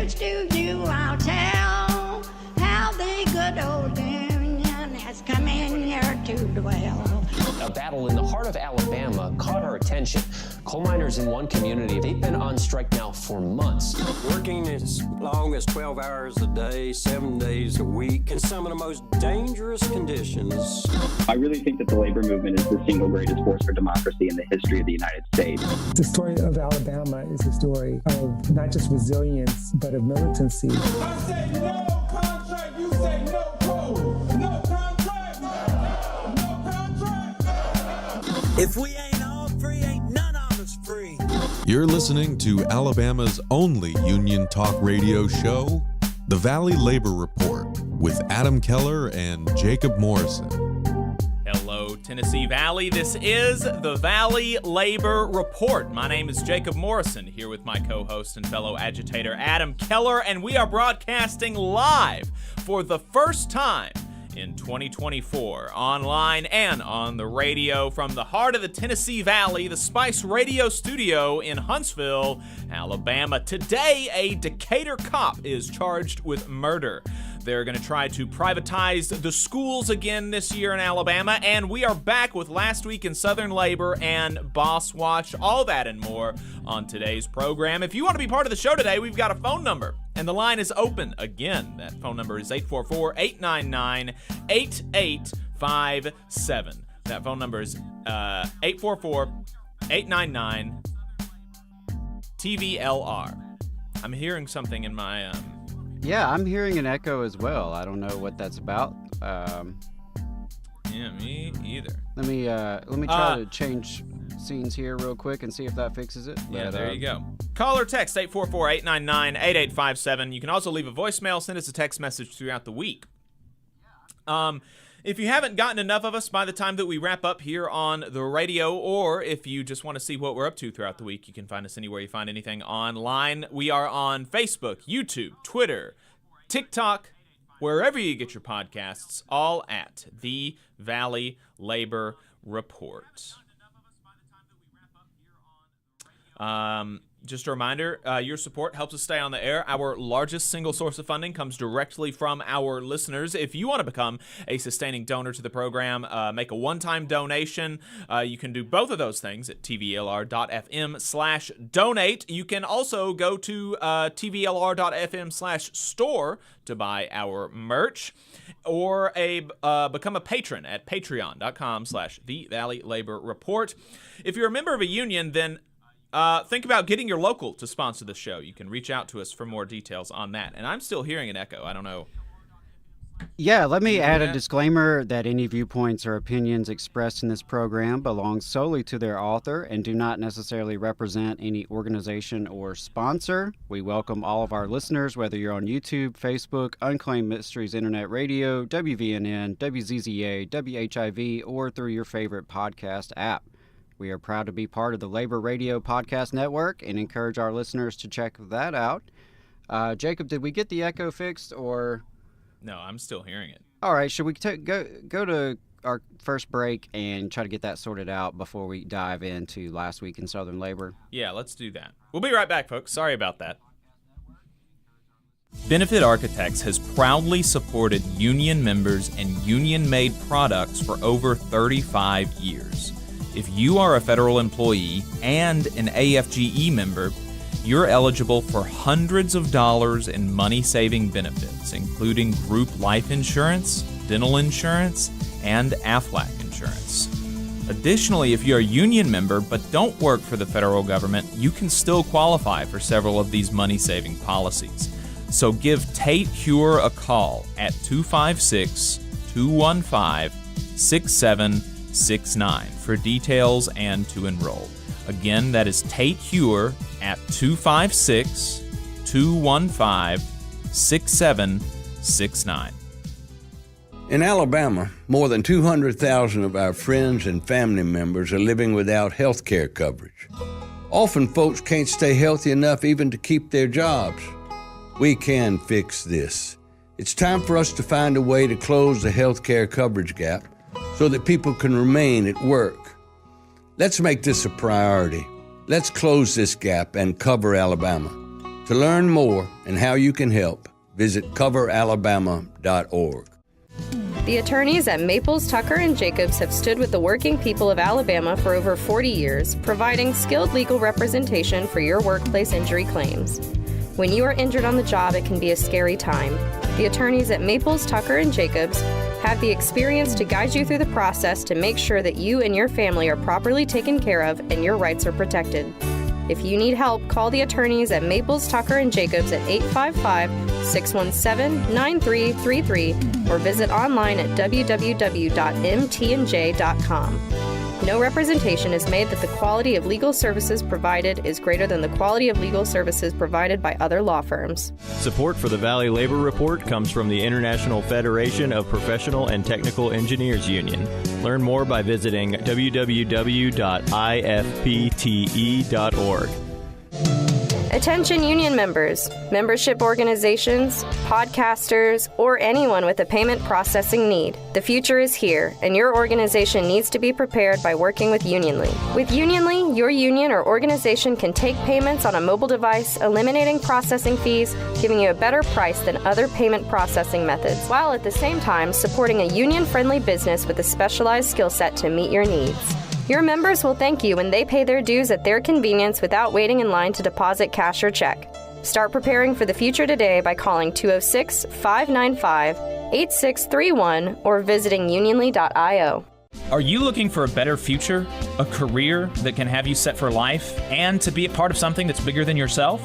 secrets to you I'll tell, how the good old Union has come in here to dwell. A battle in the heart of Alabama caught our attention. Coal miners in one community, they've been on strike now for months. Working as long as 12 hours a day, 7 days a week, in some of the most dangerous conditions. I really think that the labor movement is the single greatest force for democracy in the history of the United States. The story of Alabama is a story of not just resilience, but of militancy. I say no contract, you say no code. No contract, no contract. If we ain't all free, ain't none of us free. You're listening to Alabama's only union talk radio show, The Valley Labor Report, with Adam Keller and Jacob Morrison. Hello, Tennessee Valley. This is the Valley Labor Report. My name is Jacob Morrison, here with my co-host and fellow agitator Adam Keller, and we are broadcasting live for the first time in 2024, online and on the radio from the heart of the Tennessee Valley, the Spice Radio Studio in Huntsville, Alabama. Today, a Decatur cop is charged with murder. They're going to try to privatize the schools again this year in Alabama, and we are back with Last Week in Southern Labor and Boss Watch, all that and more on today's program. If you want to be part of the show today, we've got a phone number, and the line is open. Again, that phone number is 844-899-8857. That phone number is 844-899-TVLR. I'm hearing something in my... Yeah, I'm hearing an echo as well. I don't know what that's about. Yeah, me either. Let me try to change scenes here real quick and see if that fixes it. Yeah, there you go. Call or text 844-899-8857. You can also leave a voicemail, send us a text message throughout the week. If you haven't gotten enough of us by the time that we wrap up here on the radio, or if you just want to see what we're up to throughout the week, you can find us anywhere you find anything online. We are on Facebook, YouTube, Twitter, TikTok, wherever you get your podcasts, all at The Valley Labor Report. Just a reminder, your support helps us stay on the air. Our largest single source of funding comes directly from our listeners. If you want to become a sustaining donor to the program, make a one-time donation. You can do both of those things at tvlr.fm/donate. You can also go to tvlr.fm/store to buy our merch, or become a patron at patreon.com/The Valley Labor Report. If you're a member of a union, then think about getting your local to sponsor the show. You can reach out to us for more details on that. And I'm still hearing an echo. I don't know. Yeah, let me add a disclaimer that any viewpoints or opinions expressed in this program belong solely to their author and do not necessarily represent any organization or sponsor. We welcome all of our listeners, whether you're on YouTube, Facebook, Unclaimed Mysteries Internet Radio, WVNN, WZZA, WHIV, or through your favorite podcast app. We are proud to be part of the Labor Radio Podcast Network and encourage our listeners to check that out. Jacob, did we get the echo fixed, or? No, I'm still hearing it. All right, should we go to our first break and try to get that sorted out before we dive into Last Week in Southern Labor? Yeah, let's do that. We'll be right back, folks. Sorry about that. Benefit Architects has proudly supported union members and union-made products for over 35 years. If you are a federal employee and an AFGE member, you're eligible for hundreds of dollars in money-saving benefits, including group life insurance, dental insurance, and AFLAC insurance. Additionally, if you're a union member but don't work for the federal government, you can still qualify for several of these money-saving policies. So give Tate Hure a call at 256-215-6769 for details and to enroll. Again, that is Tate Hure at 256-215-6769. In Alabama, more than 200,000 of our friends and family members are living without health care coverage. Often folks can't stay healthy enough even to keep their jobs. We can fix this. It's time for us to find a way to close the health care coverage gap so that people can remain at work. Let's make this a priority. Let's close this gap and cover Alabama. To learn more and how you can help, visit coveralabama.org. The attorneys at Maples, Tucker & Jacobs have stood with the working people of Alabama for over 40 years, providing skilled legal representation for your workplace injury claims. When you are injured on the job, it can be a scary time. The attorneys at Maples, Tucker & Jacobs have the experience to guide you through the process to make sure that you and your family are properly taken care of and your rights are protected. If you need help, call the attorneys at Maples, Tucker & Jacobs at 855-617-9333 or visit online at www.mtnj.com. No representation is made that the quality of legal services provided is greater than the quality of legal services provided by other law firms. Support for the Valley Labor Report comes from the International Federation of Professional and Technical Engineers Union. Learn more by visiting www.ifpte.org. Attention union members, membership organizations, podcasters, or anyone with a payment processing need. The future is here, and your organization needs to be prepared by working with Unionly. With Unionly, your union or organization can take payments on a mobile device, eliminating processing fees, giving you a better price than other payment processing methods, while at the same time supporting a union-friendly business with a specialized skill set to meet your needs. Your members will thank you when they pay their dues at their convenience without waiting in line to deposit cash or check. Start preparing for the future today by calling 206-595-8631 or visiting unionly.io. Are you looking for a better future, a career that can have you set for life, and to be a part of something that's bigger than yourself?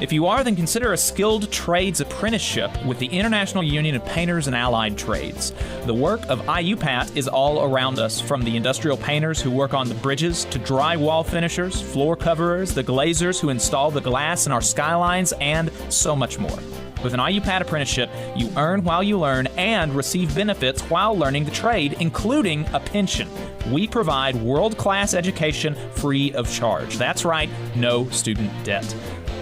If you are, then consider a skilled trades apprenticeship with the International Union of Painters and Allied Trades. The work of IUPAT is all around us, from the industrial painters who work on the bridges to drywall finishers, floor coverers, the glazers who install the glass in our skylines, and so much more. With an IUPAT apprenticeship, you earn while you learn and receive benefits while learning the trade, including a pension. We provide world-class education free of charge. That's right, no student debt.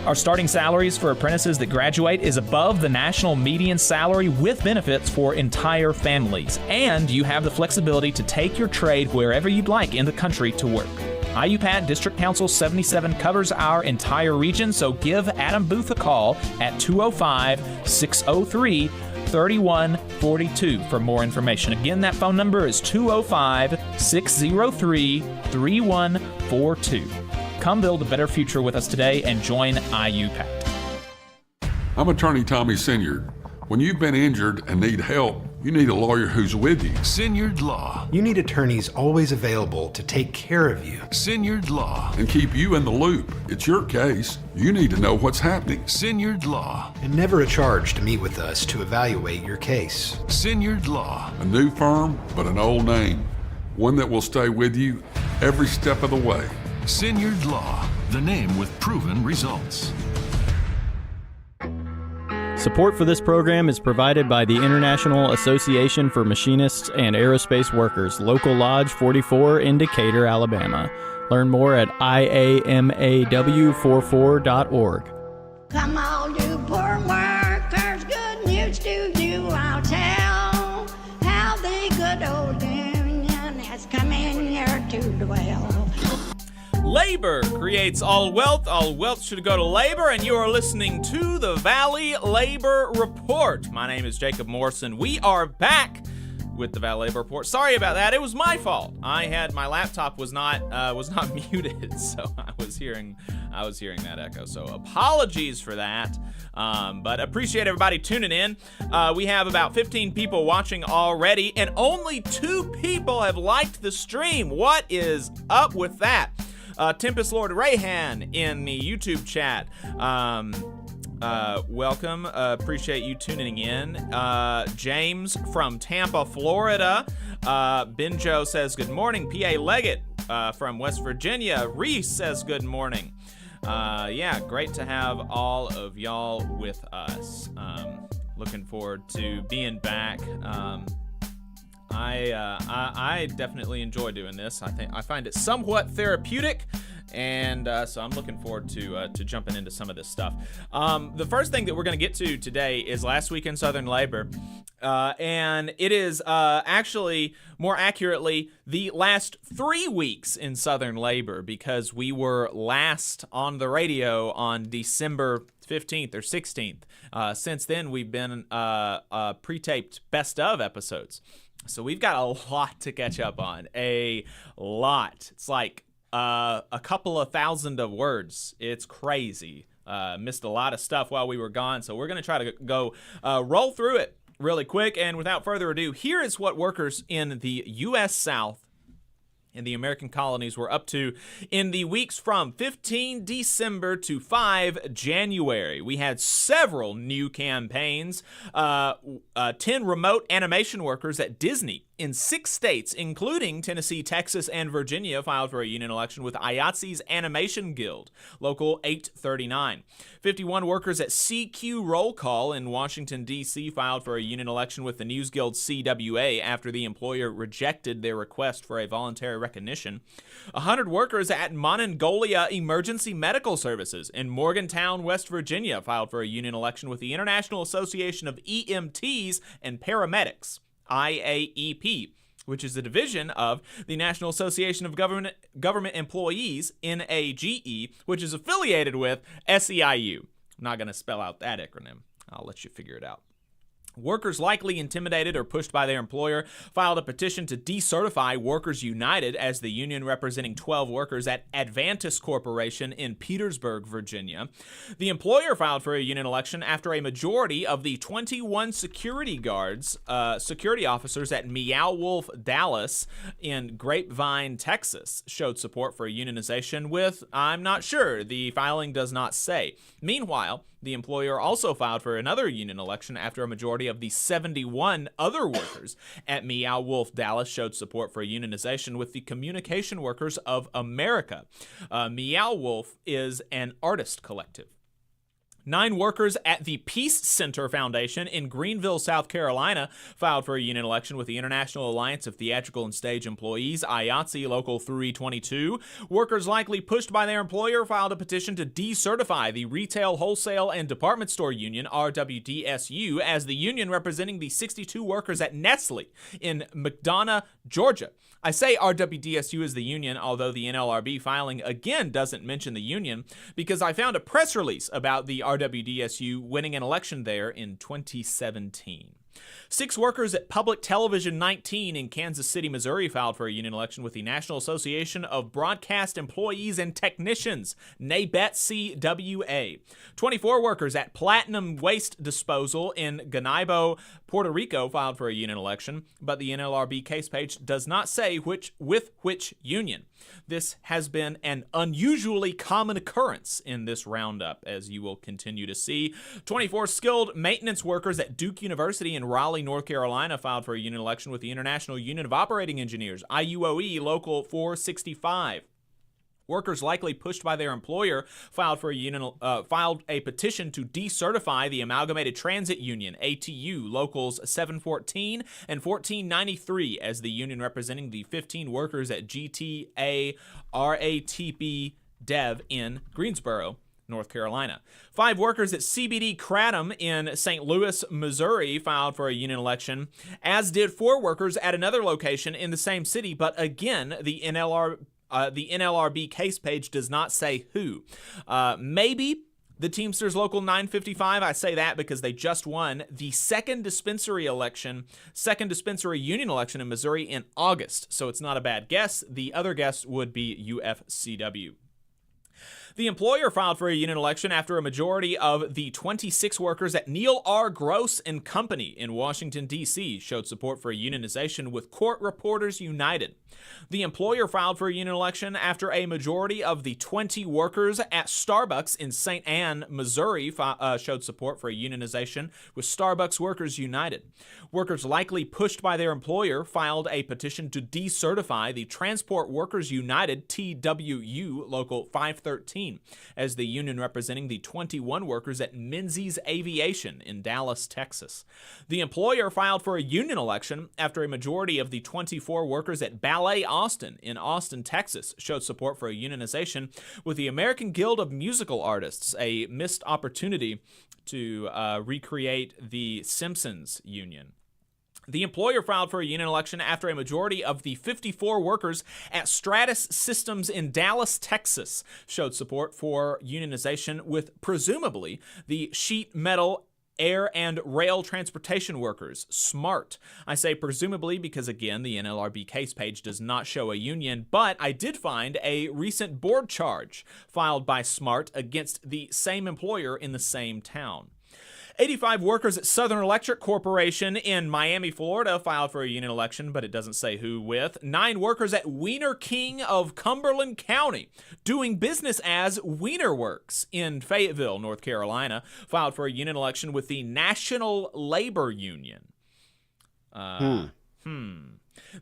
Our starting salaries for apprentices that graduate is above the national median salary with benefits for entire families. And you have the flexibility to take your trade wherever you'd like in the country to work. IUPAT District Council 77 covers our entire region, so give Adam Booth a call at 205-603-3142 for more information. Again, that phone number is 205-603-3142. Come build a better future with us today and join IUPAT. I'm attorney Tommy Sinyard. When you've been injured and need help, you need a lawyer who's with you. Sinyard Law. You need attorneys always available to take care of you. Sinyard Law. And keep you in the loop. It's your case. You need to know what's happening. Sinyard Law. And never a charge to meet with us to evaluate your case. Sinyard Law. A new firm, but an old name. One that will stay with you every step of the way. Sinyard Law, the name with proven results. Support for this program is provided by the International Association for Machinists and Aerospace Workers, Local Lodge 44 in Decatur, Alabama. Learn more at iamaw44.org. Come all you poor workers, good news to you I'll tell, how the good old union has come in here to dwell. Labor creates all wealth should go to labor, and you are listening to the Valley Labor Report. My name is Jacob Morrison. We are back with the Valley Labor Report. Sorry about that. It was my fault. My laptop was not muted, so I was hearing that echo. So apologies for that. But appreciate everybody tuning in. We have about 15 people watching already, and only 2 people have liked the stream. What is up with that? Tempest Lord Rayhan in the YouTube chat. Welcome. Appreciate you tuning in. James from Tampa, Florida. Benjo says good morning. P.A. Leggett from West Virginia. Reese says good morning. Yeah, great to have all of y'all with us. Looking forward to being back. I definitely enjoy doing this. I find it somewhat therapeutic, and so I'm looking forward to jumping into some of this stuff. The first thing that we're going to get to today is last week in Southern Labor, and it is actually, more accurately, the last 3 weeks in Southern Labor, because we were last on the radio on December 15th or 16th. Since then, we've been pre-taped best of episodes. So we've got a lot to catch up on. A lot. It's like a couple of thousand of words. It's crazy. Missed a lot of stuff while we were gone. So we're going to try to go roll through it really quick. And without further ado, here is what workers in the U.S. South and the American colonies were up to in the weeks from 15 December to 5 January. We had several new campaigns. 10 remote animation workers at Disney in 6 states, including Tennessee, Texas, and Virginia, filed for a union election with IATSE's Animation Guild, Local 839. 51 workers at CQ Roll Call in Washington, D.C. filed for a union election with the News Guild CWA after the employer rejected their request for a voluntary recognition. 100 workers at Monongolia Emergency Medical Services in Morgantown, West Virginia, filed for a union election with the International Association of EMTs and Paramedics, IAEP, which is a division of the National Association of Government Employees, NAGE, which is affiliated with SEIU. I'm not going to spell out that acronym. I'll let you figure it out. Workers likely intimidated or pushed by their employer filed a petition to decertify Workers United as the union representing 12 workers at Advantis Corporation in Petersburg, Virginia. The employer filed for a union election after a majority of the 21 security officers at Meow Wolf Dallas in Grapevine, Texas, showed support for unionization with, I'm not sure, the filing does not say. Meanwhile, the employer also filed for another union election after a majority of the 71 other workers at Meow Wolf Dallas showed support for unionization with the Communication Workers of America. Meow Wolf is an artist collective. 9 workers at the Peace Center Foundation in Greenville, South Carolina, filed for a union election with the International Alliance of Theatrical and Stage Employees, IATSE Local 322. Workers likely pushed by their employer filed a petition to decertify the Retail, Wholesale, and Department Store Union, RWDSU, as the union representing the 62 workers at Nestle in McDonough, Georgia. I say RWDSU is the union, although the NLRB filing again doesn't mention the union, because I found a press release about the RWDSU winning an election there in 2017. 6 workers at Public Television 19 in Kansas City, Missouri, filed for a union election with the National Association of Broadcast Employees and Technicians, NABETCWA. 24 workers at Platinum Waste Disposal in Ganaibo, Puerto Rico, filed for a union election, but the NLRB case page does not say with which union. This has been an unusually common occurrence in this roundup, as you will continue to see. 24 skilled maintenance workers at Duke University in Raleigh, North Carolina, filed for a union election with the International Union of Operating Engineers, IUOE, Local 465. Workers likely pushed by their employer filed a petition to decertify the Amalgamated Transit Union, ATU, Locals 714 and 1493, as the union representing the 15 workers at GTA RATP Dev in Greensboro, North Carolina. 5 workers at CBD Kratom in St. Louis, Missouri, filed for a union election, as did 4 workers at another location in the same city, but again, the NLRB case page does not say who. Maybe the Teamsters Local 955. I say that because they just won the second dispensary union election in Missouri in August. So it's not a bad guess. The other guess would be UFCW. The employer filed for a union election after a majority of the 26 workers at Neil R. Gross and Company in Washington, D.C. showed support for a unionization with Court Reporters United. The employer filed for a union election after a majority of the 20 workers at Starbucks in St. Anne, Missouri showed support for a unionization with Starbucks Workers United. Workers likely pushed by their employer filed a petition to decertify the Transport Workers United, TWU, Local 513, as the union representing the 21 workers at Menzies Aviation in Dallas, Texas. The employer filed for a union election after a majority of the 24 workers at Ballet Austin in Austin, Texas showed support for a unionization with the American Guild of Musical Artists, a missed opportunity to recreate the Simpsons union. The employer filed for a union election after a majority of the 54 workers at Stratus Systems in Dallas, Texas, showed support for unionization with, presumably, the sheet metal, air, and rail transportation workers, SMART. I say presumably because, again, the NLRB case page does not show a union, but I did find a recent board charge filed by SMART against the same employer in the same town. 85 workers at Southern Electric Corporation in Miami, Florida filed for a union election, but it doesn't say who with. 9 workers at Wiener King of Cumberland County, doing business as Wiener Works in Fayetteville, North Carolina, filed for a union election with the National Labor Union.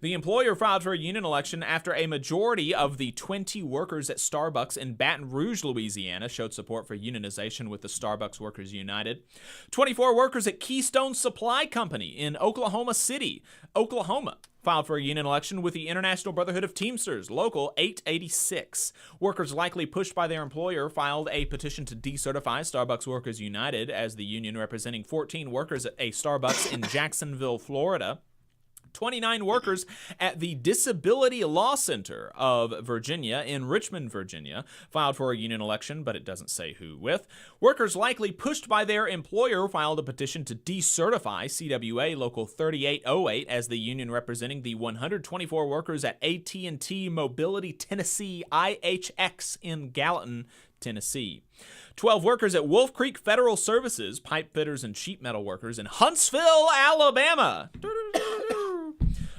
The employer filed for a union election after a majority of the 20 workers at Starbucks in Baton Rouge, Louisiana, showed support for unionization with the Starbucks Workers United. 24 workers at Keystone Supply Company in Oklahoma City, Oklahoma, filed for a union election with the International Brotherhood of Teamsters, Local 886. Workers likely pushed by their employer filed a petition to decertify Starbucks Workers United as the union representing 14 workers at a Starbucks in Jacksonville, Florida. 29 workers at the Disability Law Center of Virginia in Richmond, Virginia, filed for a union election, but it doesn't say who with. Workers likely pushed by their employer filed a petition to decertify CWA Local 3808 as the union representing the 124 workers at AT&T Mobility Tennessee IHX in Gallatin, Tennessee. 12 workers at Wolf Creek Federal Services, pipe fitters and sheet metal workers in Huntsville, Alabama,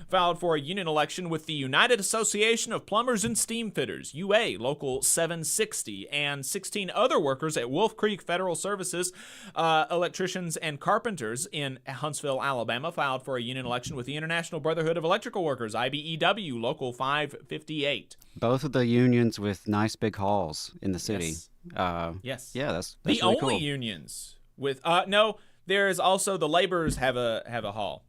filed for a union election with the United Association of Plumbers and Steam Fitters, UA Local 760, and 16 other workers at Wolf Creek Federal Services, electricians and carpenters in Huntsville, Alabama, filed for a union election with the International Brotherhood of Electrical Workers, IBEW Local 558. Both of the unions with nice big halls in the city. Yes. Yeah, that's the really only cool. unions with no. There is also the laborers have a hall.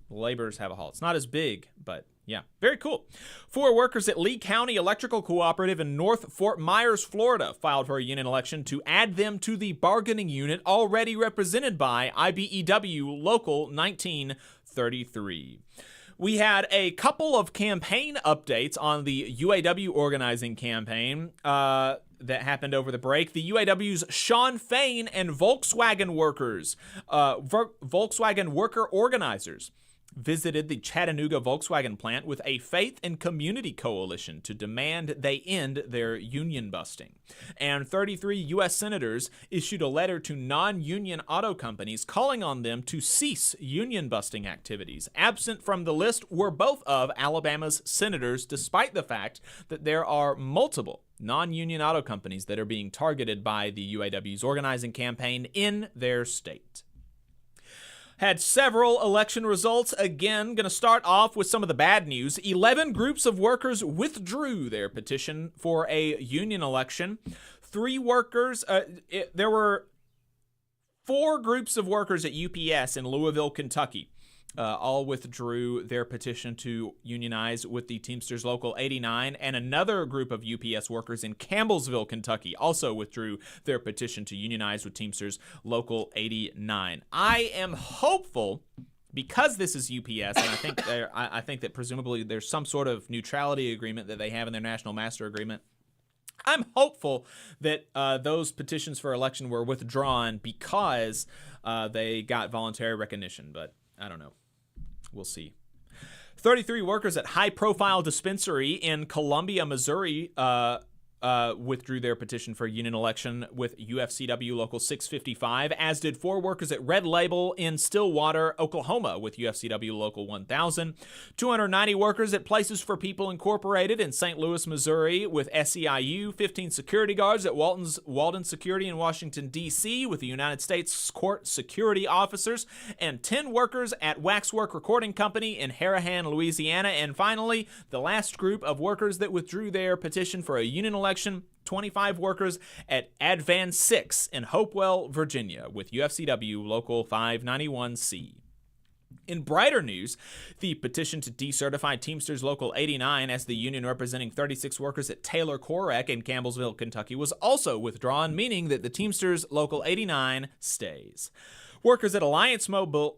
The laborers have a hall. It's not as big, but yeah, very cool. 4 workers at Lee County Electrical Cooperative in North Fort Myers, Florida, filed for a union election to add them to the bargaining unit already represented by IBEW Local 1933. We had a couple of campaign updates on the UAW organizing campaign that happened over the break. The UAW's Sean Fain and Volkswagen workers, Volkswagen worker organizers, visited the Chattanooga Volkswagen plant with a faith and community coalition to demand they end their union busting. And 33 U.S. senators issued a letter to non-union auto companies calling on them to cease union busting activities. Absent from the list were both of Alabama's senators, despite the fact that there are multiple non-union auto companies that are being targeted by the UAW's organizing campaign in their state. Had several election results. Again, going to start off with some of the bad news. 11 groups of workers withdrew their petition for a union election. 3 workers, there were 4 groups of workers at UPS in Louisville, Kentucky. All withdrew their petition to unionize with the Teamsters Local 89, and another group of UPS workers in Campbellsville, Kentucky, also withdrew their petition to unionize with Teamsters Local 89. I am hopeful, because this is UPS, and I think that presumably there's some sort of neutrality agreement that they have in their National Master Agreement. I'm hopeful that those petitions for election were withdrawn because they got voluntary recognition, but I don't know. We'll see. 33 workers at high-profile dispensary in Columbia, Missouri, withdrew their petition for a union election with UFCW Local 655, as did 4 workers at Red Label in Stillwater, Oklahoma, with UFCW Local 1000. 290 workers at Places for People Incorporated in St. Louis, Missouri, with SEIU. 15 security guards at Walden Security in Washington, D.C., with the United States Court Security Officers. And 10 workers at Waxwork Recording Company in Harahan, Louisiana. And finally, the last group of workers that withdrew their petition for a union election, 25 workers at Advan 6 in Hopewell, Virginia, with UFCW Local 591C. In brighter news, the petition to decertify Teamsters Local 89 as the union representing 36 workers at Taylor Correc in Campbellsville, Kentucky, was also withdrawn, meaning that the Teamsters Local 89 stays. Workers at Alliance Mobile,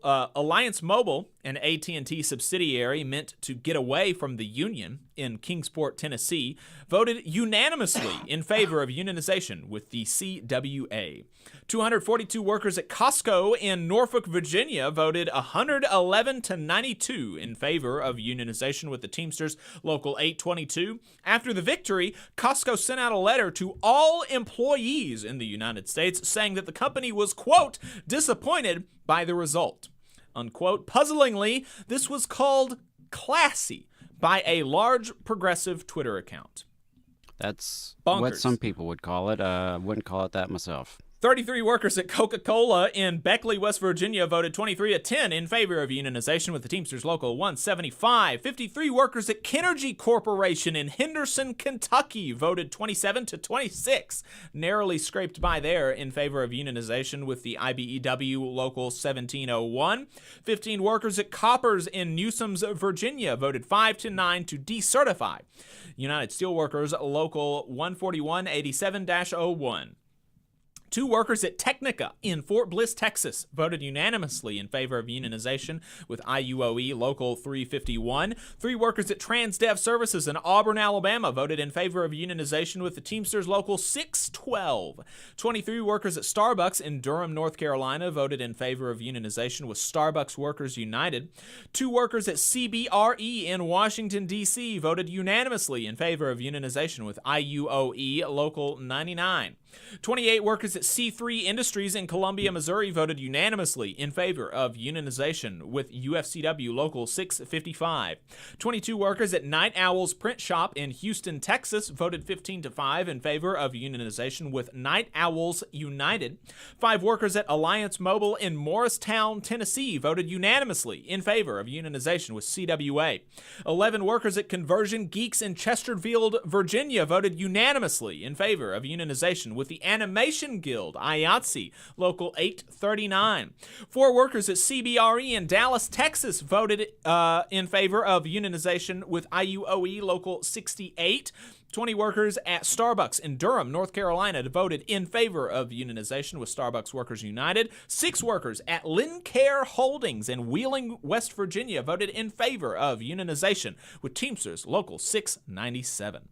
an AT&T subsidiary meant to get away from the union in Kingsport, Tennessee, voted unanimously in favor of unionization with the CWA. 242 workers at Costco in Norfolk, Virginia voted 111 to 92 in favor of unionization with the Teamsters Local 822. After the victory, Costco sent out a letter to all employees in the United States saying that the company was, quote, disappointed by the result, unquote. Puzzlingly, this was called classy by a large progressive Twitter account. That's bonkers. What some people would call it. Wouldn't call it that myself. 33 workers at Coca-Cola in Beckley, West Virginia voted 23 to 10 in favor of unionization with the Teamsters Local 175. 53 workers at Kenergy Corporation in Henderson, Kentucky voted 27 to 26, narrowly scraped by there in favor of unionization with the IBEW Local 1701. 15 workers at Koppers in Newsoms, Virginia voted 5 to 9 to decertify United Steelworkers Local 14187-01. 2 workers at Technica in Fort Bliss, Texas, voted unanimously in favor of unionization with IUOE Local 351. 3 workers at Transdev Services in Auburn, Alabama, voted in favor of unionization with the Teamsters Local 612. 23 workers at Starbucks in Durham, North Carolina, voted in favor of unionization with Starbucks Workers United. 2 workers at CBRE in Washington, D.C., voted unanimously in favor of unionization with IUOE Local 99. 28 workers at C3 Industries in Columbia, Missouri voted unanimously in favor of unionization with UFCW Local 655. 22 workers at Night Owl's Print Shop in Houston, Texas voted 15 to 5 in favor of unionization with Night Owls United. 5 workers at Alliance Mobile in Morristown, Tennessee voted unanimously in favor of unionization with CWA. 11 workers at Conversion Geeks in Chesterfield, Virginia voted unanimously in favor of unionization with the Animation Guild, IATSE, Local 839. 4 workers at CBRE in Dallas, Texas voted in favor of unionization with IUOE Local 68. 20 workers at Starbucks in Durham, North Carolina voted in favor of unionization with Starbucks Workers United. 6 workers at Lincare Holdings in Wheeling, West Virginia voted in favor of unionization with Teamsters Local 697.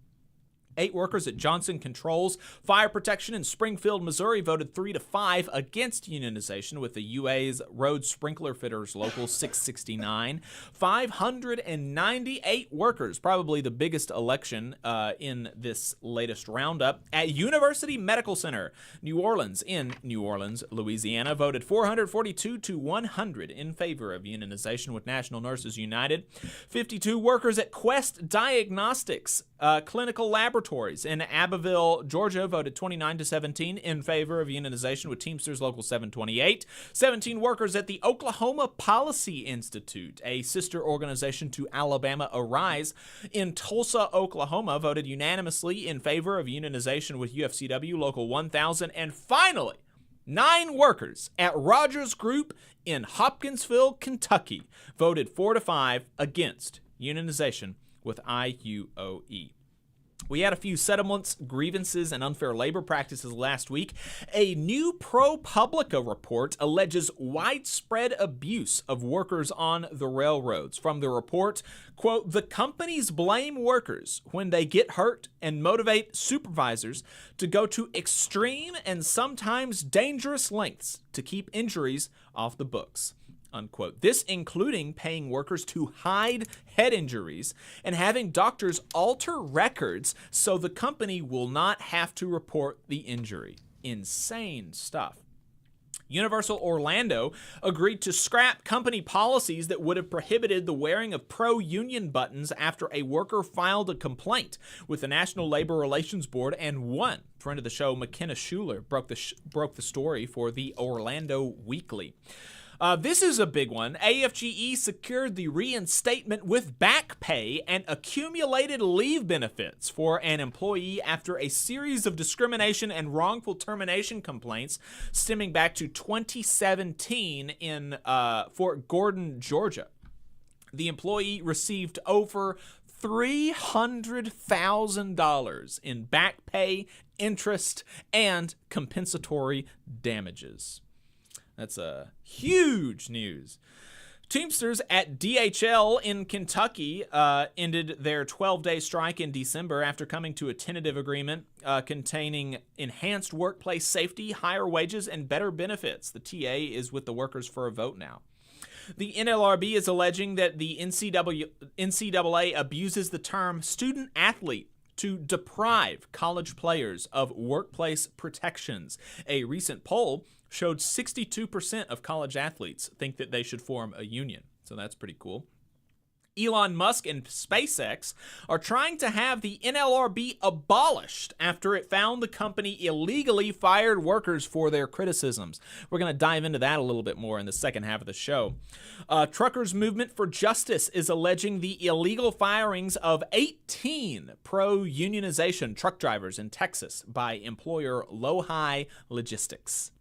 8 workers at Johnson Controls Fire Protection in Springfield, Missouri voted 3 to 5 against unionization with the UA's Road Sprinkler Fitters Local 669. 598 workers, probably the biggest election in this latest roundup, at University Medical Center, New Orleans, in New Orleans, Louisiana, voted 442 to 100 in favor of unionization with National Nurses United. 52 workers at Quest Diagnostics Clinical Laboratories in Abbeville, Georgia, voted 29 to 17 in favor of unionization with Teamsters Local 728. 17 workers at the Oklahoma Policy Institute, a sister organization to Alabama Arise, in Tulsa, Oklahoma, voted unanimously in favor of unionization with UFCW Local 1000. And finally, 9 workers at Rogers Group in Hopkinsville, Kentucky, voted 4 to 5 against unionization with IUOE. We had a few settlements, grievances, and unfair labor practices last week. A new ProPublica report alleges widespread abuse of workers on the railroads. From the report, quote, "The companies blame workers when they get hurt and motivate supervisors to go to extreme and sometimes dangerous lengths to keep injuries off the books." Unquote. This including paying workers to hide head injuries and having doctors alter records so the company will not have to report the injury. Insane stuff. Universal Orlando agreed to scrap company policies that would have prohibited the wearing of pro-union buttons after a worker filed a complaint with the National Labor Relations Board and won. Friend of the show, McKenna Schuler, broke the story for the Orlando Weekly. This is a big one. AFGE secured the reinstatement with back pay and accumulated leave benefits for an employee after a series of discrimination and wrongful termination complaints stemming back to 2017 in Fort Gordon, Georgia. The employee received over $300,000 in back pay, interest, and compensatory damages. That's a huge news. Teamsters at DHL in Kentucky ended their 12-day strike in December after coming to a tentative agreement containing enhanced workplace safety, higher wages, and better benefits. The TA is with the workers for a vote now. The NLRB is alleging that the NCAA abuses the term student-athlete to deprive college players of workplace protections. A recent poll showed 62% of college athletes think that they should form a union. So that's pretty cool. Elon Musk and SpaceX are trying to have the NLRB abolished after it found the company illegally fired workers for their criticisms. We're going to dive into that a little bit more in the second half of the show. Truckers Movement for Justice is alleging the illegal firings of 18 pro-unionization truck drivers in Texas by employer Lohi Logistics.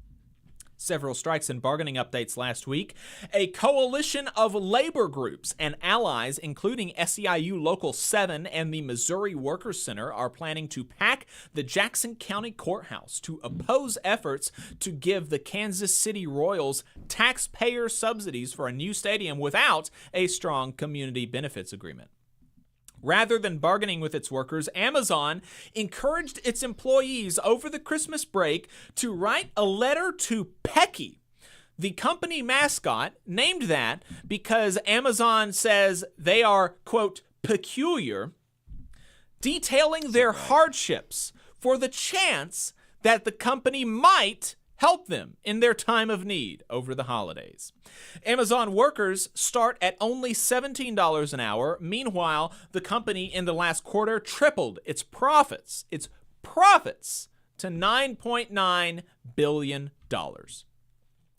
Several strikes and bargaining updates last week. A coalition of labor groups and allies, including SEIU Local 7 and the Missouri Workers Center, are planning to pack the Jackson County Courthouse to oppose efforts to give the Kansas City Royals taxpayer subsidies for a new stadium without a strong community benefits agreement. Rather than bargaining with its workers, Amazon encouraged its employees over the Christmas break to write a letter to Pecky, the company mascot, named that because Amazon says they are, quote, peculiar, detailing their hardships for the chance that the company might help them in their time of need over the holidays. Amazon workers start at only $17 an hour. Meanwhile, the company in the last quarter tripled its profits to $9.9 billion.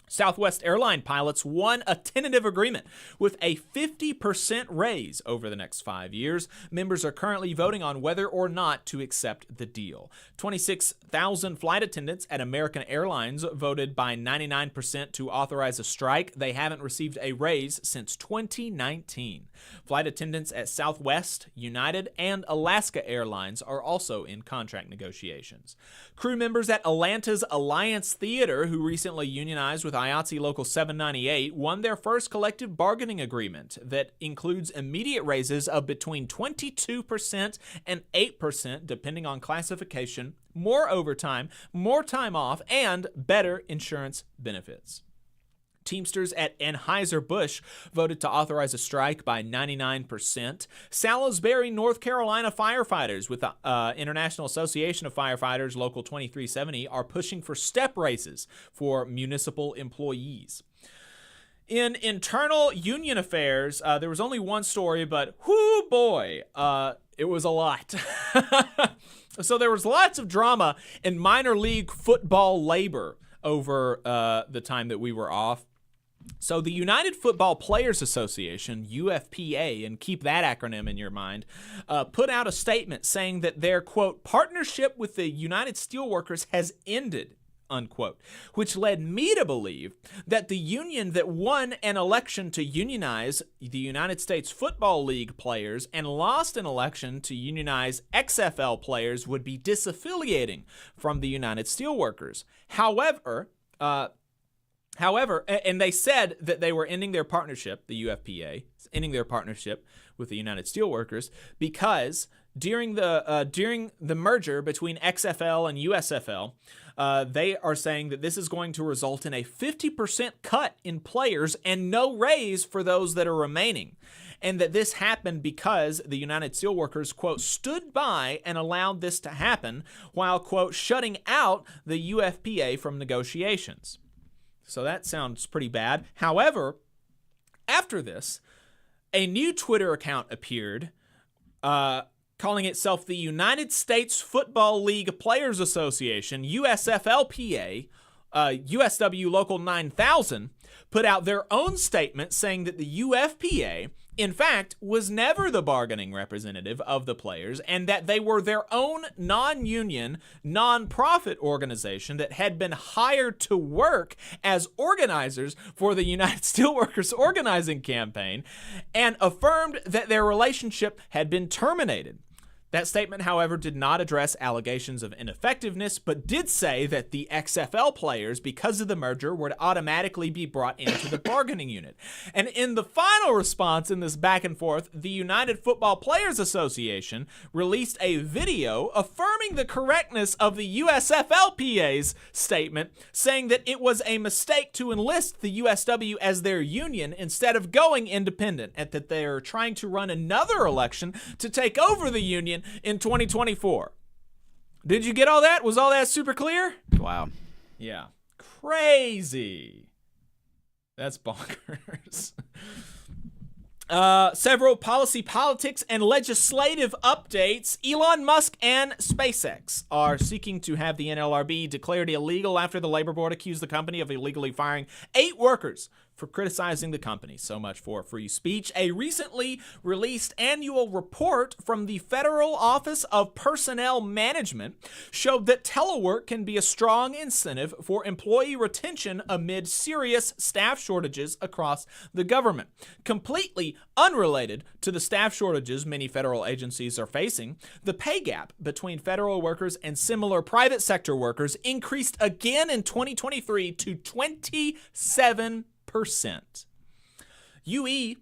Southwest airline pilots won a tentative agreement with a 50% raise over the next 5 years. Members are currently voting on whether or not to accept the deal. 26,000 flight attendants at American Airlines voted by 99% to authorize a strike. They haven't received a raise since 2019. Flight attendants at Southwest, United, and Alaska Airlines are also in contract negotiations. Crew members at Atlanta's Alliance Theater, who recently unionized with IATSE Local 798, won their first collective bargaining agreement that includes immediate raises of between 22% and 8%, depending on classification, more overtime, more time off, and better insurance benefits. Teamsters at Anheuser-Busch voted to authorize a strike by 99%. Salisbury, North Carolina firefighters with the International Association of Firefighters, Local 2370, are pushing for step raises for municipal employees. In internal union affairs, there was only one story, but whoo boy, it was a lot. So there was lots of drama in minor league football labor over the time that we were off. So the United Football Players Association, UFPA, and keep that acronym in your mind, put out a statement saying that their, quote, partnership with the United Steelworkers has ended, unquote, which led me to believe that the union that won an election to unionize the United States Football League players and lost an election to unionize XFL players would be disaffiliating from the United Steelworkers. However, and they said that they were ending their partnership, the UFPA, ending their partnership with the United Steelworkers because during the merger between XFL and USFL, they are saying that this is going to result in a 50% cut in players and no raise for those that are remaining. And that this happened because the United Steelworkers, quote, stood by and allowed this to happen while, quote, shutting out the UFPA from negotiations. So that sounds pretty bad. However, after this, a new Twitter account appeared calling itself the United States Football League Players Association, USFLPA, USW Local 9000 put out their own statement saying that the UFPA, in fact, was never the bargaining representative of the players, and that they were their own non-union, non-profit organization that had been hired to work as organizers for the United Steelworkers organizing campaign, and affirmed that their relationship had been terminated. That statement, however, did not address allegations of ineffectiveness, but did say that the XFL players, because of the merger, would automatically be brought into the bargaining unit. And in the final response in this back and forth, the United Football Players Association released a video affirming the correctness of the USFLPA's statement, saying that it was a mistake to enlist the USW as their union instead of going independent, and that they are trying to run another election to take over the union in 2024. Did you get all that? Was all that super clear? Wow. Yeah. Crazy. That's bonkers. Several policy, politics, and legislative updates. Elon Musk and SpaceX are seeking to have the NLRB declared illegal after the Labor Board accused the company of illegally firing 8 workers for criticizing the company. So much for free speech. A recently released annual report from the Federal Office of Personnel Management showed that telework can be a strong incentive for employee retention amid serious staff shortages across the government. Completely unrelated to the staff shortages many federal agencies are facing, the pay gap between federal workers and similar private sector workers increased again in 2023 to 27%. UE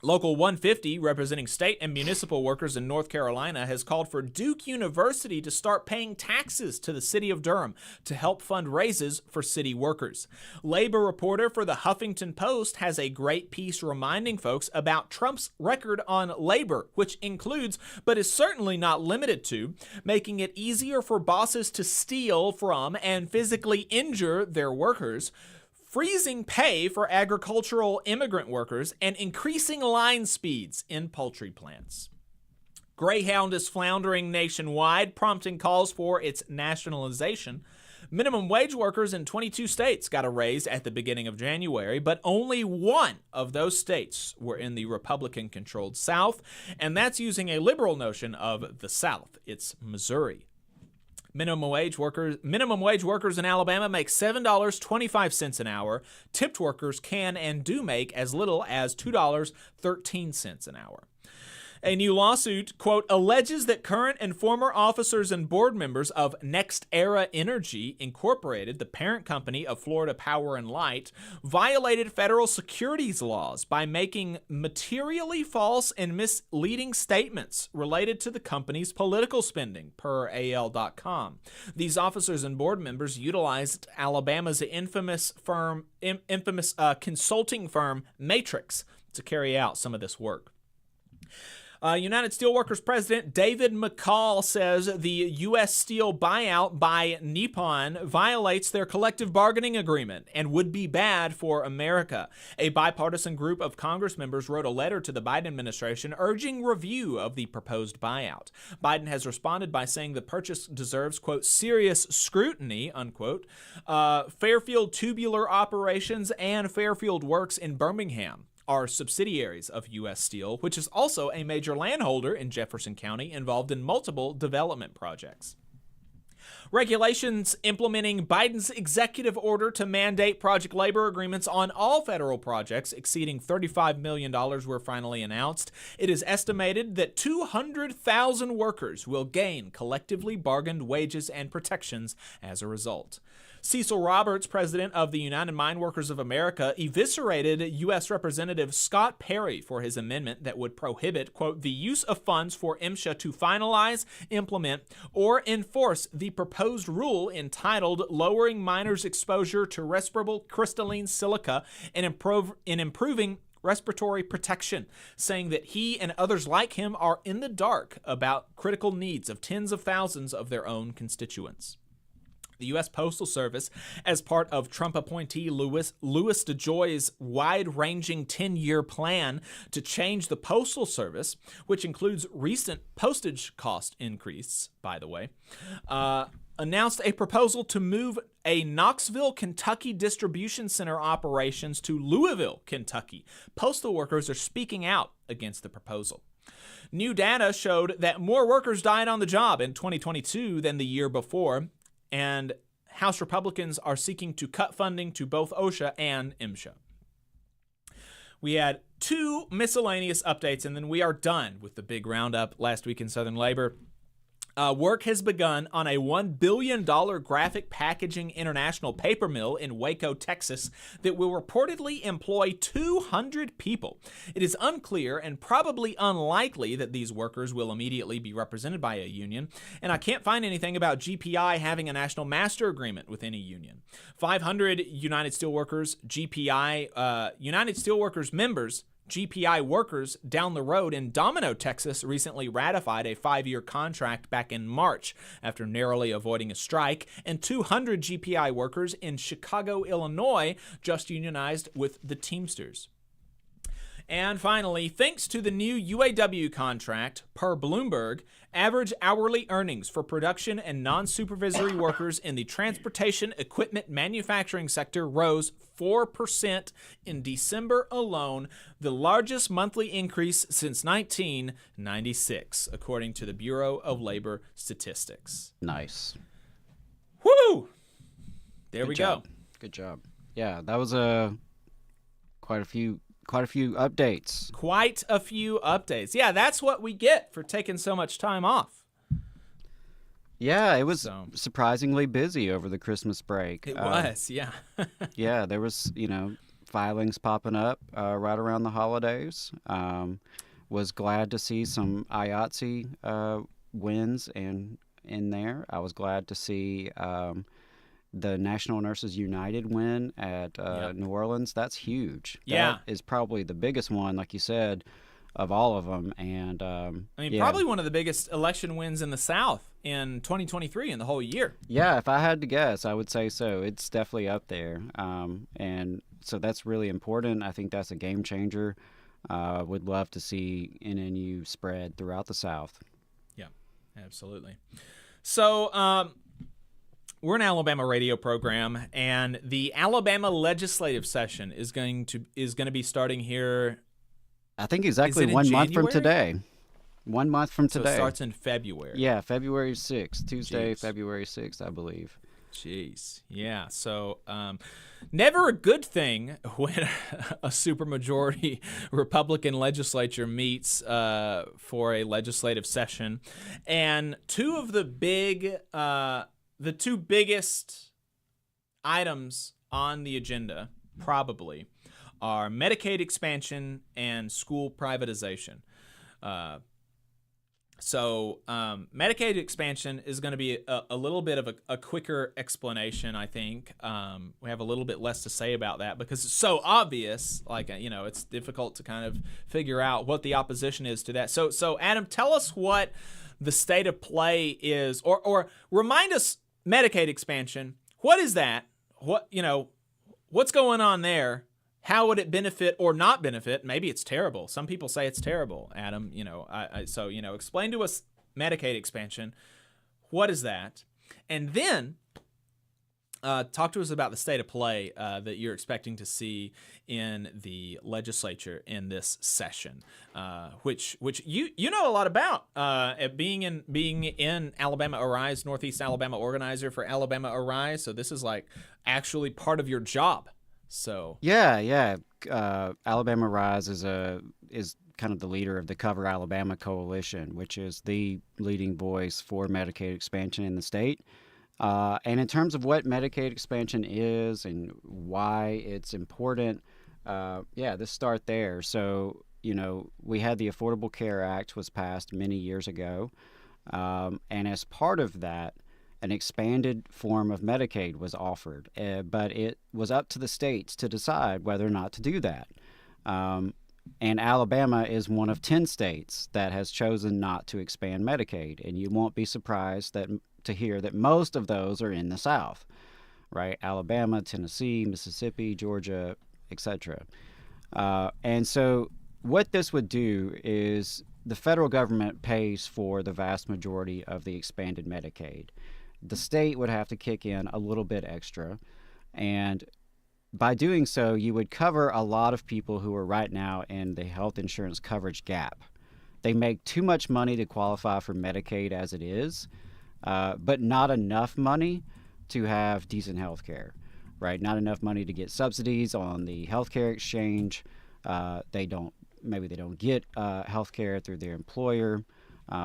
Local 150, representing state and municipal workers in North Carolina, has called for Duke University to start paying taxes to the city of Durham to help fund raises for city workers. Labor reporter for the Huffington Post has a great piece reminding folks about Trump's record on labor, which includes, but is certainly not limited to, making it easier for bosses to steal from and physically injure their workers, freezing pay for agricultural immigrant workers, and increasing line speeds in poultry plants. Greyhound is floundering nationwide, prompting calls for its nationalization. Minimum wage workers in 22 states got a raise at the beginning of January, but only one of those states were in the Republican-controlled South, and that's using a liberal notion of the South. It's Missouri. Minimum wage workers in Alabama make $7.25 an hour. Tipped workers can and do make as little as $2.13 an hour. A new lawsuit, quote, alleges that current and former officers and board members of Next Era Energy Incorporated, the parent company of Florida Power and Light, violated federal securities laws by making materially false and misleading statements related to the company's political spending, per AL.com. These officers and board members utilized Alabama's infamous consulting firm Matrix to carry out some of this work. United Steelworkers President David McCall says the U.S. Steel buyout by Nippon violates their collective bargaining agreement and would be bad for America. A bipartisan group of Congress members wrote a letter to the Biden administration urging review of the proposed buyout. Biden has responded by saying the purchase deserves, quote, serious scrutiny, unquote. Fairfield Tubular Operations and Fairfield Works in Birmingham are subsidiaries of U.S. Steel, which is also a major landholder in Jefferson County involved in multiple development projects. Regulations implementing Biden's executive order to mandate project labor agreements on all federal projects exceeding $35 million were finally announced. It is estimated that 200,000 workers will gain collectively bargained wages and protections as a result. Cecil Roberts, president of the United Mine Workers of America, eviscerated U.S. Representative Scott Perry for his amendment that would prohibit, quote, the use of funds for MSHA to finalize, implement, or enforce the proposed rule entitled Lowering Miners' Exposure to Respirable Crystalline Silica and Improving Respiratory Protection, saying that he and others like him are in the dark about critical needs of tens of thousands of their own constituents. The U.S. Postal Service, as part of Trump appointee Louis DeJoy's wide-ranging 10-year plan to change the Postal Service, which includes recent postage cost increase, by the way, announced a proposal to move a Knoxville, Kentucky distribution center operations to Louisville, Kentucky. Postal workers are speaking out against the proposal. New data showed that more workers died on the job in 2022 than the year before, and House Republicans are seeking to cut funding to both OSHA and MSHA. We had 2 miscellaneous updates, and then we are done with the big roundup last week in Southern labor. Work has begun on a $1 billion graphic packaging international paper mill in Waco, Texas, that will reportedly employ 200 people. It is unclear and probably unlikely that these workers will immediately be represented by a union, and I can't find anything about GPI having a national master agreement with any union. 500 United Steelworkers United Steelworkers members, GPI workers down the road in Domino, Texas, recently ratified a 5-year contract back in March after narrowly avoiding a strike, and 200 GPI workers in Chicago, Illinois, just unionized with the Teamsters. And finally, thanks to the new UAW contract, per Bloomberg, average hourly earnings for production and non-supervisory workers in the transportation equipment manufacturing sector rose 4% in December alone, the largest monthly increase since 1996, according to the Bureau of Labor Statistics. Nice. Woo! There Good we job. go. Good job. Yeah, that was quite a few updates. Quite a few updates. Yeah, that's what we get for taking so much time off. Yeah, it was surprisingly busy over the Christmas break. It was, yeah. Yeah, there was, filings popping up right around the holidays. Was glad to see some IATSE wins in there. I was glad to see the National Nurses United win at New Orleans. That's huge. Yeah. That is probably the biggest one, like you said, of all of them. And probably one of the biggest election wins in the South in 2023 in the whole year. Yeah, if I had to guess, I would say so. It's definitely up there. And so that's really important. I think that's a game changer. Would love to see NNU spread throughout the South. Yeah, absolutely. So, we're an Alabama radio program, and the Alabama legislative session is going to be starting here. I think exactly 1 month from today. 1 month from So today. it starts in February. Yeah, February 6th, Tuesday, Jeez. February 6th, I believe. Jeez, yeah. So, never a good thing when a supermajority Republican legislature meets for a legislative session, and two biggest items on the agenda probably are Medicaid expansion and school privatization. So Medicaid expansion is going to be a little bit of a quicker explanation, I think. We have a little bit less to say about that because it's so obvious. Like, it's difficult to kind of figure out what the opposition is to that. So Adam, tell us what the state of play is, or remind us Medicaid expansion. What is that? What's going on there? How would it benefit or not benefit? Maybe it's terrible. Some people say it's terrible, Adam. So explain to us Medicaid expansion. What is that? And then talk to us about the state of play that you're expecting to see in the legislature in this session, which you know a lot about, being in Alabama Arise, Northeast Alabama organizer for Alabama Arise. So this is like actually part of your job. So yeah. Alabama Rise is kind of the leader of the Cover Alabama Coalition, which is the leading voice for Medicaid expansion in the state. And in terms of what Medicaid expansion is and why it's important, let's start there. So, we had the Affordable Care Act was passed many years ago. And as part of that, an expanded form of Medicaid was offered, but it was up to the states to decide whether or not to do that. And Alabama is one of 10 states that has chosen not to expand Medicaid, and you won't be surprised to hear that most of those are in the South, right? Alabama, Tennessee, Mississippi, Georgia, etc. And so what this would do is the federal government pays for the vast majority of the expanded Medicaid. The state would have to kick in a little bit extra. And by doing so, you would cover a lot of people who are right now in the health insurance coverage gap. They make too much money to qualify for Medicaid as it is, but not enough money to have decent health care, right? Not enough money to get subsidies on the healthcare exchange. Maybe they don't get health care through their employer,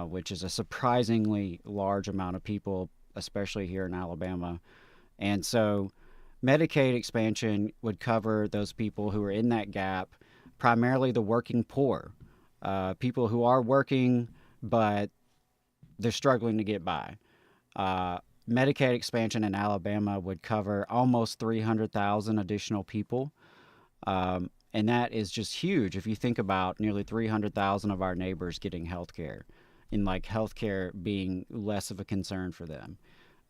which is a surprisingly large amount of people, especially here in Alabama. And so Medicaid expansion would cover those people who are in that gap, primarily the working poor, people who are working, but they're struggling to get by. Medicaid expansion in Alabama would cover almost 300,000 additional people. And that is just huge if you think about nearly 300,000 of our neighbors getting health care, and like health care being less of a concern for them,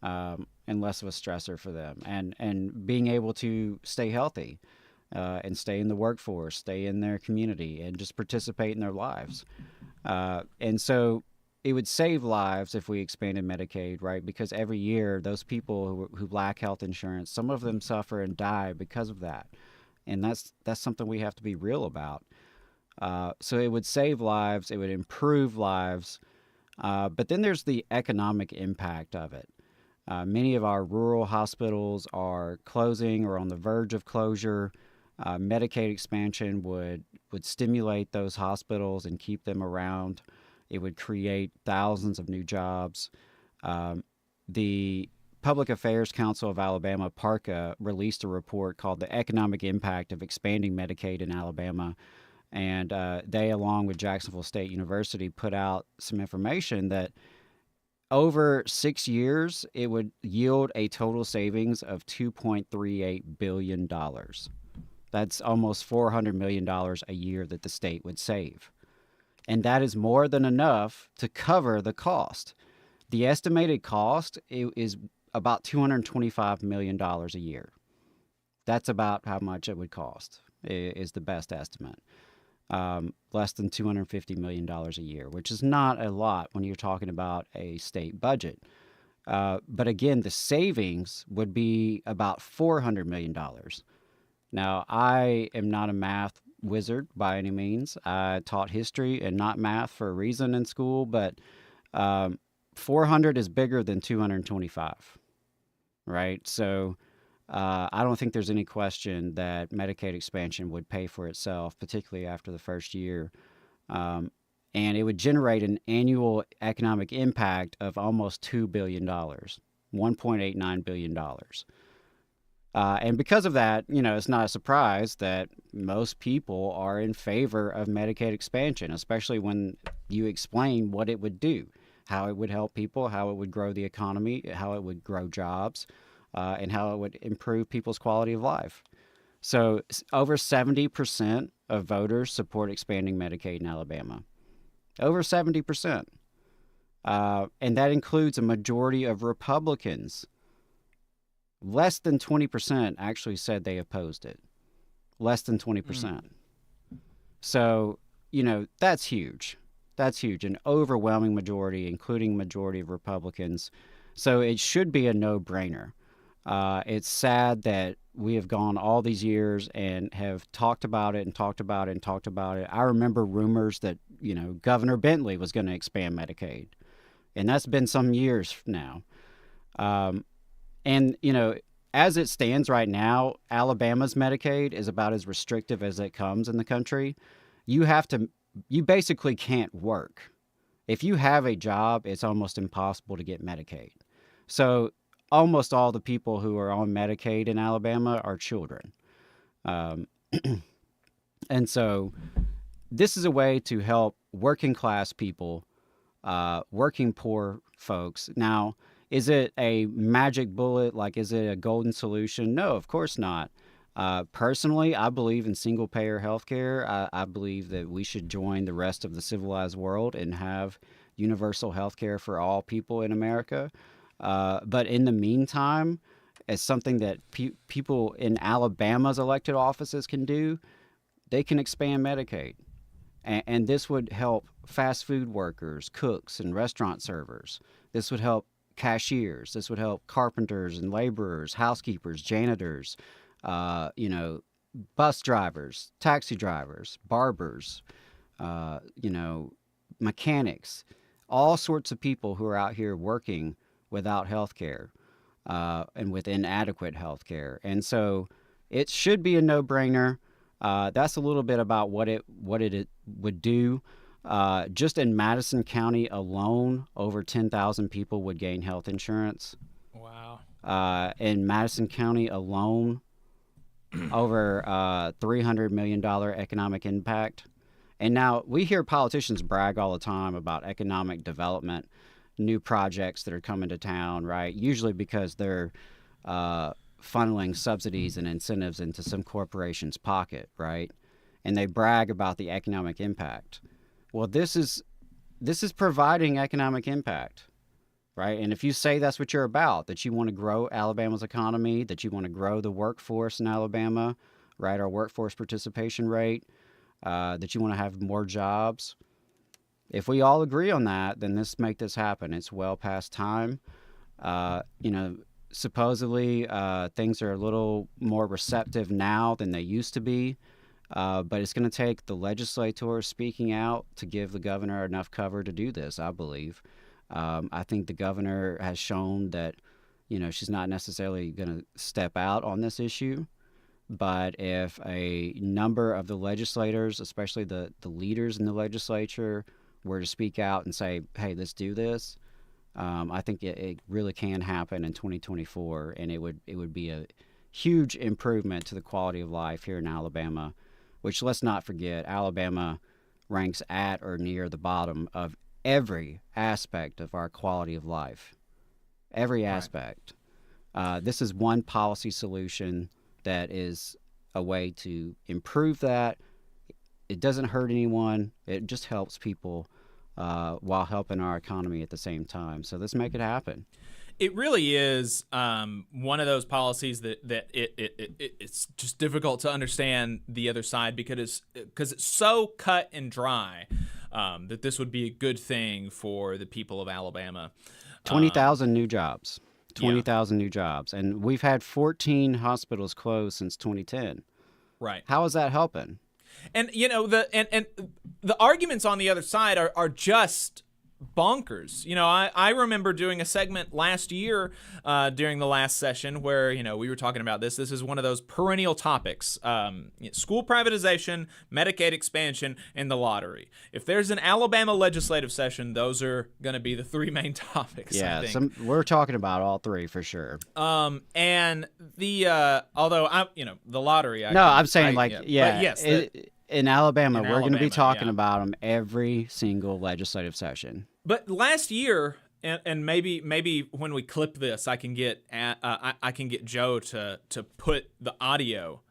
and less of a stressor for them, and being able to stay healthy and stay in the workforce, stay in their community, and just participate in their lives. And so it would save lives if we expanded Medicaid, right? Because every year, those people who lack health insurance, some of them suffer and die because of that. And that's something we have to be real about. So it would save lives, it would improve lives, but then there's the economic impact of it. Many of our rural hospitals are closing or on the verge of closure. Medicaid expansion would stimulate those hospitals and keep them around. It would create thousands of new jobs. The Public Affairs Council of Alabama, PARCA, released a report called The Economic Impact of Expanding Medicaid in Alabama. And they, along with Jacksonville State University, put out some information that over 6 years, it would yield a total savings of $2.38 billion. That's almost $400 million a year that the state would save. And that is more than enough to cover the cost. The estimated cost is about $225 million a year. That's about how much it would cost, is the best estimate. Less than $250 million a year, which is not a lot when you're talking about a state budget. But again, the savings would be about $400 million. Now, I am not a math wizard by any means. I taught history and not math for a reason in school, but 400 is bigger than 225, right? So I don't think there's any question that Medicaid expansion would pay for itself, particularly after the first year. And it would generate an annual economic impact of almost $2 billion, $1.89 billion. And because of that, it's not a surprise that most people are in favor of Medicaid expansion, especially when you explain what it would do, how it would help people, how it would grow the economy, how it would grow jobs, and how it would improve people's quality of life. So over 70% of voters support expanding Medicaid in Alabama. Over 70%. And that includes a majority of Republicans. Less than 20% actually said they opposed it. Less than 20%. So, that's huge. That's huge. An overwhelming majority, including majority of Republicans. So it should be a no-brainer. It's sad that we have gone all these years and have talked about it and talked about it and talked about it. I remember rumors that, Governor Bentley was going to expand Medicaid. And that's been some years now. And, as it stands right now, Alabama's Medicaid is about as restrictive as it comes in the country. You basically can't work. If you have a job, it's almost impossible to get Medicaid. So almost all the people who are on Medicaid in Alabama are children. And so this is a way to help working class people, working poor folks. Now, is it a magic bullet? Like, is it a golden solution? No, of course not. Personally, I believe in single payer healthcare. I believe that we should join the rest of the civilized world and have universal healthcare for all people in America. But in the meantime, as something that people in Alabama's elected offices can do, they can expand Medicaid. And this would help fast food workers, cooks, and restaurant servers. This would help cashiers. This would help carpenters and laborers, housekeepers, janitors, bus drivers, taxi drivers, barbers, mechanics, all sorts of people who are out here working without health care and with inadequate health care. And so it should be a no-brainer. That's a little bit about what it would do. Just in Madison County alone, over 10,000 people would gain health insurance. Wow. In Madison County alone, over $300 million economic impact. And now we hear politicians brag all the time about economic development, new projects that are coming to town, right? Usually because they're funneling subsidies and incentives into some corporation's pocket, right? And they brag about the economic impact. Well, this is providing economic impact, right? And if you say that's what you're about, that you want to grow Alabama's economy, that you want to grow the workforce in Alabama, right, our workforce participation rate, that you want to have more jobs, if we all agree on that, then let's make this happen. It's well past time. Supposedly things are a little more receptive now than they used to be. But it's going to take the legislators speaking out to give the governor enough cover to do this, I believe. I think the governor has shown that, she's not necessarily going to step out on this issue. But if a number of the legislators, especially the leaders in the legislature, were to speak out and say, hey, let's do this, I think it really can happen in 2024. And it would be a huge improvement to the quality of life here in Alabama, which, let's not forget, Alabama ranks at or near the bottom of every aspect of our quality of life. Every aspect. This is one policy solution that is a way to improve that. It doesn't hurt anyone. It just helps people while helping our economy at the same time. So let's make it happen. It really is one of those policies that it's just difficult to understand the other side because it's so cut and dry that this would be a good thing for the people of Alabama. 20,000 new jobs. 20,000 new jobs. And we've had 14 hospitals closed since 2010. Right. How is that helping? And the arguments on the other side are just bonkers. I remember doing a segment last year during the last session where, we were talking about this. This is one of those perennial topics. School privatization, Medicaid expansion, and the lottery. If there's an Alabama legislative session, those are going to be the three main topics. Yeah, I think. we're talking about all three for sure. And the the lottery. I'm saying yes. In Alabama, we're going to be talking about them every single legislative session. But last year, and maybe when we clip this, I can get Joe to put the audio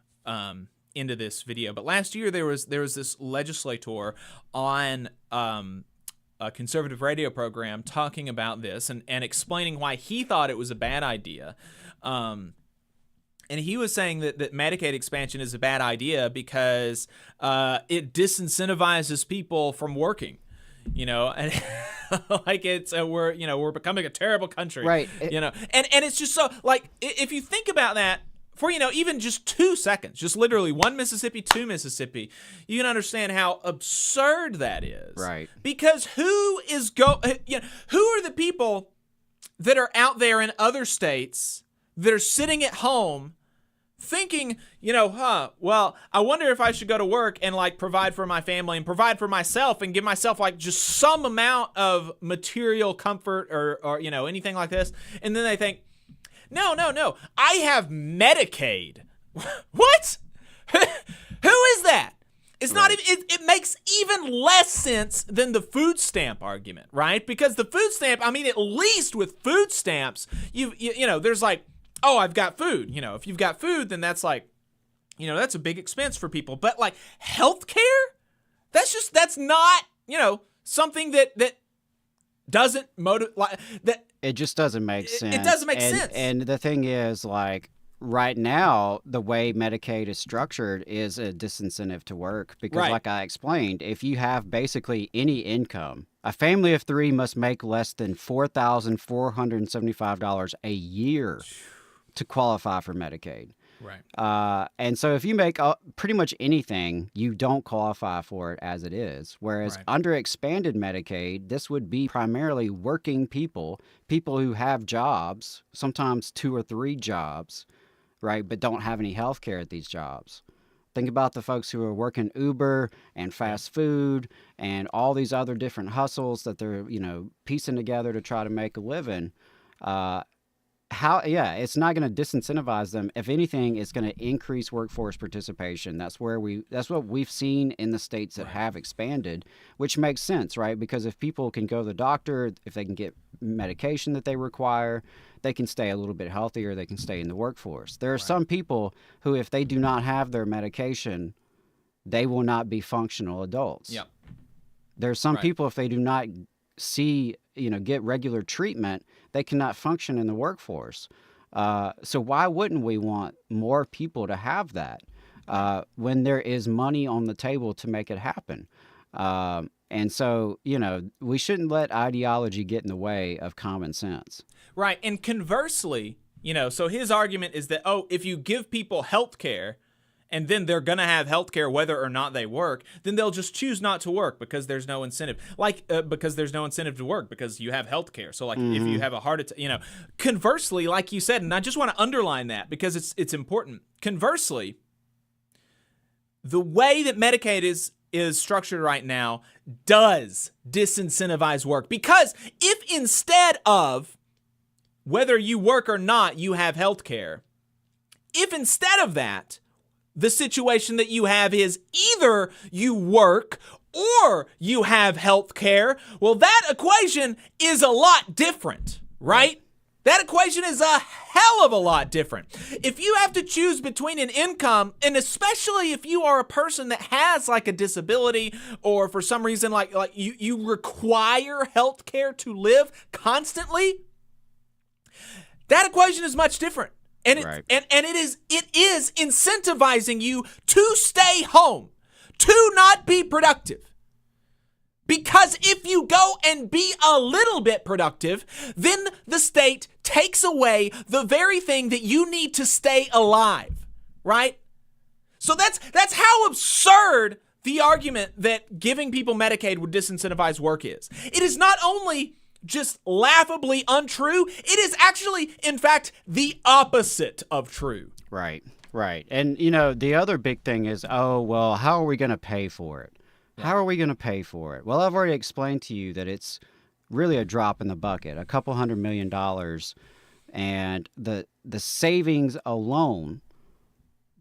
into this video. But last year there was this legislator on a conservative radio program talking about this and explaining why he thought it was a bad idea. And he was saying that Medicaid expansion is a bad idea because it disincentivizes people from working, and like we're becoming a terrible country, right? And it's just so like if you think about that for even just 2 seconds, just literally one Mississippi, two Mississippi, you can understand how absurd that is, right? Because who are the people that are out there in other states that are sitting at home thinking, well, I wonder if I should go to work and provide for my family and provide for myself and give myself just some amount of material comfort or anything like this. And then they think, no, I have Medicaid. What? Who is that? It's not even, it makes even less sense than the food stamp argument, right? Because the food stamp, at least with food stamps, there's oh, I've got food. If you've got food, then that's that's a big expense for people. But healthcare, that's not, something that doesn't motivate, that it just doesn't make sense. It doesn't make sense. And the thing is, right now, the way Medicaid is structured is a disincentive to work because, like I explained, if you have basically any income, A family of 3 must make less than $4,475 a year to qualify for Medicaid. Right. And so if you make pretty much anything, you don't qualify for it as it is. Whereas under expanded Medicaid, this would be primarily working people who have jobs, sometimes 2 or 3 jobs, right, but don't have any health care at these jobs. Think about the folks who are working Uber and fast food and all these other different hustles that they're, piecing together to try to make a living. It's not going to disincentivize them. If anything, it's going to increase workforce participation. That's what we've seen in the states that have expanded, which makes sense, right? Because if people can go to the doctor, if they can get medication that they require, they can stay a little bit healthier, they can stay in the workforce. There are some people who, if they do not have their medication, they will not be functional adults. Yep. There are some people, if they do not get regular treatment, they cannot function in the workforce. So why wouldn't we want more people to have that when there is money on the table to make it happen? And so, we shouldn't let ideology get in the way of common sense. Right. And conversely, so his argument is that, if you give people health care and then they're going to have health care whether or not they work, then they'll just choose not to work because there's no incentive. Because there's no incentive to work because you have health care. So, if you have a heart attack, conversely, like you said, and I just want to underline that because it's important. Conversely, the way that Medicaid is structured right now does disincentivize work. Because if instead of whether you work or not, you have health care, if instead of that, the situation that you have is either you work or you have health care, well, that equation is a lot different, right? That equation is a hell of a lot different. If you have to choose between an income, and especially if you are a person that has like a disability or for some reason like you require health care to live constantly, that equation is much different. And it is incentivizing you to stay home, to not be productive. Because if you go and be a little bit productive, then the state takes away the very thing that you need to stay alive, right? So that's how absurd the argument that giving people Medicaid would disincentivize work is. It is not only just laughably untrue, it is actually, in fact, the opposite of true. Right. And, the other big thing is, how are we going to pay for it? How are we going to pay for it? Well, I've already explained to you that it's really a drop in the bucket, a couple $100 million, and the savings alone,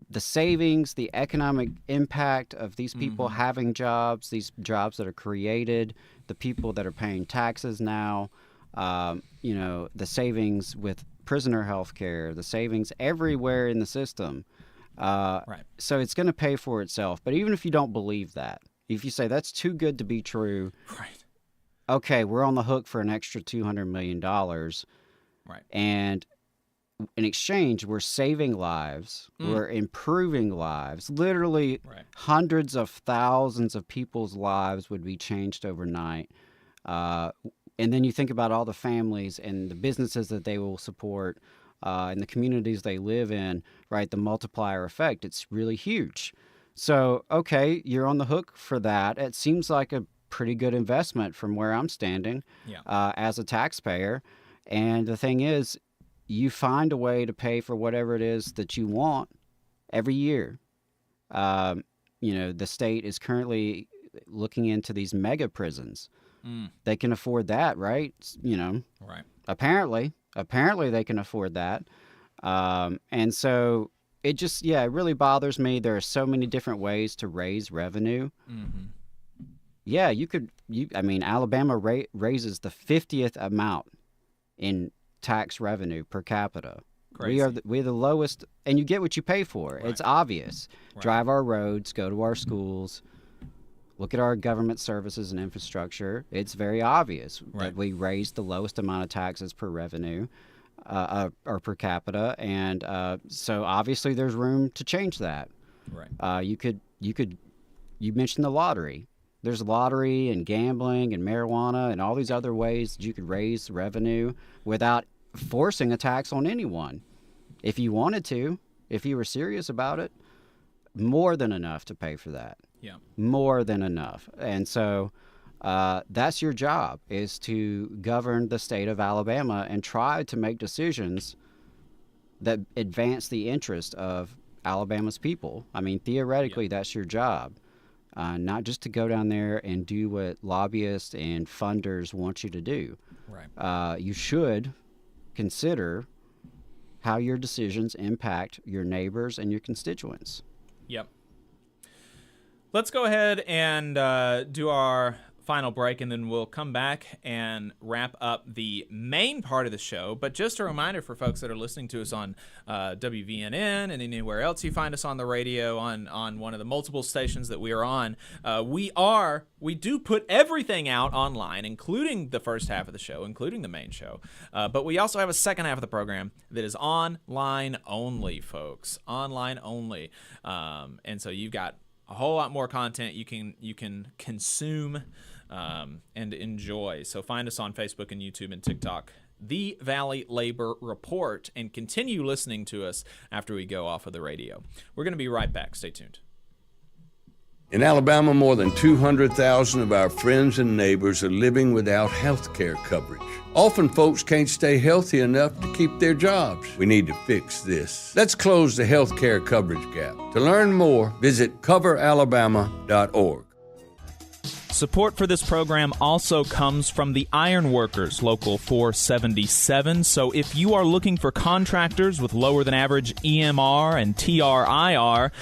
the economic impact of these people having jobs, these jobs that are created, the people that are paying taxes now, the savings with prisoner health care, the savings everywhere in the system. So it's going to pay for itself. But even if you don't believe that, if you say that's too good to be true, okay, we're on the hook for an extra $200 million. And in exchange, we're saving lives, we're improving lives. Literally hundreds of thousands of people's lives would be changed overnight. And then you think about all the families and the businesses that they will support and the communities they live in, right? The multiplier effect, it's really huge. So, okay, you're on the hook for that. It seems like a pretty good investment from where I'm standing as a taxpayer. And the thing is, you find a way to pay for whatever it is that you want every year. The state is currently looking into these mega prisons. They can afford that, right? Apparently they can afford that. And so it just, it really bothers me. There are so many different ways to raise revenue. Yeah, Alabama raises the 50th amount in tax revenue per capita. Crazy. We're the lowest, and you get what you pay for. It's obvious. Drive our roads, go to our schools, look at our government services and infrastructure. It's very obvious that we raise the lowest amount of taxes per revenue or per capita, and so obviously there's room to change that. You mentioned the lottery. There's lottery and gambling and marijuana and all these other ways that you could raise revenue without forcing a tax on anyone. If you wanted to, if you were serious about it, more than enough to pay for that. Yeah. More than enough. And so that's your job, is to govern the state of Alabama and try to make decisions that advance the interest of Alabama's people. I mean, theoretically, that's your job. Not just to go down there and do what lobbyists and funders want you to do. Right. You should consider how your decisions impact your neighbors and your constituents. Yep. Let's go ahead and do our final break, and then we'll come back and wrap up the main part of the show. But just a reminder for folks that are listening to us on WVNN and anywhere else you find us on the radio, on one of the multiple stations that we are on, we do put everything out online, including the first half of the show, including the main show. But we also have a second half of the program that is online only, folks. Online only. And so you've got a whole lot more content you can consume and enjoy. So find us on Facebook and YouTube and TikTok, The Valley Labor Report, and continue listening to us after we go off of the radio. We're going to be right back. Stay tuned. In Alabama, more than 200,000 of our friends and neighbors are living without health care coverage. Often folks can't stay healthy enough to keep their jobs. We need to fix this. Let's close the health care coverage gap. To learn more, visit coveralabama.org. Support for this program also comes from the Iron Workers, Local 477. So if you are looking for contractors with lower than average EMR and TRIR,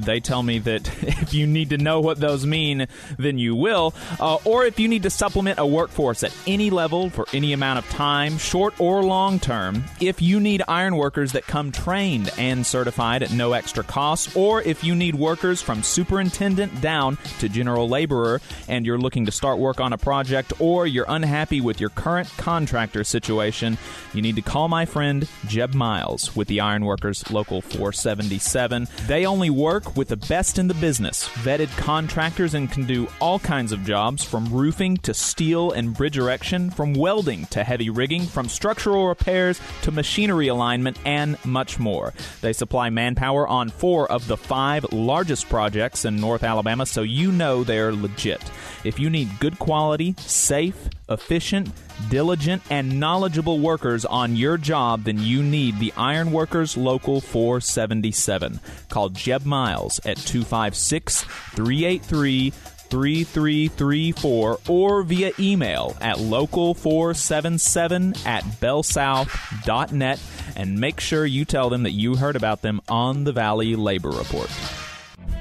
they tell me that if you need to know what those mean, then you will. Or if you need to supplement a workforce at any level for any amount of time, short or long term, if you need iron workers that come trained and certified at no extra cost, or if you need workers from superintendent down to general laborer, and you're looking to start work on a project, or you're unhappy with your current contractor situation, you need to call my friend Jeb Miles with the Iron Workers Local 477. They only work with the best in the business, vetted contractors, and can do all kinds of jobs, from roofing to steel and bridge erection, from welding to heavy rigging, from structural repairs to machinery alignment, and much more. They supply manpower on 4 of the 5 largest projects in North Alabama, so you know they're legit. If you need good quality, safe, efficient, diligent, and knowledgeable workers on your job, then you need the Iron Workers Local 477. Call Jeb Miles at 256-383-3334 or via email at local477@bellsouth.net, and make sure you tell them that you heard about them on the Valley Labor Report.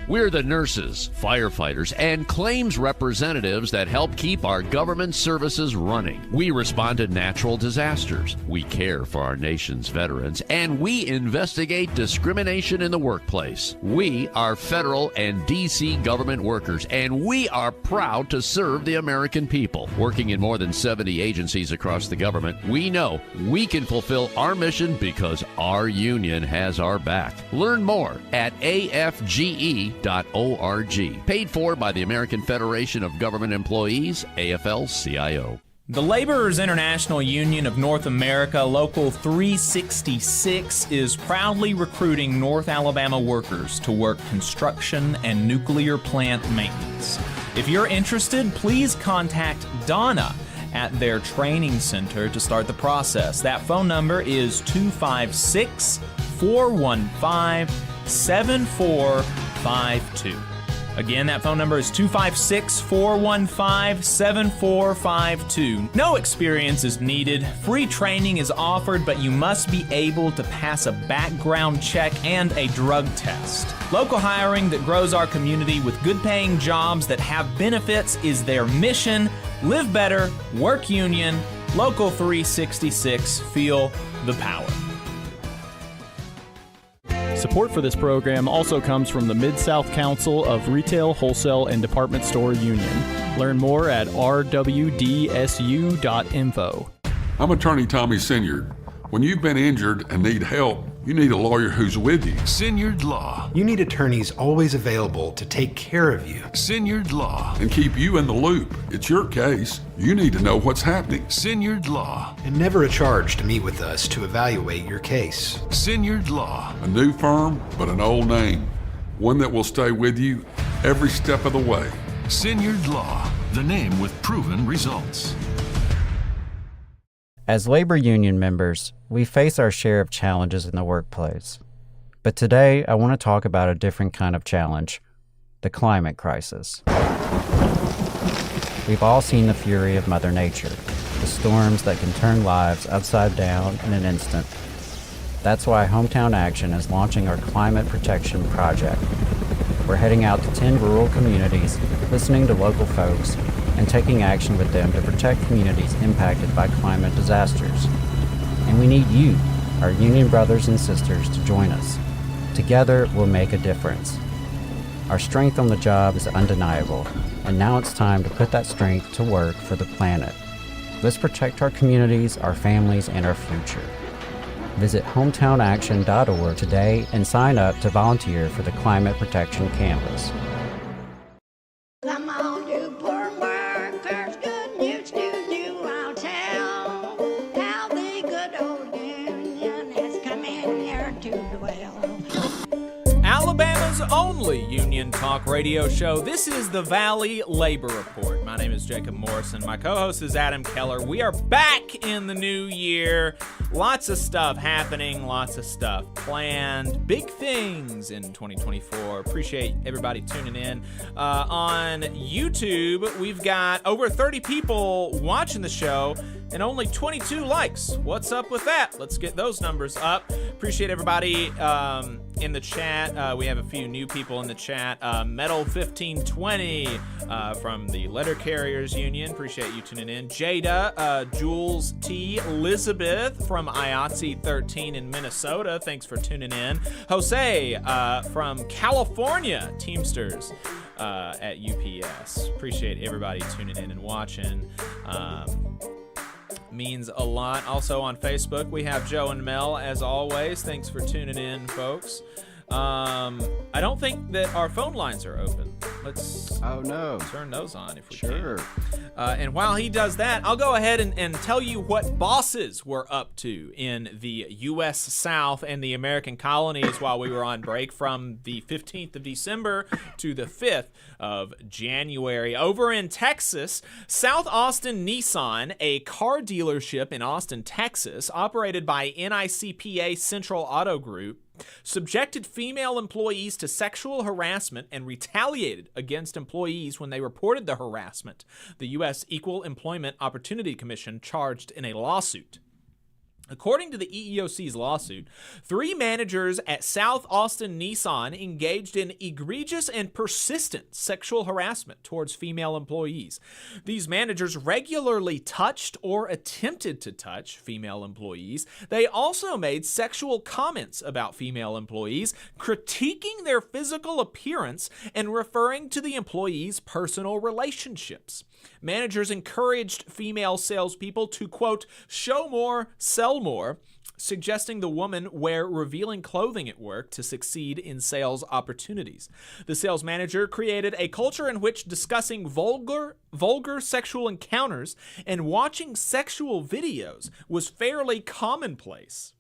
We're the nurses, firefighters, and claims representatives that help keep our government services running. We respond to natural disasters. We care for our nation's veterans, and we investigate discrimination in the workplace. We are federal and D.C. government workers, and we are proud to serve the American people. Working in more than 70 agencies across the government, we know we can fulfill our mission because our union has our back. Learn more at AFGE.org. Paid for by the American Federation of Government Employees, AFL-CIO. The Laborers International Union of North America, Local 366, is proudly recruiting North Alabama workers to work construction and nuclear plant maintenance. If you're interested, please contact Donna at their training center to start the process. That phone number is 256-415-7452. Again, that phone number is 256-415-7452. No experience is needed. Free training is offered, but you must be able to pass a background check and a drug test. Local hiring that grows our community with good-paying jobs that have benefits is their mission. Live better, work union, Local 366, feel the power. Support for this program also comes from the Mid-South Council of Retail, Wholesale, and Department Store Union. Learn more at rwdsu.info. I'm attorney Tommy Sinyard. When you've been injured and need help, you need a lawyer who's with you. Sinyard Law. You need attorneys always available to take care of you. Sinyard Law. And keep you in the loop. It's your case. You need to know what's happening. Sinyard Law. And never a charge to meet with us to evaluate your case. Sinyard Law. A new firm, but an old name. One that will stay with you every step of the way. Sinyard Law. The name with proven results. As labor union members, we face our share of challenges in the workplace. But today, I want to talk about a different kind of challenge, the climate crisis. We've all seen the fury of Mother Nature, the storms that can turn lives upside down in an instant. That's why Hometown Action is launching our Climate Protection Project. We're heading out to 10 rural communities, listening to local folks, and taking action with them to protect communities impacted by climate disasters. And we need you, our union brothers and sisters, to join us. Together, we'll make a difference. Our strength on the job is undeniable, and now it's time to put that strength to work for the planet. Let's protect our communities, our families, and our future. Visit hometownaction.org today and sign up to volunteer for the Climate Protection Canvas. Come on, you poor workers, good news to you I'll tell. How the good old union has come in here to dwell. Alabama's only union talk radio show. This is the Valley Labor Report. My name is Jacob Morrison. My co-host is Adam Keller. We are back in the new year. Lots of stuff happening, lots of stuff planned. Big things in 2024. Appreciate everybody tuning in. On YouTube, we've got over 30 people watching the show and only 22 likes. What's up with that? Let's get those numbers up. Appreciate everybody in the chat. We have a few new people in the chat. Metal 1520 from the Letter Carriers Union. Appreciate you tuning in. Jada, Jules T, Elizabeth from IATSE 13 in Minnesota. Thanks for tuning in. Jose from California, Teamsters at UPS. Appreciate everybody tuning in and watching. Means a lot. Also on Facebook, we have Joe and Mel, as always. Thanks for tuning in, folks. I don't think that our phone lines are open. Let's turn those on if we can. And while he does that, I'll go ahead and tell you what bosses were up to in the U.S. South and the American colonies while we were on break from the 15th of December to the 5th of January. Over in Texas, South Austin Nissan, a car dealership in Austin, Texas, operated by NICPA Central Auto Group, subjected female employees to sexual harassment and retaliated against employees when they reported the harassment, the U.S. Equal Employment Opportunity Commission charged in a lawsuit. According to the EEOC's lawsuit, 3 managers at South Austin Nissan engaged in egregious and persistent sexual harassment towards female employees. These managers regularly touched or attempted to touch female employees. They also made sexual comments about female employees, critiquing their physical appearance and referring to the employees' personal relationships. Managers encouraged female salespeople to, quote, show more, sell more, suggesting the woman wear revealing clothing at work to succeed in sales opportunities. The sales manager created a culture in which discussing vulgar sexual encounters and watching sexual videos was fairly commonplace.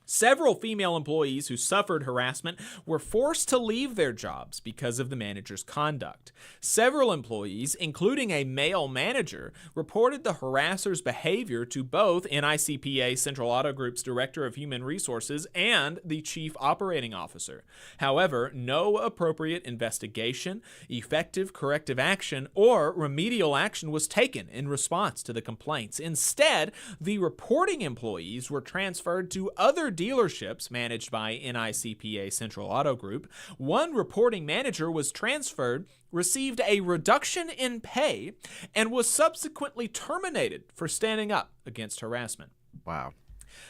Several female employees who suffered harassment were forced to leave their jobs because of the manager's conduct. Several employees, including a male manager, reported the harasser's behavior to both NICPA Central Auto Group's Director of Human Resources and the Chief Operating Officer. However, no appropriate investigation, effective corrective action, or remedial action was taken in response to the complaints. Instead, the reporting employees were transferred to other dealerships managed by NICPA Central Auto Group. One reporting manager was transferred, received a reduction in pay, and was subsequently terminated for standing up against harassment. Wow.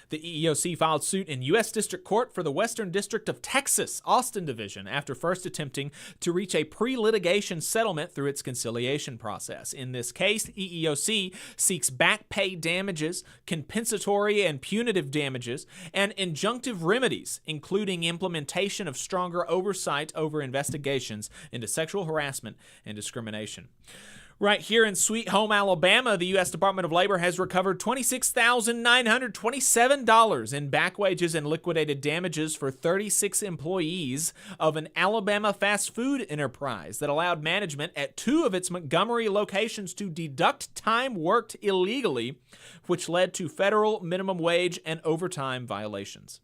The EEOC filed suit in U.S. District Court for the Western District of Texas, Austin Division, after first attempting to reach a pre-litigation settlement through its conciliation process. In this case, the EEOC seeks back pay damages, compensatory and punitive damages, and injunctive remedies, including implementation of stronger oversight over investigations into sexual harassment and discrimination. Right here in Sweet Home, Alabama, the U.S. Department of Labor has recovered $26,927 in back wages and liquidated damages for 36 employees of an Alabama fast food enterprise that allowed management at 2 of its Montgomery locations to deduct time worked illegally, which led to federal minimum wage and overtime violations.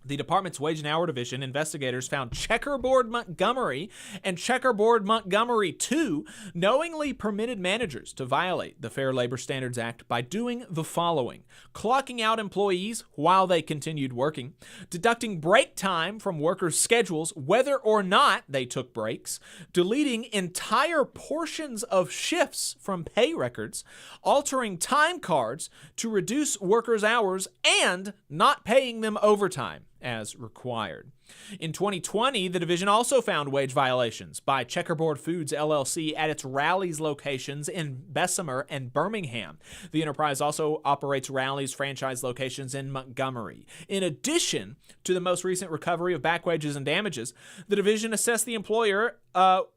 The department's Wage and Hour Division investigators found Checkerboard Montgomery and Checkerboard Montgomery 2 knowingly permitted managers to violate the Fair Labor Standards Act by doing the following: clocking out employees while they continued working, deducting break time from workers' schedules whether or not they took breaks, deleting entire portions of shifts from pay records, altering time cards to reduce workers' hours, and not paying them overtime as required. In 2020, the division also found wage violations by Checkerboard Foods LLC at its Rally's locations in Bessemer and Birmingham. The enterprise also operates Rally's franchise locations in Montgomery. In addition to the most recent recovery of back wages and damages, the division assessed the employer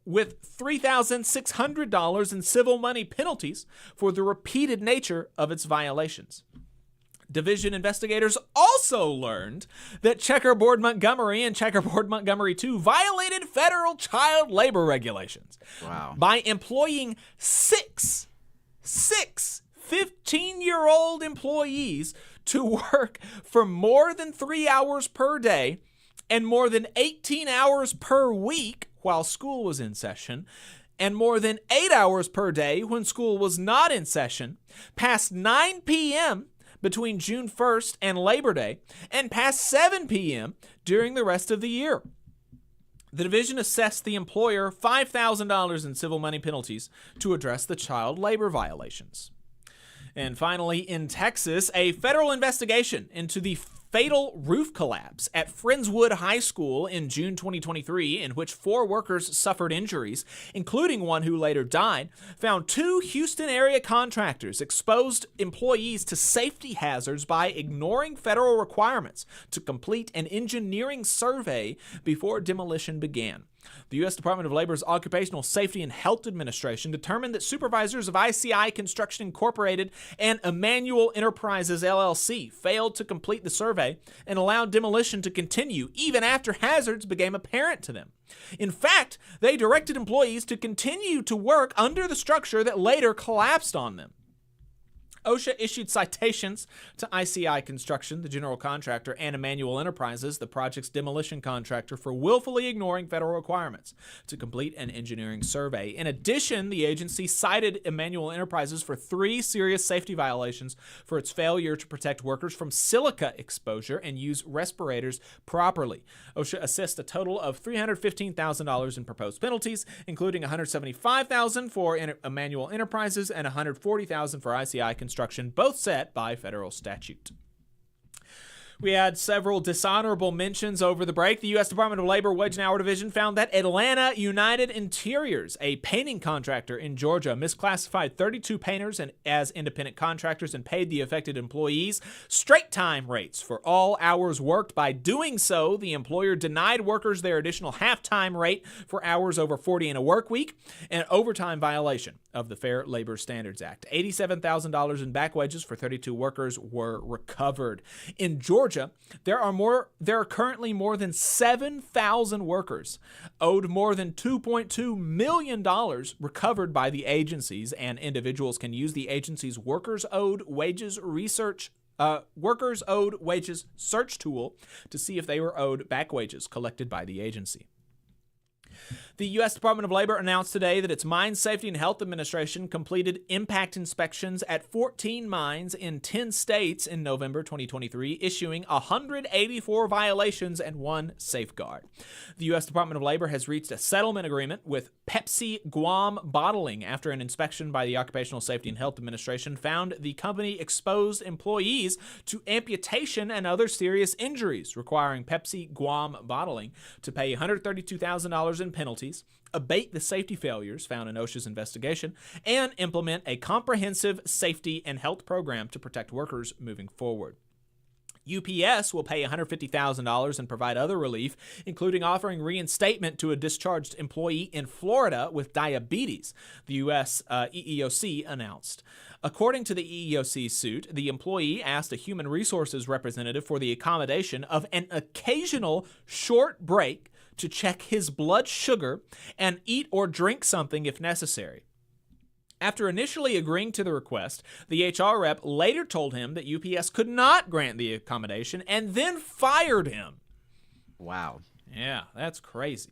with $3,600 in civil money penalties for the repeated nature of its violations. Division investigators also learned that Checkerboard Montgomery and Checkerboard Montgomery 2 violated federal child labor regulations by employing six 15-year-old employees to work for more than 3 hours per day and more than 18 hours per week while school was in session, and more than 8 hours per day when school was not in session, past 9 p.m. between June 1st and Labor Day, and past 7 p.m. during the rest of the year. The division assessed the employer $5,000 in civil money penalties to address the child labor violations. And finally, in Texas, a federal investigation into the fatal roof collapse at Friendswood High School in June 2023, in which 4 workers suffered injuries, including one who later died, found 2 Houston area contractors exposed employees to safety hazards by ignoring federal requirements to complete an engineering survey before demolition began. The U.S. Department of Labor's Occupational Safety and Health Administration determined that supervisors of ICI Construction Incorporated and Emmanuel Enterprises LLC failed to complete the survey and allowed demolition to continue even after hazards became apparent to them. In fact, they directed employees to continue to work under the structure that later collapsed on them. OSHA issued citations to ICI Construction, the general contractor, and Emmanuel Enterprises, the project's demolition contractor, for willfully ignoring federal requirements to complete an engineering survey. In addition, the agency cited Emmanuel Enterprises for 3 serious safety violations for its failure to protect workers from silica exposure and use respirators properly. OSHA assessed a total of $315,000 in proposed penalties, including $175,000 for Emmanuel Enterprises and $140,000 for ICI Construction, both set by federal statute. We had several dishonorable mentions over the break. The U.S. Department of Labor Wage and Hour Division found that Atlanta United Interiors, a painting contractor in Georgia, misclassified 32 painters as independent contractors and paid the affected employees straight time rates for all hours worked. By doing so, the employer denied workers their additional half-time rate for hours over 40 in a work week, an overtime violation of the Fair Labor Standards Act. $87,000 in back wages for 32 workers were recovered. In Georgia, there are currently more than 7,000 workers owed more than $2.2 million recovered by the agencies, and individuals can use the agency's Workers Owed Wages search tool to see if they were owed back wages collected by the agency. The U.S. Department of Labor announced today that its Mine Safety and Health Administration completed impact inspections at 14 mines in 10 states in November 2023, issuing 184 violations and 1 safeguard. The U.S. Department of Labor has reached a settlement agreement with Pepsi Guam Bottling after an inspection by the Occupational Safety and Health Administration found the company exposed employees to amputation and other serious injuries, requiring Pepsi Guam Bottling to pay $132,000 in penalties, abate the safety failures found in OSHA's investigation, and implement a comprehensive safety and health program to protect workers moving forward. UPS will pay $150,000 and provide other relief, including offering reinstatement to a discharged employee in Florida with diabetes, the U.S. EEOC announced. According to the EEOC suit, the employee asked a human resources representative for the accommodation of an occasional short break to check his blood sugar and eat or drink something if necessary. After initially agreeing to the request, the HR rep later told him that UPS could not grant the accommodation and then fired him. Wow. Yeah, that's crazy.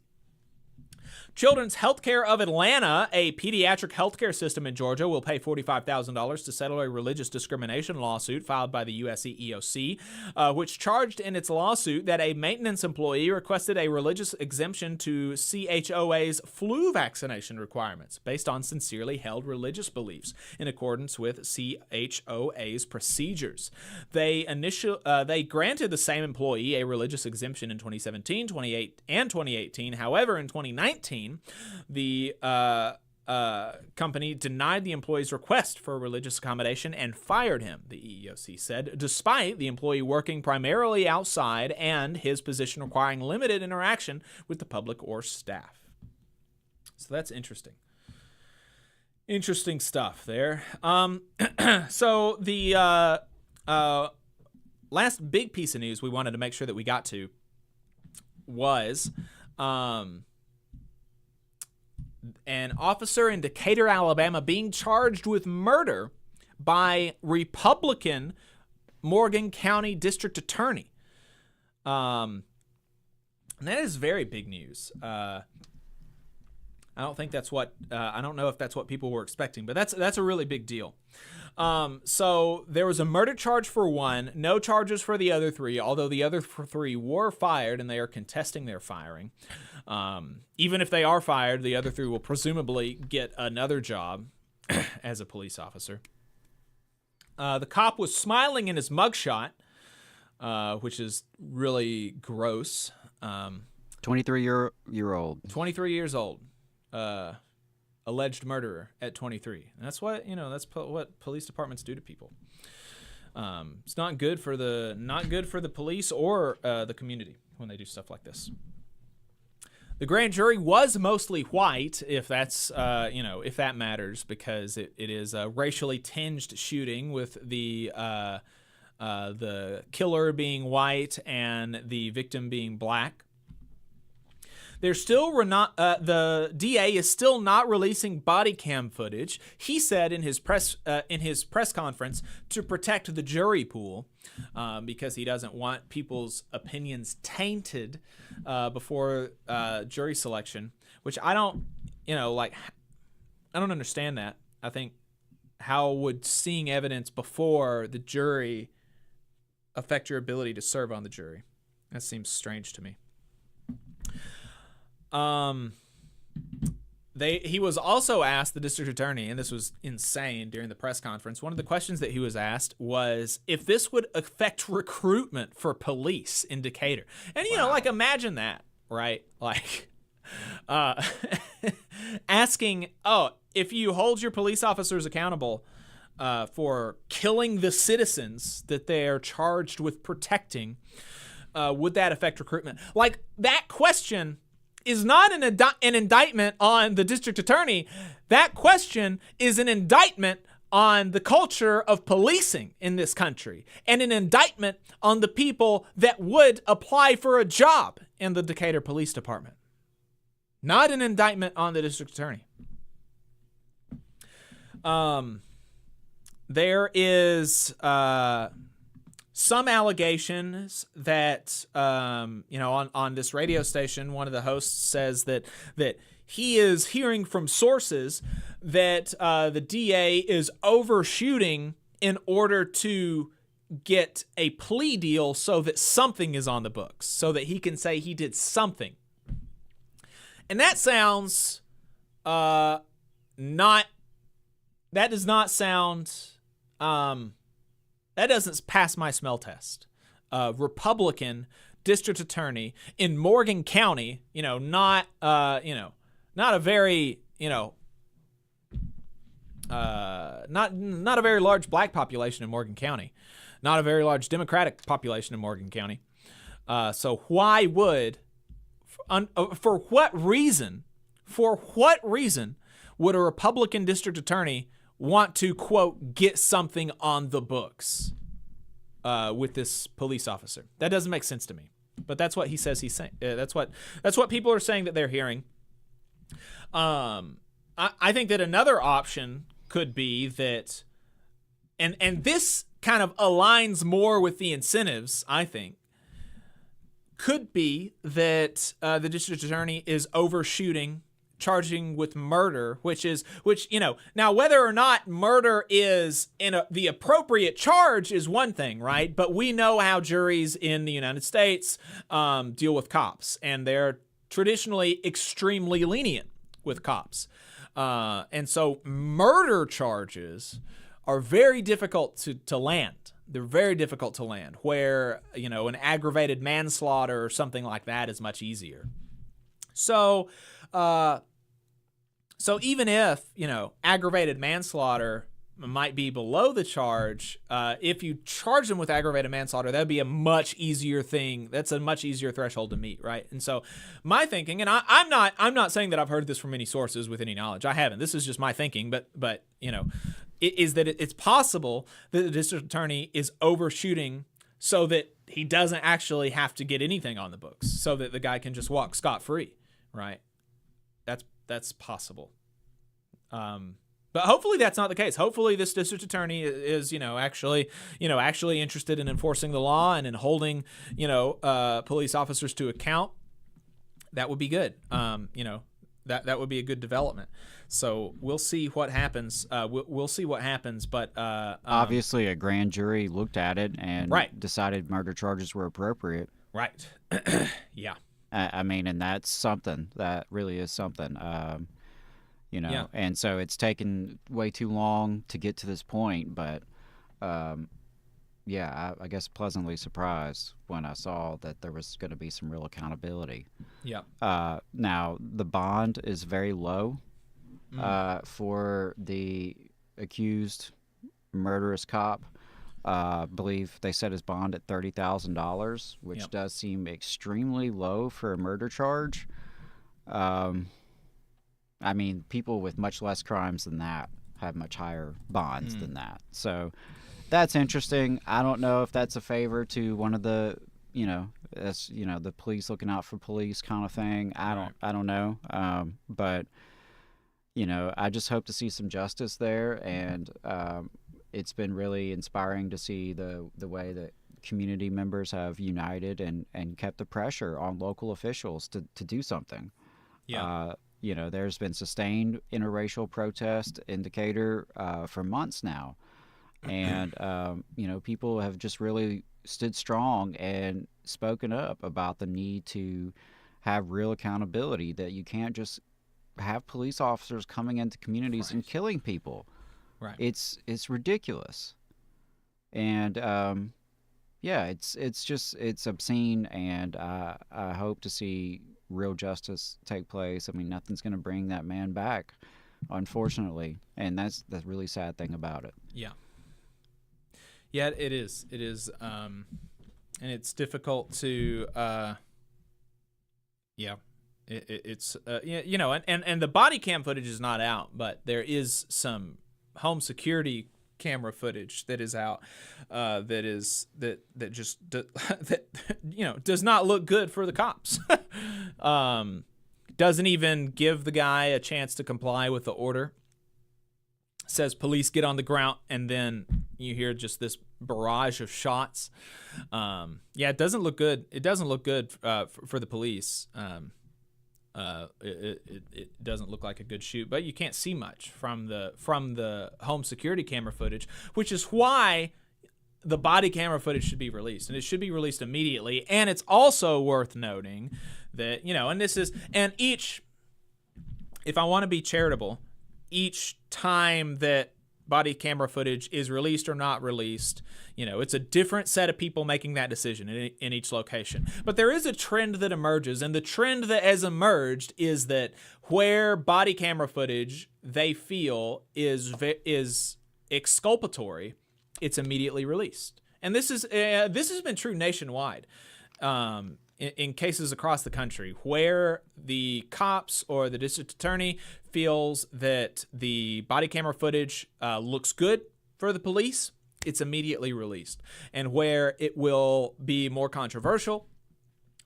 Children's Healthcare of Atlanta, a pediatric healthcare system in Georgia, will pay $45,000 to settle a religious discrimination lawsuit filed by the U.S. EEOC, which charged in its lawsuit that a maintenance employee requested a religious exemption to CHOA's flu vaccination requirements based on sincerely held religious beliefs in accordance with CHOA's procedures. They granted the same employee a religious exemption in 2017, 2018. However, in 2019, the company denied the employee's request for a religious accommodation and fired him, the EEOC said, despite the employee working primarily outside and his position requiring limited interaction with the public or staff. So that's interesting. Interesting stuff there. So the last big piece of news we wanted to make sure that we got to was an officer in Decatur, Alabama, being charged with murder by Republican Morgan County District Attorney. And that is very big news. I don't think that's what I don't know if that's what people were expecting, but that's a really big deal. So there was a murder charge for one, no charges for the other three, although the other three were fired and they are contesting their firing. Even if they are fired, the other three will presumably get another job as a police officer. The cop was smiling in his mugshot, which is really gross. 23-year-old. 23 years old. Alleged murderer at 23. And that's what, that's what police departments do to people. It's not good for the police or the community when they do stuff like this. The grand jury was mostly white, if that's if that matters, because it is a racially tinged shooting with the killer being white and the victim being black. There's still the DA is still not releasing body cam footage. He said in his press conference to protect the jury pool, because he doesn't want people's opinions tainted before jury selection. Which I don't understand that. I think how would seeing evidence before the jury affect your ability to serve on the jury? That seems strange to me. He was also asked, the district attorney, and this was insane during the press conference, one of the questions that he was asked was if this would affect recruitment for police in Decatur. And, imagine that, right? Asking, if you hold your police officers accountable for killing the citizens that they are charged with protecting, would that affect recruitment? That question is not an indictment on the district attorney. That question is an indictment on the culture of policing in this country and an indictment on the people that would apply for a job in the Decatur Police Department. Not an indictment on the district attorney. There is some allegations that, on this radio station, one of the hosts says that he is hearing from sources that the DA is overshooting in order to get a plea deal so that something is on the books, so that he can say he did something. And that sounds that does not sound, that doesn't pass my smell test. Republican district attorney in Morgan County, not a very, not a very large black population in Morgan County, not a very large Democratic population in Morgan County. So why would, for what reason would a Republican district attorney want to, quote, get something on the books with this police officer? That doesn't make sense to me. But that's what he says he's saying. That's what people are saying that they're hearing. I think that another option could be that, and this kind of aligns more with the incentives, I think, could be that the district attorney is overshooting, charging with murder, which now whether or not murder is the appropriate charge is one thing, right? But we know how juries in the United States deal with cops, and they're traditionally extremely lenient with cops. And so murder charges are very difficult to land. They're very difficult to land, where, an aggravated manslaughter or something like that is much easier. So even if, aggravated manslaughter might be below the charge, if you charge them with aggravated manslaughter, that'd be a much easier thing. That's a much easier threshold to meet, right? And so my thinking, and I'm not saying that I've heard this from any sources with any knowledge. I haven't. This is just my thinking, but is that it's possible that the district attorney is overshooting so that he doesn't actually have to get anything on the books, so that the guy can just walk scot-free, right? That's possible. But hopefully that's not the case. Hopefully this district attorney is, actually interested in enforcing the law and in holding, police officers to account. That would be good. That would be a good development. So we'll see what happens. We'll see what happens. But obviously, a grand jury looked at it and decided murder charges were appropriate. Right. Yeah. I mean, and that's something. That really is something. Yeah. And so it's taken way too long to get to this point. But I guess pleasantly surprised when I saw that there was going to be some real accountability. Yeah. Now, the bond is very low for the accused murderous cop. I believe they set his bond at $30,000, which does seem extremely low for a murder charge. I mean, people with much less crimes than that have much higher bonds than that. So that's interesting. I don't know if that's a favor to one of the, the police looking out for police kind of thing. I don't know. But I just hope to see some justice there. And it's been really inspiring to see the way that community members have united and kept the pressure on local officials to do something. Yeah. There's been sustained interracial protest in Decatur for months now. And, people have just really stood strong and spoken up about the need to have real accountability, that you can't just have police officers coming into communities and killing people. Right. It's ridiculous. And, it's obscene, and I hope to see real justice take place. I mean, nothing's going to bring that man back, unfortunately, and that's the really sad thing about it. Yeah. Yeah, it is. It is, and it's difficult to, it's and the body cam footage is not out, but there is some home security camera footage that is out, that does not look good for the cops. Doesn't even give the guy a chance to comply with the order. Says police get on the ground, and then you hear just this barrage of shots. It doesn't look good. It doesn't look good for the police. It doesn't look like a good shoot, but you can't see much from the home security camera footage, which is why the body camera footage should be released, and it should be released immediately. And it's also worth noting that, if I want to be charitable, each time that body camera footage is released or not released, it's a different set of people making that decision in each location. But there is a trend that emerges, and the trend that has emerged is that where body camera footage they feel is exculpatory, it's immediately released. And this has been true nationwide. In cases across the country where the cops or the district attorney feels that the body camera footage looks good for the police, it's immediately released. And where it will be more controversial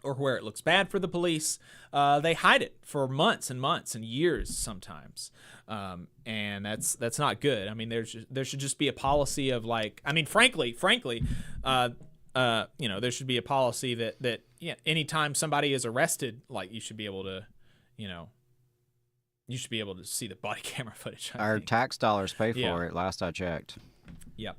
or where it looks bad for the police, they hide it for months and months and years sometimes. And that's not good. I mean, there should just be a policy of frankly, there should be a policy that anytime somebody is arrested, you should be able to, see the body camera footage. Our tax dollars pay for it, last I checked. Yep.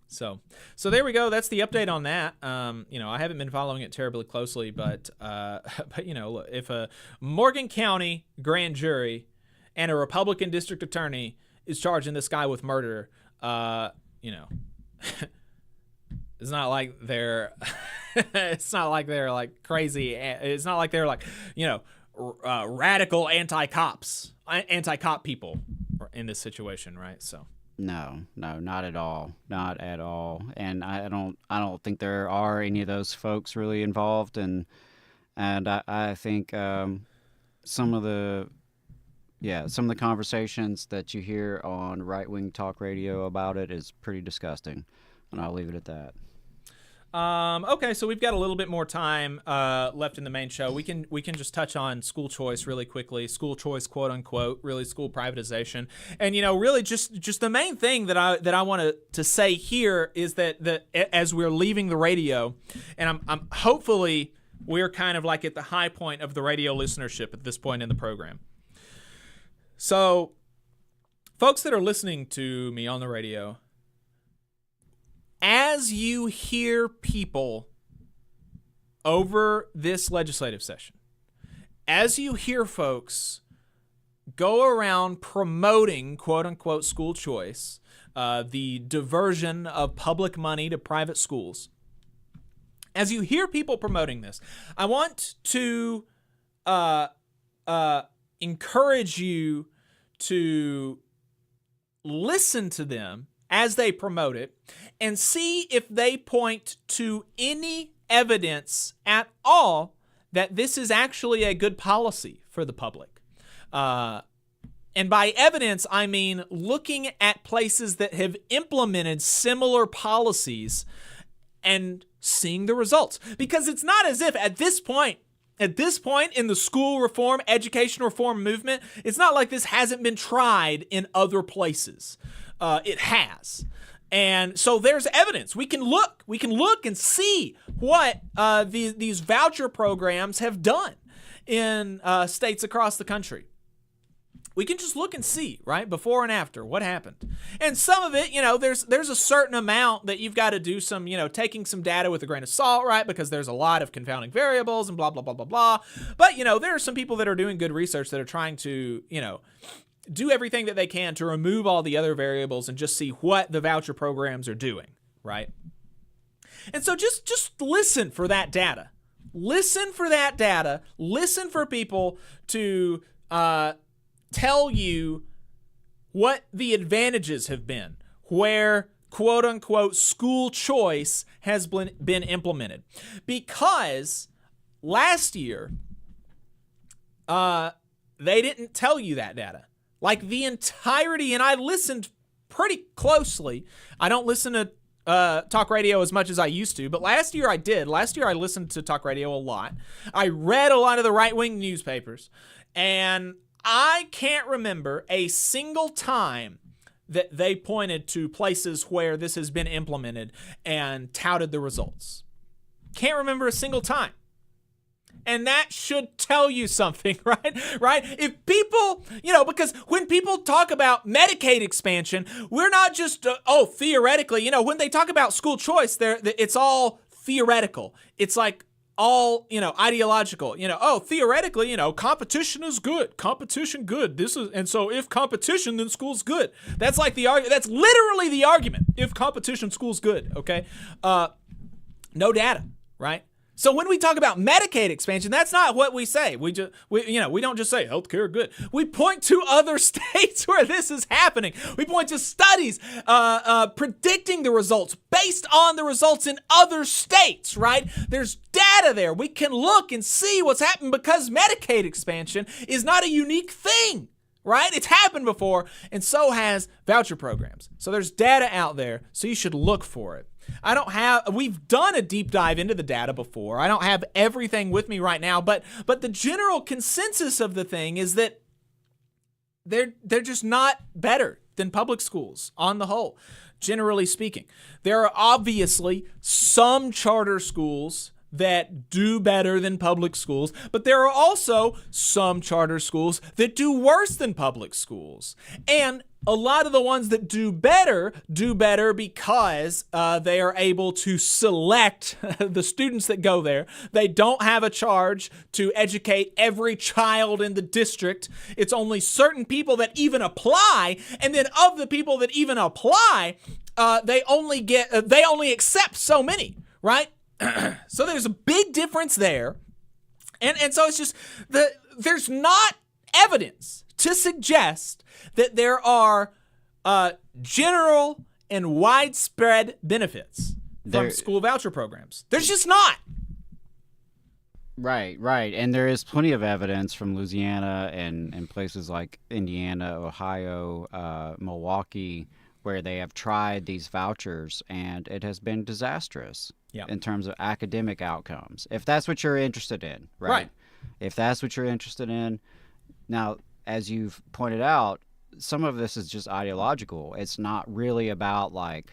So there we go. That's the update on that. I haven't been following it terribly closely, but look, if a Morgan County grand jury and a Republican district attorney is charging this guy with murder, it's not like they're like crazy. It's not like they're radical anti-cop people in this situation, right? So no, not at all, not at all. And I don't think there are any of those folks really involved. And I think some of the conversations that you hear on right-wing talk radio about it is pretty disgusting. And I'll leave it at that. Okay, so we've got a little bit more time left in the main show. We can just touch on school choice really quickly. School choice, quote unquote, really school privatization. And really just the main thing that I want to say here is that as we're leaving the radio, and I'm hopefully we're kind of like at the high point of the radio listenership at this point in the program. So, folks that are listening to me on the radio, as you hear people over this legislative session, as you hear folks go around promoting, quote-unquote, school choice, the diversion of public money to private schools, as you hear people promoting this, I want to encourage you to listen to them as they promote it and see if they point to any evidence at all that this is actually a good policy for the public. And by evidence, I mean looking at places that have implemented similar policies and seeing the results. Because it's not as if at this point in the school reform, education reform movement, it's not like this hasn't been tried in other places. It has. And so there's evidence. We can look and see what these voucher programs have done in states across the country. We can just look and see, right, before and after, what happened. And some of it, there's a certain amount that you've got to do some, taking some data with a grain of salt, right, because there's a lot of confounding variables and blah, blah, blah, blah, blah. But, there are some people that are doing good research that are trying to, do everything that they can to remove all the other variables and just see what the voucher programs are doing, right? And so just listen for that data. Listen for that data. Listen for people to tell you what the advantages have been, where quote-unquote school choice has been implemented. Because last year, they didn't tell you that data. Like the entirety, and I listened pretty closely. I don't listen to talk radio as much as I used to, but last year I did. Last year I listened to talk radio a lot. I read a lot of the right-wing newspapers, and I can't remember a single time that they pointed to places where this has been implemented and touted the results. Can't remember a single time. And that should tell you something, right? Right? If people, because when people talk about Medicaid expansion, we're not just, theoretically, when they talk about school choice, it's all theoretical. It's like all, ideological. Theoretically, competition is good. Competition good. And so if competition, then school's good. That's like the argument. That's literally the argument. If competition, school's good. Okay. No data, right? So when we talk about Medicaid expansion, that's not what we say. We don't just say healthcare good. We point to other states where this is happening. We point to studies predicting the results based on the results in other states, right? There's data there. We can look and see what's happened because Medicaid expansion is not a unique thing, right? It's happened before, and so has voucher programs. So there's data out there, so you should look for it. We've done a deep dive into the data before. I don't have everything with me right now, but the general consensus of the thing is that they're just not better than public schools on the whole, generally speaking. There are obviously some charter schools that do better than public schools, but there are also some charter schools that do worse than public schools. And a lot of the ones that do better because they are able to select the students that go there. They don't have a charge to educate every child in the district. It's only certain people that even apply, and then of the people that even apply, they only accept so many, right? So there's a big difference there. And so it's just there's not evidence to suggest that there are general and widespread benefits from school voucher programs. There's just not. Right. And there is plenty of evidence from Louisiana and places like Indiana, Ohio, Milwaukee, where they have tried these vouchers, and it has been disastrous in terms of academic outcomes. If that's what you're interested in, right? If that's what you're interested in. Now, as you've pointed out, some of this is just ideological. It's not really about like,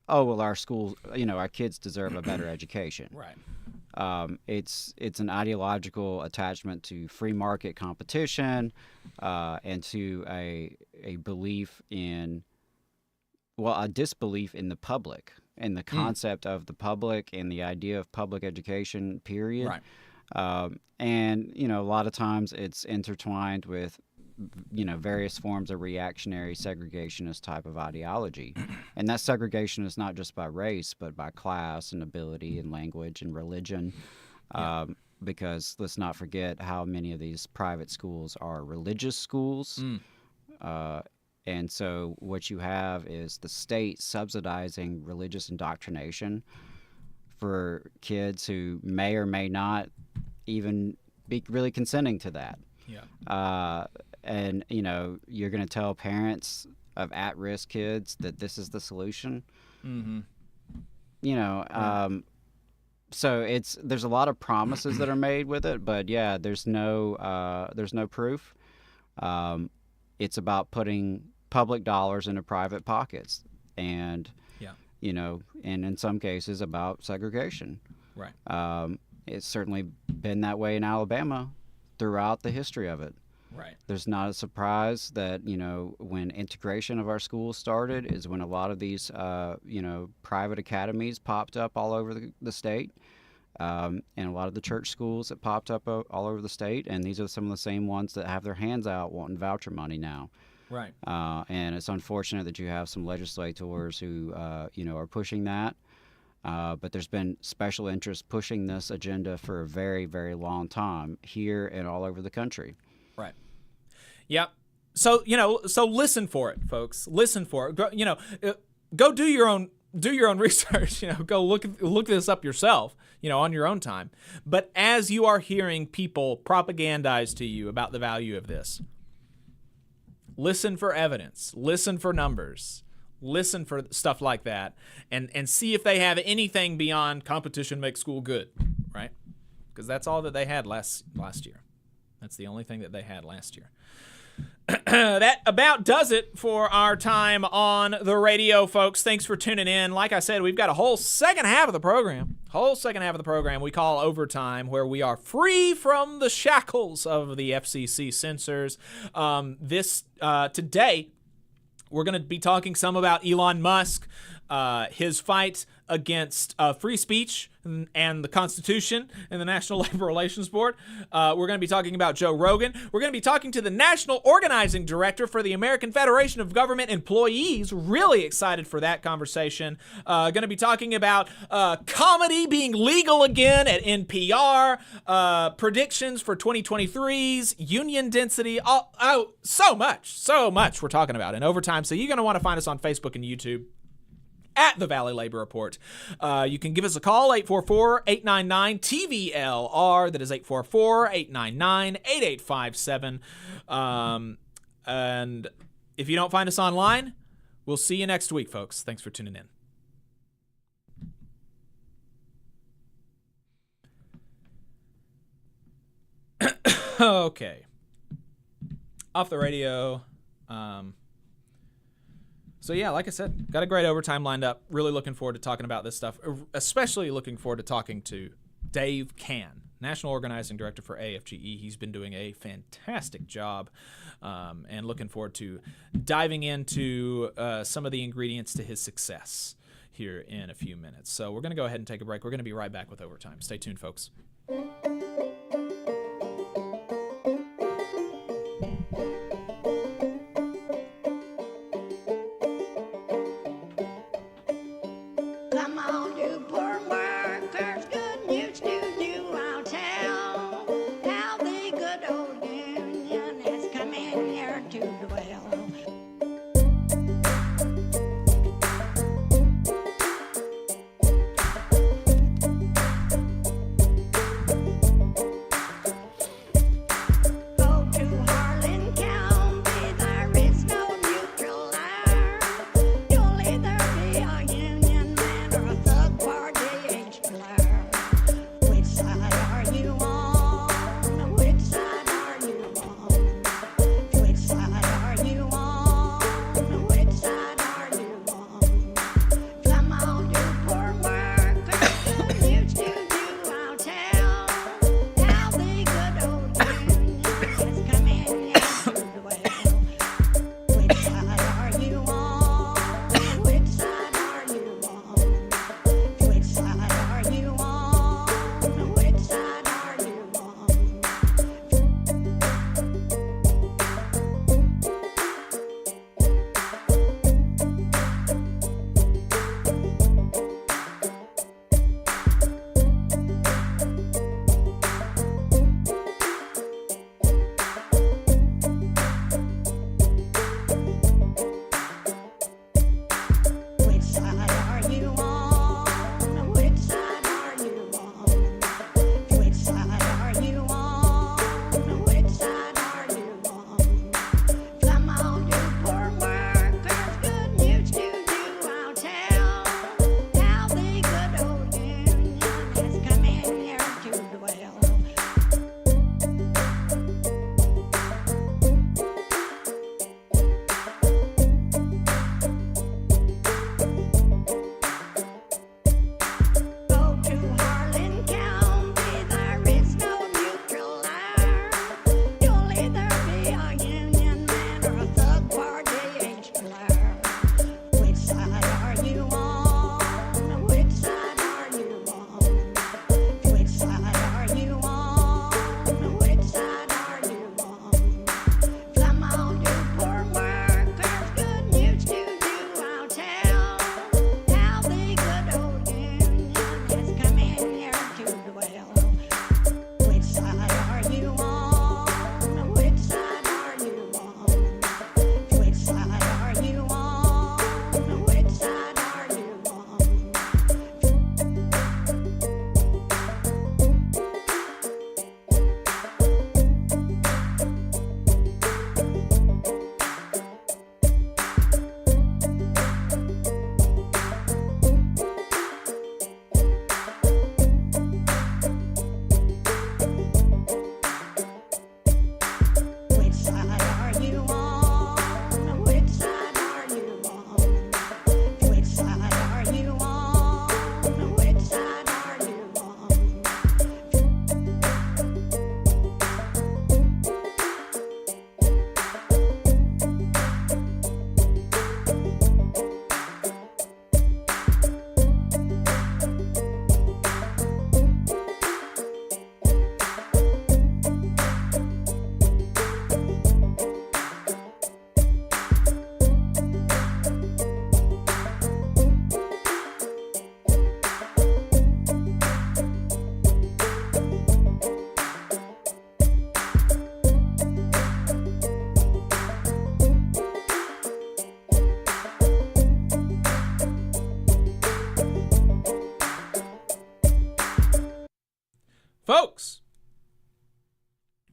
our schools, our kids deserve a better education. Right. It's an ideological attachment to free market competition and to a belief in, a disbelief in the public and the concept of the public and the idea of public education, period. Right. And, a lot of times it's intertwined with, various forms of reactionary segregationist type of ideology. And that segregation is not just by race, but by class and ability and language and religion. Because let's not forget how many of these private schools are religious schools. And so what you have is the state subsidizing religious indoctrination for kids who may or may not even be really consenting to that. And, you're going to tell parents of at-risk kids that this is the solution. Mm-hmm. So there's a lot of promises that are made with it, but there's no proof. It's about putting public dollars into private pockets, and and in some cases about segregation. Right. It's certainly been that way in Alabama throughout the history of it. Right. There's not a surprise that, when integration of our schools started is when a lot of these, private academies popped up all over the state, and a lot of the church schools that popped up all over the state. And these are some of the same ones that have their hands out wanting voucher money now. Right. And it's unfortunate that you have some legislators who, are pushing that. But there's been special interests pushing this agenda for a very, very long time here and all over the country. Right. Yeah. So, so listen for it, folks. Listen for it. Go do your own research, go look this up yourself, on your own time. But as you are hearing people propagandize to you about the value of this, listen for evidence, listen for numbers, listen for stuff like that, and see if they have anything beyond competition makes school good, right? Because that's all that they had last year. That's the only thing that they had last year. That about does it for our time on the radio, folks. Thanks for tuning in. Like I said, we've got a whole second half of the program whole second half of the program we call overtime, where we are free from the shackles of the FCC censors. Today, we're going to be talking some about Elon Musk, his fight against free speech and the Constitution and the National Labor Relations Board. We're going to be talking about Joe Rogan. We're going to be talking to the National Organizing Director for the American Federation of Government Employees. Really excited for that conversation. Going to be talking about comedy being legal again at NPR, predictions for 2023's union density. So much we're talking about in overtime. So you're going to want to find us on Facebook and YouTube at the Valley Labor Report. You can give us a call, 844-899-TVLR. That is 844-899-8857. And if you don't find us online, we'll see you next week, folks. Thanks for tuning in. Okay. Off the radio. So yeah, like I said, got a great overtime lined up. Really looking forward to talking about this stuff, especially looking forward to talking to Dave Cann, National Organizing Director for AFGE. He's been doing a fantastic job, and looking forward to diving into some of the ingredients to his success here in a few minutes. So we're going to go ahead and take a break. We're going to be right back with overtime. Stay tuned, folks. Come on, you poor workers, good news to you I'll tell. How the good old union has come in here to dwell. Go to Harlan County, there is no neutral there. You'll either be a union man or a thug party age player. Which side are you on? Which side are you on? Which side are you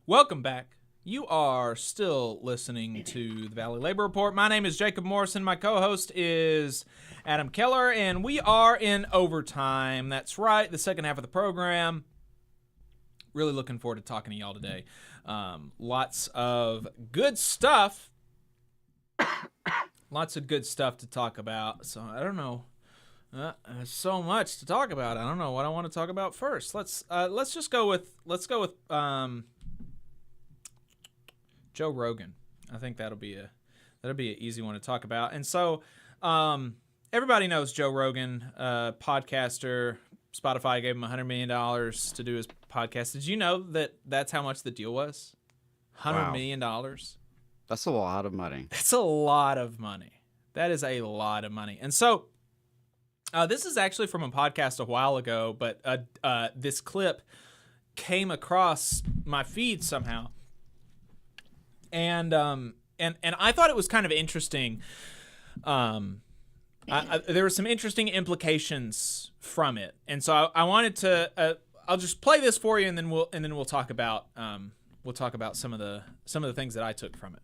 Welcome back. You are still listening to the Valley Labor Report. My name is Jacob Morrison. My co-host is Adam Keller, and we are in overtime. That's right, the second half of the program. Really looking forward to talking to y'all today. Lots of good stuff. Lots of good stuff to talk about. So I don't know. There's so much to talk about. I don't know what I want to talk about first. Let's go with Joe Rogan. I think that'll be an easy one to talk about. And so everybody knows Joe Rogan, podcaster. Spotify gave him $100 million to do his podcast. Did you know that that's how much the deal was? $100 million. That's a lot of money. That's a lot of money. That is a lot of money. And so this is actually from a podcast a while ago, but this clip came across my feed somehow. And I thought it was kind of interesting. There were some interesting implications from it, and so I wanted to. I'll just play this for you, and then we'll talk about some of the things that I took from it.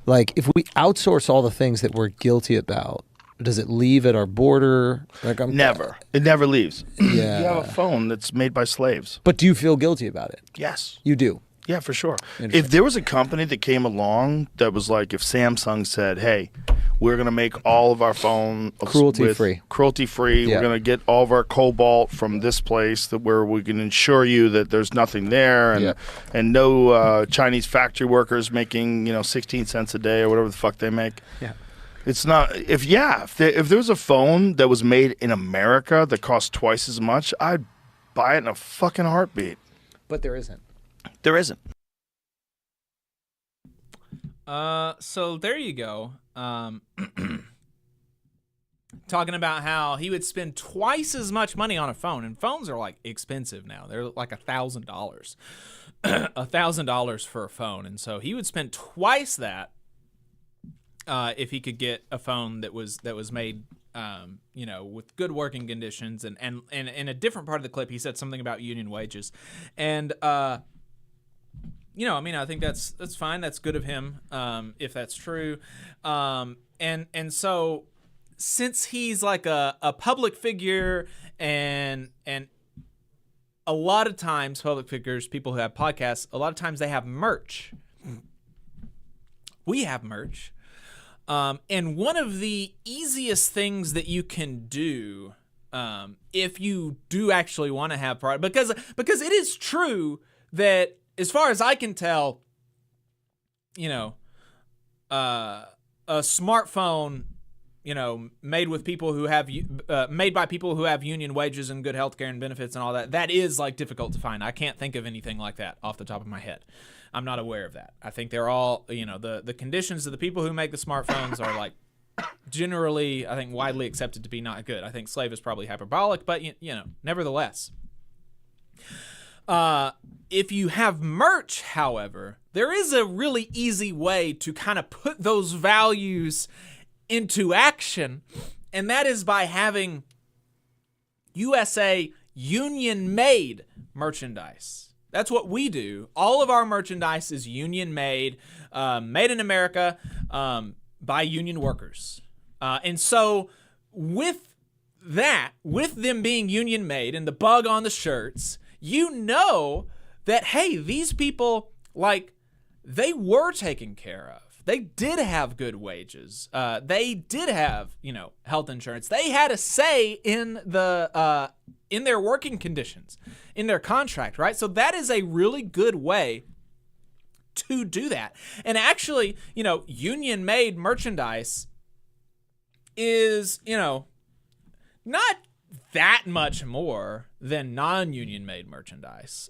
Like, if we outsource all the things that we're guilty about, does it leave at our border? Like, Never. It never leaves. Yeah. You have a phone that's made by slaves. But do you feel guilty about it? Yes. You do? Yeah, for sure. If there was a company that came along that was like, if Samsung said, hey, we're going to make all of our phone cruelty-free. Cruelty-free. Yeah. We're going to get all of our cobalt from this place where we can ensure you that there's nothing there and no Chinese factory workers making 16 cents a day or whatever the fuck they make. Yeah. It's not if there was a phone that was made in America that cost twice as much, I'd buy it in a fucking heartbeat. But there isn't. There isn't. So there you go. Talking about how he would spend twice as much money on a phone, and phones are like expensive now. They're like $1,000, $1,000 for a phone, and so he would spend twice that if he could get a phone that was made, with good working conditions. And in a different part of the clip, he said something about union wages, and I think that's fine. That's good of him, if that's true. And so since he's like a public figure, and a lot of times public figures, people who have podcasts, a lot of times they have merch. We have merch. And one of the easiest things that you can do, if you do actually want to have product, because it is true that, as far as I can tell, a smartphone, made with people who have made by people who have union wages and good healthcare and benefits and all that is like difficult to find. I can't think of anything like that off the top of my head. I'm not aware of that. I think they're all, the conditions of the people who make the smartphones are like generally, I think, widely accepted to be not good. I think slave is probably hyperbolic, but nevertheless. If you have merch, however, there is a really easy way to kind of put those values into action, and that is by having USA union-made merchandise. That's what we do. All of our merchandise is union-made, made in America, by union workers. And so with them being union-made and the bug on the shirts, that, hey, these people, they were taken care of. They did have good wages. They did have, health insurance. They had a say in in their working conditions, in their contract, right? So that is a really good way to do that. And actually, union-made merchandise is, not that much more than non-union made merchandise.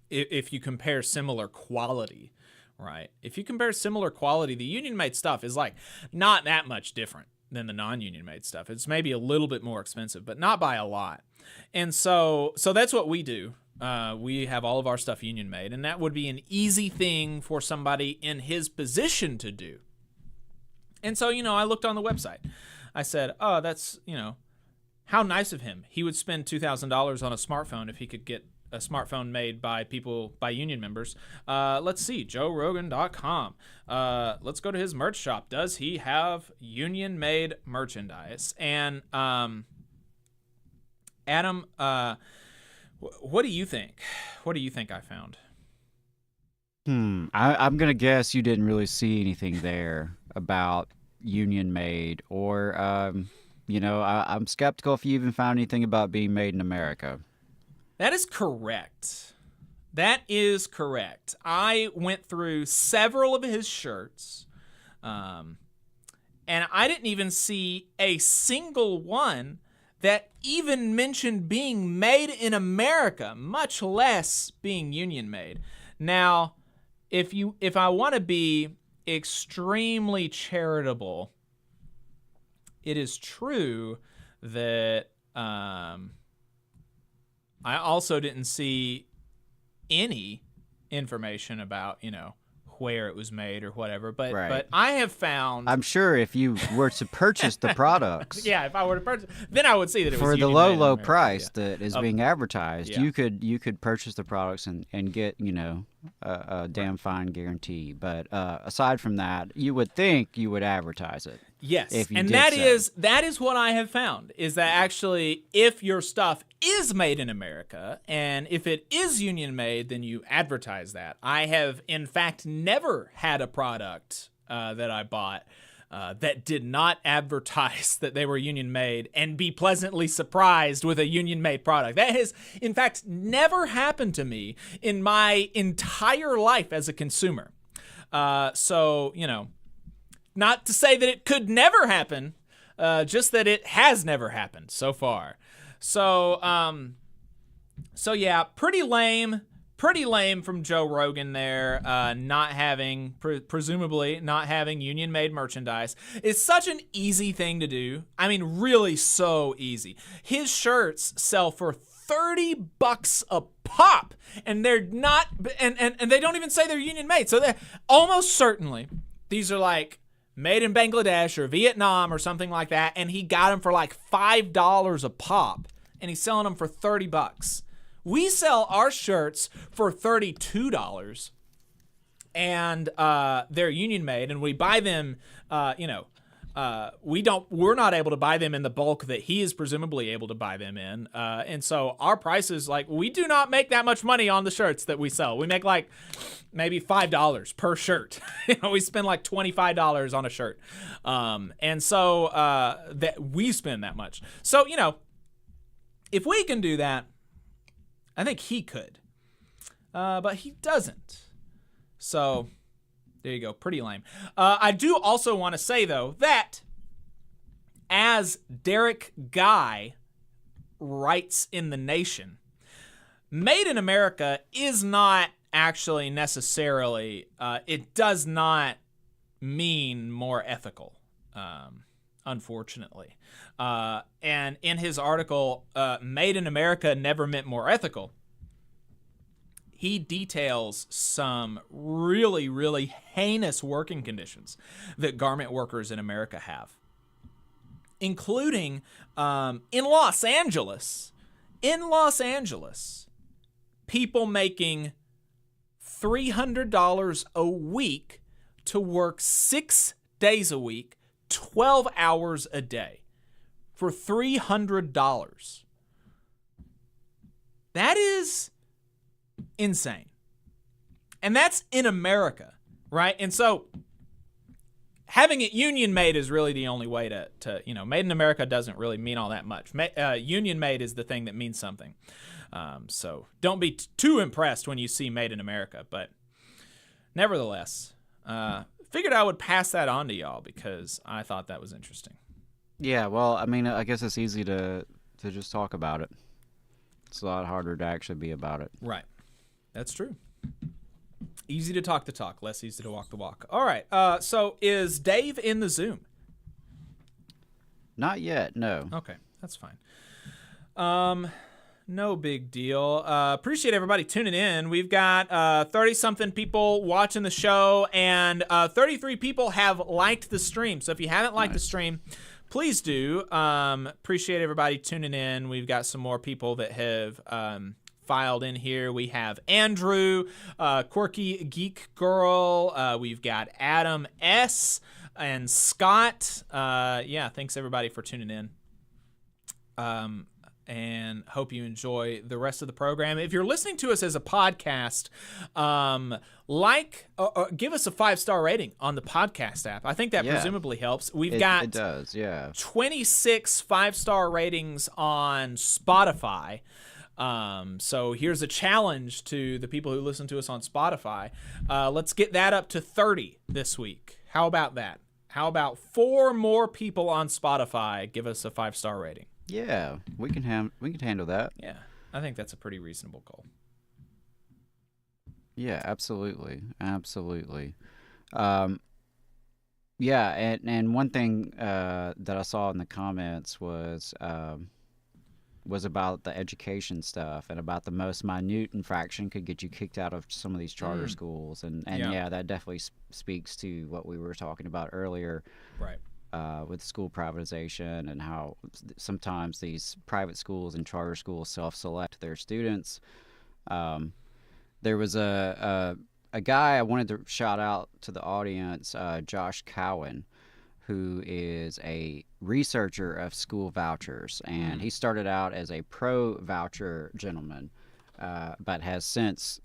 If you compare similar quality, right? If you compare similar quality, the union made stuff is like not that much different than the non-union made stuff. It's maybe a little bit more expensive, but not by a lot. And so that's what we do. We have all of our stuff union made, and that would be an easy thing for somebody in his position to do. And so, I looked on the website. I said, oh, that's, how nice of him. He would spend $2,000 on a smartphone if he could get a smartphone made by union members. Let's see, JoeRogan.com. Let's go to his merch shop. Does he have union-made merchandise? And Adam, what do you think? What do you think I found? I'm gonna guess you didn't really see anything there about union-made, or I'm skeptical if you even found anything about being made in America. That is correct. That is correct. I went through several of his shirts, and I didn't even see a single one that even mentioned being made in America, much less being union made. Now, if I want to be extremely charitable, it is true that I also didn't see any information about, where it was made or whatever. But but I have found, I'm sure if you were to purchase the products, yeah, if I were to purchase, then I would see that it was for the union-made low in America. price that is being advertised, yeah. you could purchase the products and get a damn fine guarantee. But aside from that, you would think you would advertise it. Yes, if you and did that is what I have found, is that actually if your stuff is made in America and if it is union made, then you advertise that. I have in fact never had a product that I bought that did not advertise that they were union made and be pleasantly surprised with a union made product. That has in fact never happened to me in my entire life as a consumer. So not to say that it could never happen, just that it has never happened so far. So yeah, pretty lame from Joe Rogan there, not having, presumably not having union-made merchandise. It's such an easy thing to do. I mean, really so easy. His shirts sell for $30 a pop, and they're not, and they don't even say they're union-made. So they're almost certainly, these are like made in Bangladesh or Vietnam or something like that, and he got them for like $5 a pop, and he's selling them for $30. We sell our shirts for $32, and they're union made, and we buy them, we're not able to buy them in the bulk that he is presumably able to buy them in, and so our prices, like, we do not make that much money on the shirts that we sell. We make like maybe $5 per shirt. We spend like $25 on a shirt, and so that we spend that much. So if we can do that, I think he could, but he doesn't. So there you go. Pretty lame. I do also want to say, though, that as Derek Guy writes in The Nation, Made in America is not actually necessarily, it does not mean more ethical, unfortunately. And in his article, Made in America never meant more ethical, he details some really, really heinous working conditions that garment workers in America have, including in Los Angeles, people making $300 a week to work 6 days a week, 12 hours a day for $300. That is insane. And that's in America, right? And so having it union made is really the only way to Made in America doesn't really mean all that much. Union made is the thing that means something. So don't be too impressed when you see Made in America. But nevertheless, figured I would pass that on to y'all because I thought that was interesting. Yeah, well, I mean, I guess it's easy to just talk about it. It's a lot harder to actually be about it. Right. That's true. Easy to talk the talk, less easy to walk the walk. All right. So is Dave in the Zoom? Not yet, no. Okay, that's fine. No big deal. Appreciate everybody tuning in. We've got 30-something people watching the show, and 33 people have liked the stream. So if you haven't liked the stream, please do. Appreciate everybody tuning in. We've got some more people that have filed in here. We have Andrew, Quirky Geek Girl. We've got Adam S. and Scott. Thanks everybody for tuning in. And hope you enjoy the rest of the program. If you're listening to us as a podcast, give us a 5-star rating on the podcast app. I think that presumably helps. It does, yeah. 26 5-star ratings on Spotify. So here's a challenge to the people who listen to us on Spotify. Let's get that up to 30 this week. How about that? How about 4 more people on Spotify give us a 5-star rating? Yeah, we can handle that. Yeah, I think that's a pretty reasonable goal. Yeah, absolutely. And one thing that I saw in the comments was about the education stuff and about the most minute infraction could get you kicked out of some of these charter schools, and that definitely speaks to what we were talking about earlier. Right. With school privatization and how sometimes these private schools and charter schools self-select their students. There was a guy I wanted to shout out to the audience, Josh Cowan, who is a researcher of school vouchers, and he started out as a pro-voucher gentleman, but has since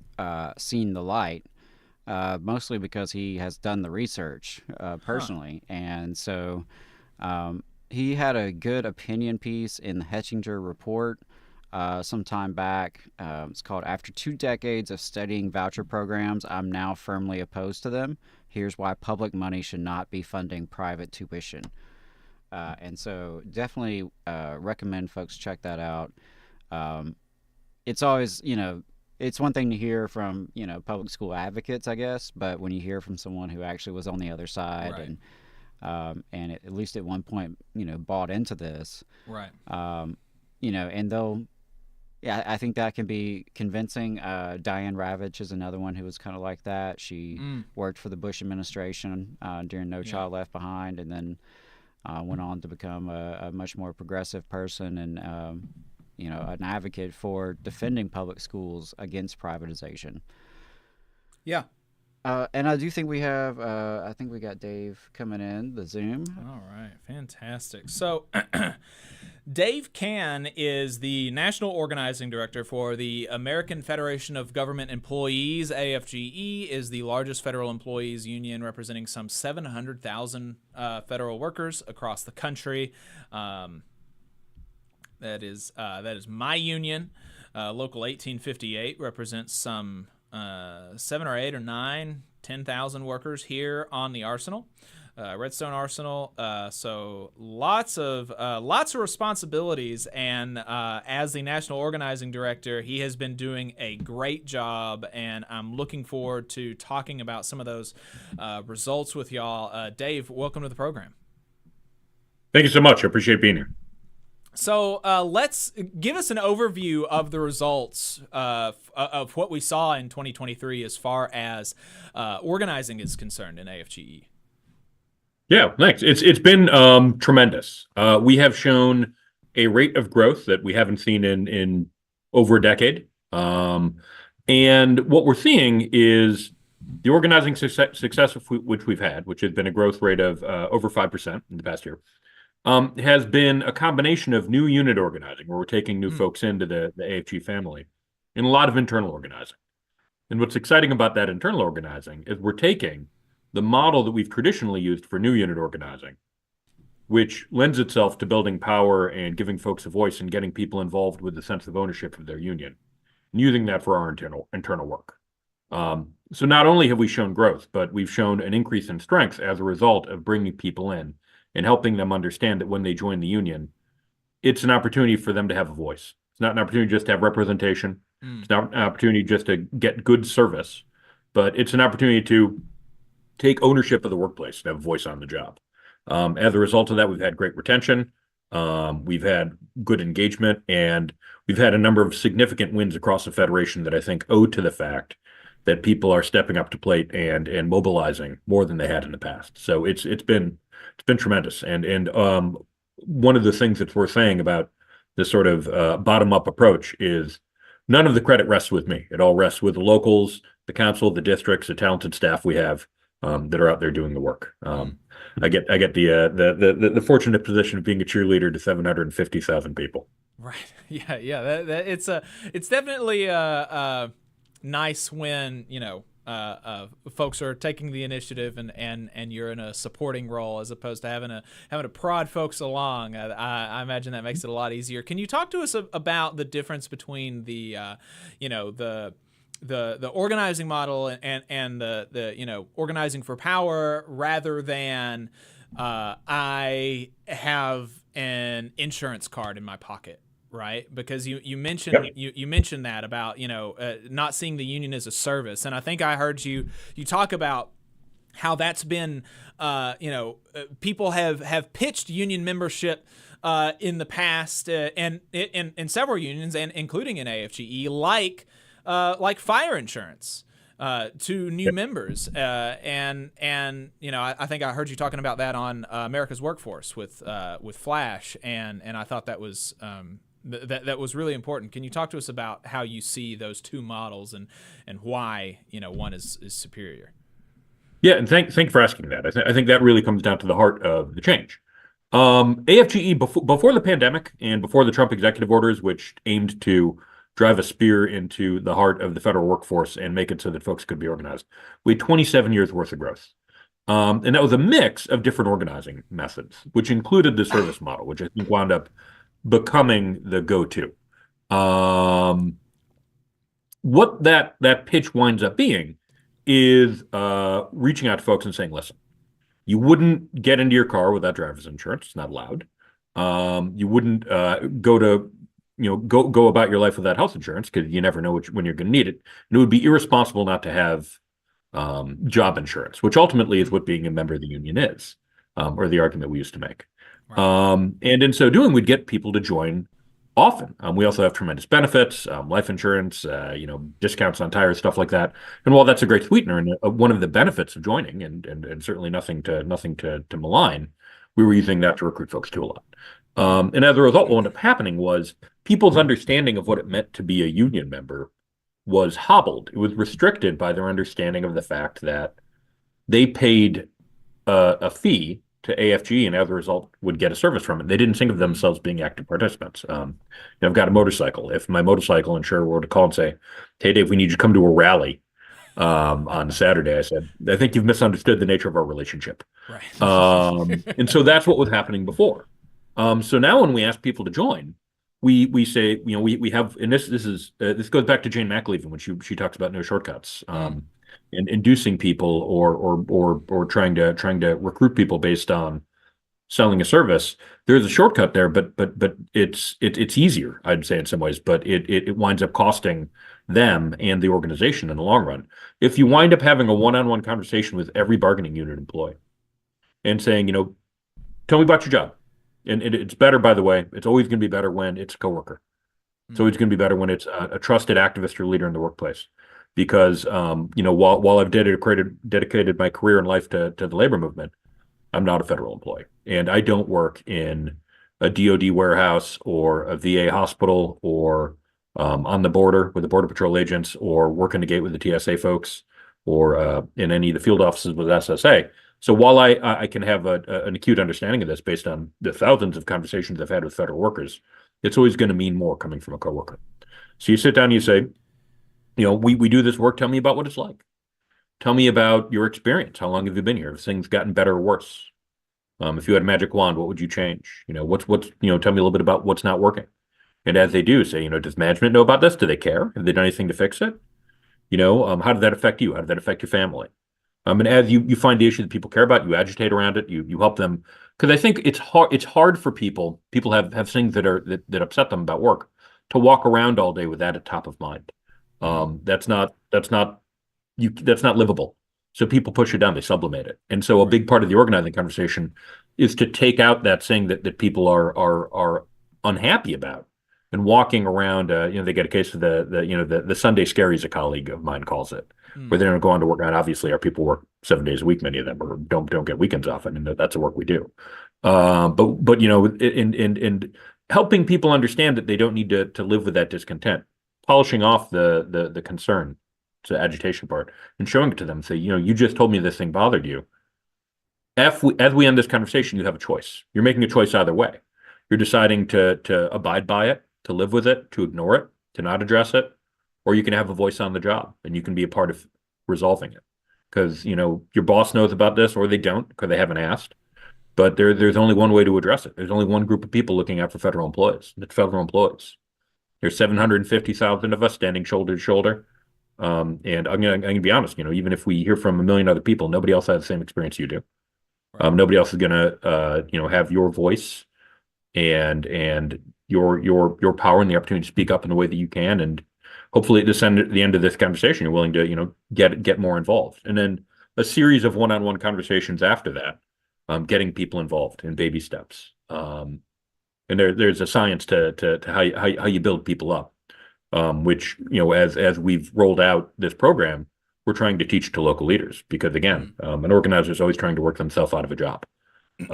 seen the light. Mostly because he has done the research personally. And so he had a good opinion piece in the Hetchinger Report some time back. It's called "After 2 Decades of Studying Voucher Programs, I'm Now Firmly Opposed to Them. Here's Why Public Money Should Not Be Funding Private Tuition." And so definitely recommend folks check that out. It's always, it's one thing to hear from, public school advocates, I guess, but when you hear from someone who actually was on the other side and at least at one point, bought into this, right? And I think that can be convincing. Diane Ravitch is another one who was kind of like that. She worked for the Bush administration during No Child Left Behind, and then went on to become a much more progressive person and an advocate for defending public schools against privatization. Yeah. And I do think we have, I think we got Dave coming in, the Zoom. All right. Fantastic. So Dave Cann is the National Organizing Director for the American Federation of Government Employees. AFGE is the largest federal employees union, representing some 700,000 federal workers across the country. That is my union. Local 1858 represents some 7 or 8 or 9, 10,000 workers here on the Arsenal, Redstone Arsenal. So lots of responsibilities. And as the National Organizing Director, he has been doing a great job. And I'm looking forward to talking about some of those results with y'all. Dave, welcome to the program. Thank you so much. I appreciate being here. So let's give us an overview of the results of what we saw in 2023 as far as organizing is concerned in AFGE. Yeah, thanks. It's been tremendous. We have shown a rate of growth that we haven't seen in over a decade. And what we're seeing is the organizing success which we've had, which has been a growth rate of over 5% in the past year. Has been a combination of new unit organizing, where we're taking new folks into the AFG family, and a lot of internal organizing. And what's exciting about that internal organizing is we're taking the model that we've traditionally used for new unit organizing, which lends itself to building power and giving folks a voice and getting people involved with a sense of ownership of their union, and using that for our internal work. So not only have we shown growth, but we've shown an increase in strength as a result of bringing people in and helping them understand that when they join the union, it's an opportunity for them to have a voice. It's not an opportunity just to have representation. It's not an opportunity just to get good service, but it's an opportunity to take ownership of the workplace and have a voice on the job. As a result of that, we've had great retention. We've had good engagement, and we've had a number of significant wins across the Federation that I think owe to the fact that people are stepping up to plate and mobilizing more than they had in the past. So it's been tremendous. And one of the things that's worth saying about this sort of bottom-up approach is none of the credit rests with me. It all rests with the locals, the council, the districts, the talented staff we have that are out there doing the work. I get the fortunate position of being a cheerleader to 750,000 people. Right. Yeah. It's definitely nice when folks are taking the initiative and you're in a supporting role as opposed to having to prod folks along. I imagine that makes it a lot easier. Can you talk to us about the difference between the organizing model and the organizing for power rather than I have an insurance card in my pocket? Right, because you mentioned you mentioned that about not seeing the union as a service, and I think I heard you talk about how that's been people have pitched union membership in the past and in several unions and including in AFGE like fire insurance to new members and I think I heard you talking about that on America's Workforce with Flash and I thought that was that was really important. Can you talk to us about how you see those two models and why one is superior? Yeah, and thank you for asking that. I think that really comes down to the heart of the change. AFGE before the pandemic and before the Trump executive orders, which aimed to drive a spear into the heart of the federal workforce and make it so that folks could be organized, we had 27 years worth of growth. And that was a mix of different organizing methods, which included the service model, which I think wound up becoming the go-to. What that pitch winds up being is reaching out to folks and saying, listen, you wouldn't get into your car without driver's insurance. It's not allowed. You wouldn't go about your life without health insurance because you never know when you're going to need it. And it would be irresponsible not to have job insurance, which ultimately is what being a member of the union is, or the argument we used to make. Right. And in so doing, we'd get people to join often. We also have tremendous benefits, life insurance, discounts on tires, stuff like that. And while that's a great sweetener and one of the benefits of joining, and certainly nothing to malign, we were using that to recruit folks too a lot. And as a result, what ended up happening was people's understanding of what it meant to be a union member was hobbled. It was restricted by their understanding of the fact that they paid a fee to AFGE and as a result would get a service from it. They didn't think of themselves being active participants. I've got a motorcycle. If my motorcycle insurer were to call and say, hey, Dave, we need you to come to a rally on Saturday, I said, I think you've misunderstood the nature of our relationship. Right. And so that's what was happening before. So now when we ask people to join, we say, we have, and this goes back to Jane McAlevin when she talks about no shortcuts. And inducing people or trying to recruit people based on selling a service. There's a shortcut there, but it's easier, I'd say in some ways, but it winds up costing them and the organization in the long run. If you wind up having a one-on-one conversation with every bargaining unit employee and saying, tell me about your job. And it's better, by the way, it's always going to be better when it's a coworker. It's always going to be better when it's a trusted activist or leader in the workplace. Because while I've dedicated my career and life to the labor movement, I'm not a federal employee, and I don't work in a DoD warehouse or a VA hospital or on the border with the Border Patrol agents or working the gate with the TSA folks or in any of the field offices with SSA. So while I can have an acute understanding of this based on the thousands of conversations I've had with federal workers, it's always going to mean more coming from a coworker. So you sit down and you say, we do this work. Tell me about what it's like. Tell me about your experience. How long have you been here? Have things gotten better or worse? If you had a magic wand, what would you change? Tell me a little bit about what's not working. And as they do, say, does management know about this? Do they care? Have they done anything to fix it? How did that affect you? How did that affect your family? And as you find the issue that people care about, you agitate around it. You help them, because I think it's hard for people. People have things that upset them about work to walk around all day with that at top of mind. That's not livable. So people push it down, they sublimate it. And so a big part of the organizing conversation is to take out that thing that people are unhappy about and walking around. They get a case of the Sunday scaries, a colleague of mine calls it, where they don't go on to work out. Obviously, our people work 7 days a week, many of them, or don't get weekends off, and that's the work we do. But in helping people understand that they don't need to live with that discontent. polishing off the concern, the agitation part, and showing it to them. Say, you just told me this thing bothered you. As we end this conversation, you have a choice. You're making a choice either way. You're deciding to abide by it, to live with it, to ignore it, to not address it, or you can have a voice on the job and you can be a part of resolving it. Because your boss knows about this, or they don't because they haven't asked. But there's only one way to address it. There's only one group of people looking out for federal employees. And it's federal employees. There's 750,000 of us standing shoulder to shoulder. And I'm gonna be honest. Even if we hear from a million other people, nobody else has the same experience you do. Nobody else is gonna have your voice and your power and the opportunity to speak up in the way that you can. And hopefully at the end of this conversation, you're willing to get more involved. And then a series of one-on-one conversations after that. Getting people involved in baby steps, and there's a science to how you build people up, which as we've rolled out this program, we're trying to teach to local leaders because again, an organizer is always trying to work themselves out of a job. If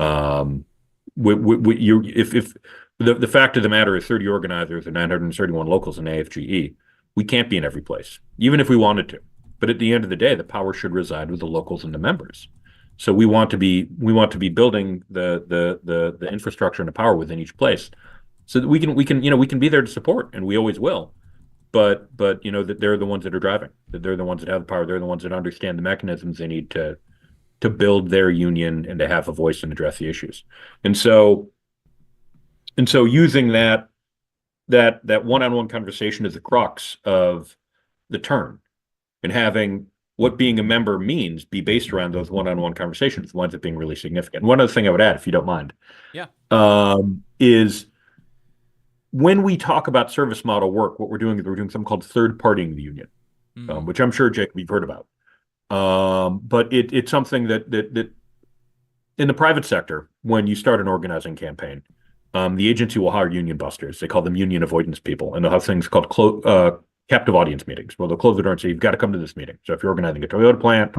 the fact of the matter is 30 organizers and 931 locals in AFGE, we can't be in every place, even if we wanted to. But at the end of the day, the power should reside with the locals and the members. So we want to be building the infrastructure and the power within each place, so that we can be there to support, and we always will. But that they're the ones that are driving, that they're the ones that have the power, they're the ones that understand the mechanisms they need to build their union and to have a voice and address the issues. And so using that one-on-one conversation as the crux of the turn, and having what being a member means be based around those one-on-one conversations, the ones that being really significant. One other thing I would add, if you don't mind, is when we talk about service model work, what we're doing is we're doing something called third-partying the union, which I'm sure, Jake, you've heard about. But it's something that in the private sector, when you start an organizing campaign, the agency will hire union busters. They call them union avoidance people, and they'll have things called captive audience meetings. Well, they'll close the door and say, you've got to come to this meeting. So if you're organizing a Toyota plant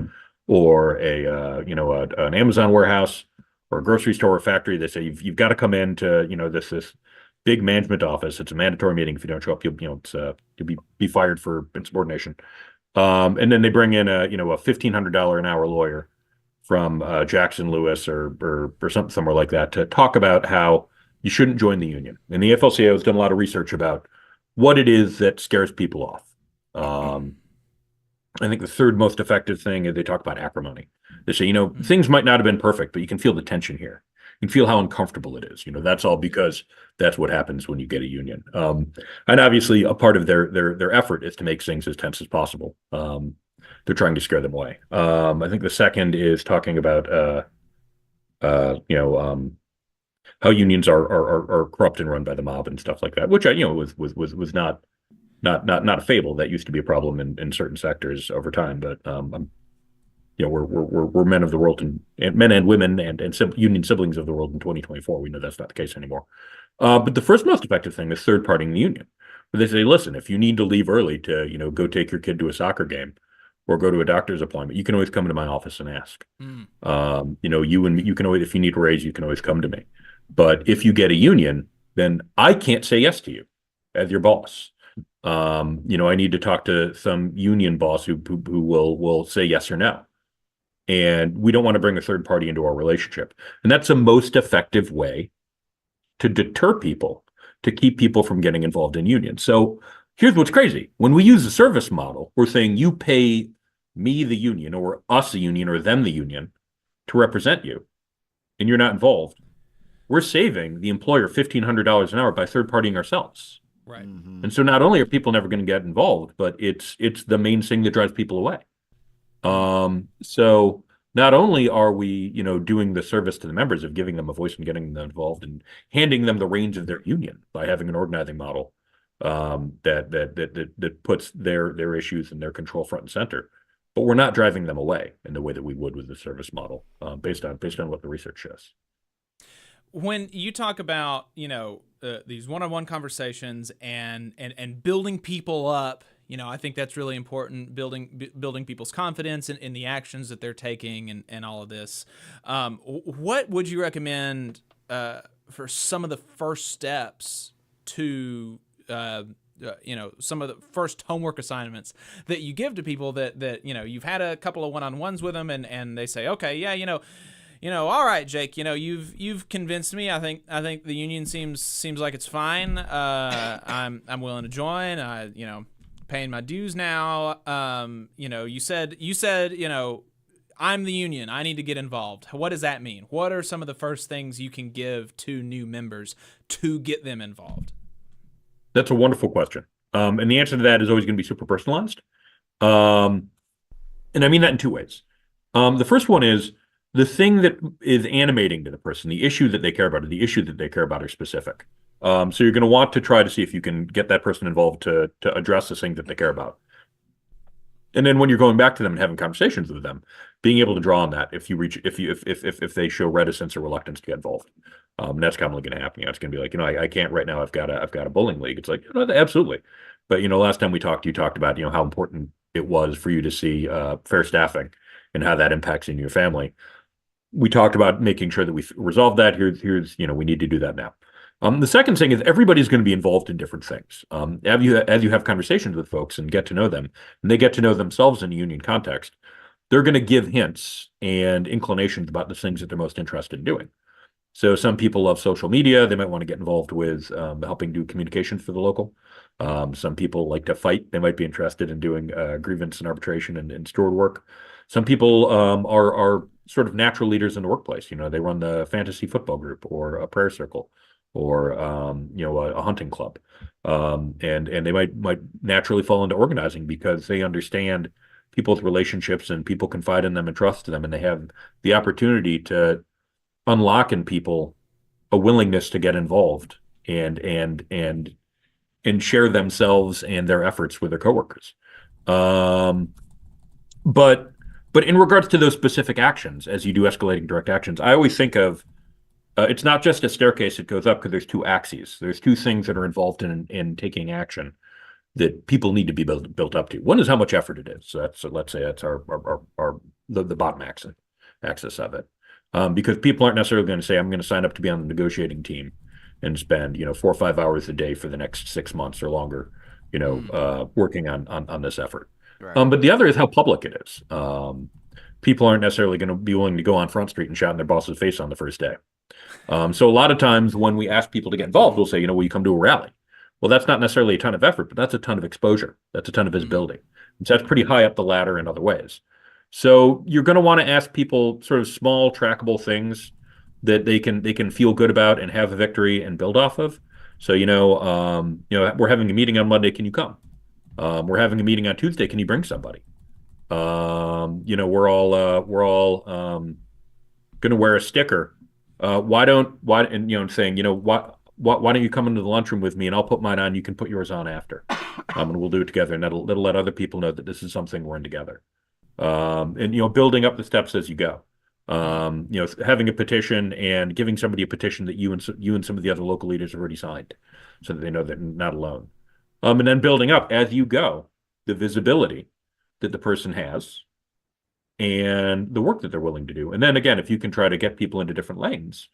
or an Amazon warehouse or a grocery store or factory, they say, you've got to come in to, this big management office. It's a mandatory meeting. If you don't show up, you'll be fired for insubordination. And then they bring in a $1,500 an hour lawyer from Jackson Lewis or somewhere like that to talk about how you shouldn't join the union. And the AFL-CIO has done a lot of research about what it is that scares people off. I think the third most effective thing is they talk about acrimony. They say, things might not have been perfect, but you can feel the tension here. You can feel how uncomfortable it is. That's all because that's what happens when you get a union. And obviously a part of their effort is to make things as tense as possible. They're trying to scare them away. I think the second is talking about, how unions are corrupt and run by the mob and stuff like that, which was not a fable. That used to be a problem in certain sectors over time. But we're men of the world and men and women and union siblings of the world in 2024. We know that's not the case anymore. But the first most effective thing is third-partying the union, where they say, listen, if you need to leave early to go take your kid to a soccer game or go to a doctor's appointment, you can always come to my office and ask. You can always, if you need a raise, you can always come to me. But if you get a union, then I can't say yes to you as your boss. I need to talk to some union boss who will say yes or no. And we don't want to bring a third party into our relationship. And that's the most effective way to deter people, to keep people from getting involved in unions. So here's what's crazy. When we use the service model, we're saying you pay me, the union, or us, the union, or them, the union, to represent you, and you're not involved. We're saving the employer $1,500 an hour by third-partying ourselves. Right. And so not only are people never going to get involved, but it's the main thing that drives people away. So not only are we, doing the service to the members of giving them a voice and getting them involved and handing them the reins of their union by having an organizing model that puts their issues and their control front and center, but we're not driving them away in the way that we would with the service model, based on what the research shows. When you talk about, these one-on-one conversations and building people up, I think that's really important, building people's confidence in the actions that they're taking and all of this. What would you recommend for some of the first steps to some of the first homework assignments that you give to people that you've had a couple of one-on-ones with them, and they say, okay, yeah, all right, Jake, you've convinced me. I think the union seems like it's fine. I'm willing to join. Paying my dues now. You said, I'm the union. I need to get involved. What does that mean? What are some of the first things you can give to new members to get them involved? That's a wonderful question. And the answer to that is always going to be super personalized. And I mean that in two ways. The first one is the thing that is animating to the person, the issue that they care about, or the issue that they care about are specific. So you're going to want to try to see if you can get that person involved to address the thing that they care about. And then when you're going back to them and having conversations with them, being able to draw on that if they show reticence or reluctance to get involved. That's commonly going to happen. It's going to be like, I can't right now. I've got a bowling league. It's like, absolutely. But last time we talked, you talked about how important it was for you to see fair staffing and how that impacts in your family. We talked about making sure that we resolve that. Here's we need to do that now. The second thing is everybody's going to be involved in different things. As you have conversations with folks and get to know them, and they get to know themselves in a union context, they're going to give hints and inclinations about the things that they're most interested in doing. So some people love social media. They might want to get involved with helping do communications for the local. Some people like to fight. They might be interested in doing grievance and arbitration and steward work. Some people are sort of natural leaders in the workplace. They run the fantasy football group or a prayer circle or a hunting club, and they might naturally fall into organizing because they understand people's relationships and people confide in them and trust them, and they have the opportunity to unlock in people a willingness to get involved and share themselves and their efforts with their coworkers. But in regards to those specific actions, as you do escalating direct actions, I always think of it's not just a staircase that goes up because there's two axes. There's two things that are involved in taking action that people need to be built up to. One is how much effort it is. So let's say that's the bottom axis of it. Because people aren't necessarily going to say, I'm going to sign up to be on the negotiating team and spend 4 or 5 hours a day for the next 6 months or longer, working on this effort. Right. But the other is how public it is. People aren't necessarily going to be willing to go on Front Street and shout in their boss's face on the first day. So a lot of times when we ask people to get involved, we'll say, will you come to a rally? Well, that's not necessarily a ton of effort, but that's a ton of exposure. That's a ton of visibility. And so that's pretty high up the ladder in other ways. So you're going to want to ask people sort of small, trackable things that they can feel good about and have a victory and build off of. So we're having a meeting on Monday. Can you come? We're having a meeting on Tuesday. Can you bring somebody? We're all going to wear a sticker. Why don't you come into the lunchroom with me and I'll put mine on. You can put yours on after, and we'll do it together. And that'll let other people know that this is something we're in together. And building up the steps as you go. Having a petition and giving somebody a petition that you and some of the other local leaders have already signed, so that they know that they're not alone. And then building up as you go the visibility that the person has and the work that they're willing to do. And then again, if you can try to get people into different lanes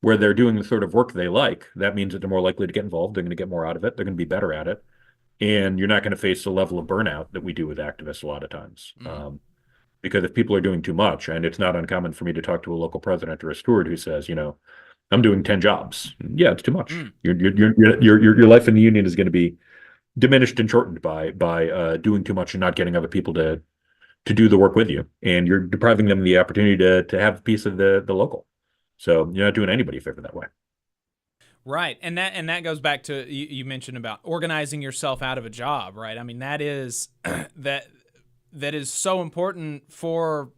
where they're doing the sort of work they like, that means that they're more likely to get involved. They're going to get more out of it. They're going to be better at it. And you're not going to face the level of burnout that we do with activists a lot of times. Because if people are doing too much, and it's not uncommon for me to talk to a local president or a steward who says, I'm doing 10 jobs. Yeah, it's too much. Your life in the union is going to be diminished and shortened by doing too much and not getting other people to do the work with you. And you're depriving them of the opportunity to have a piece of the local. So you're not doing anybody a favor that way. Right. And that goes back to you mentioned about organizing yourself out of a job, right? I mean, that is that is so important for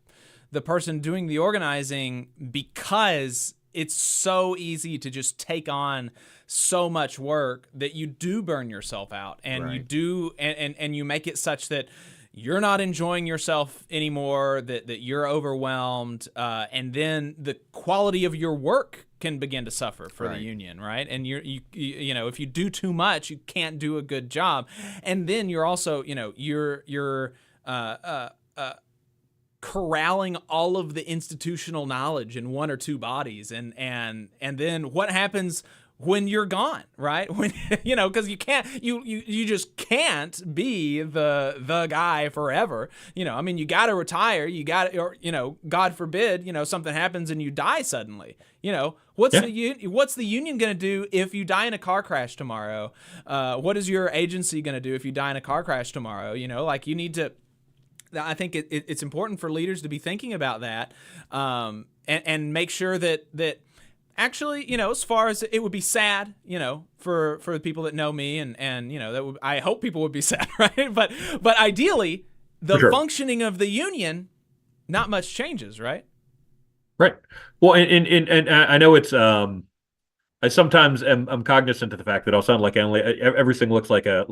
the person doing the organizing, because it's so easy to just take on so much work that you do burn yourself out, and right. You do and you make it such that you're not enjoying yourself anymore, that you're overwhelmed, and then the quality of your work can begin to suffer for the union, right? And you if you do too much, you can't do a good job, and then you're also you're corralling all of the institutional knowledge in one or two bodies, and then what happens when you're gone, right? When because you just can't be the guy forever. I mean, you got to retire. You got to, or God forbid, something happens and you die suddenly. What's the union going to do if you die in a car crash tomorrow? What is your agency going to do if you die in a car crash tomorrow? You need to. I think it's important for leaders to be thinking about that, and make sure that. Actually, as far as it would be sad, for the people that know me, and I hope people would be sad, right? But ideally, the functioning of the union, not much changes, right? Right. Well, and I know it's I sometimes I'm cognizant of the fact that I'll sound like everything looks like a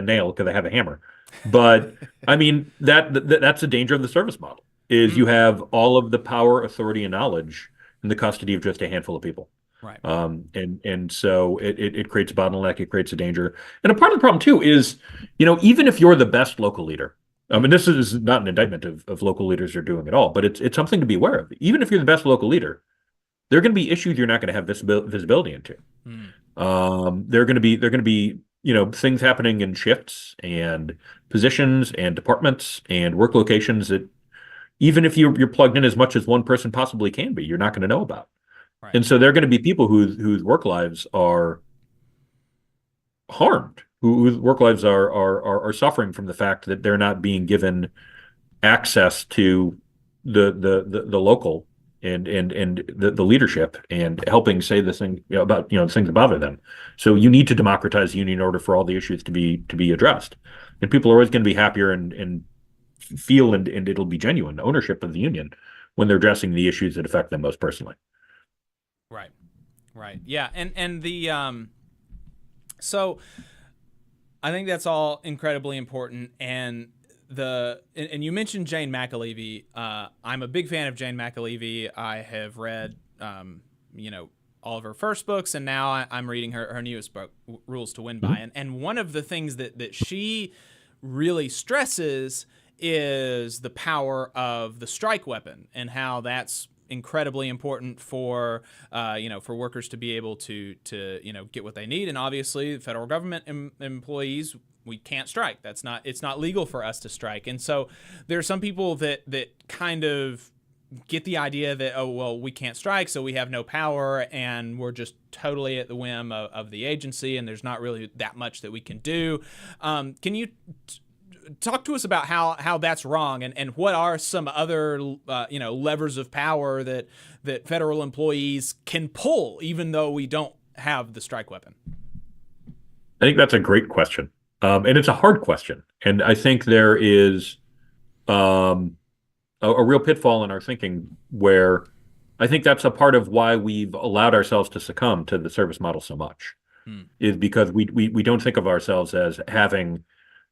nail because I have a hammer, but I mean that's a danger of the service model is you have all of the power, authority, and knowledge in the custody of just a handful of people. Right. And so it creates a bottleneck, it creates a danger. And a part of the problem too is, even if you're the best local leader, and this is not an indictment of local leaders are doing it all, but it's something to be aware of. Even if you're the best local leader, there are going to be issues you're not going to have visibility into. There are going to be things happening in shifts and positions and departments and work locations that even if you're plugged in as much as one person possibly can be, you're not going to know about. Right. And so there are going to be people whose work lives are harmed, whose work lives are suffering from the fact that they're not being given access to the local and the leadership and helping say the thing about things that bother them. So you need to democratize the union in order for all the issues to be addressed. And people are always going to be happier and feel and it'll be genuine ownership of the union when they're addressing the issues that affect them most personally. Right. Yeah. And the so I think that's all incredibly important. And you mentioned Jane McAlevey. I'm a big fan of Jane McAlevey. I have read all of her first books, and now I'm reading her newest book, Rules to Win By. And one of the things that she really stresses is the power of the strike weapon and how that's incredibly important for workers to be able to get what they need. And obviously, the federal government employees, we can't strike. It's not legal for us to strike. And so there are some people that kind of get the idea that, oh, well, we can't strike, so we have no power, and we're just totally at the whim of the agency, and there's not really that much that we can do. Can you talk to us about how that's wrong, and what are some other levers of power that federal employees can pull, even though we don't have the strike weapon? I think that's a great question, and it's a hard question. And I think there is a real pitfall in our thinking where I think that's a part of why we've allowed ourselves to succumb to the service model so much, is because we don't think of ourselves as having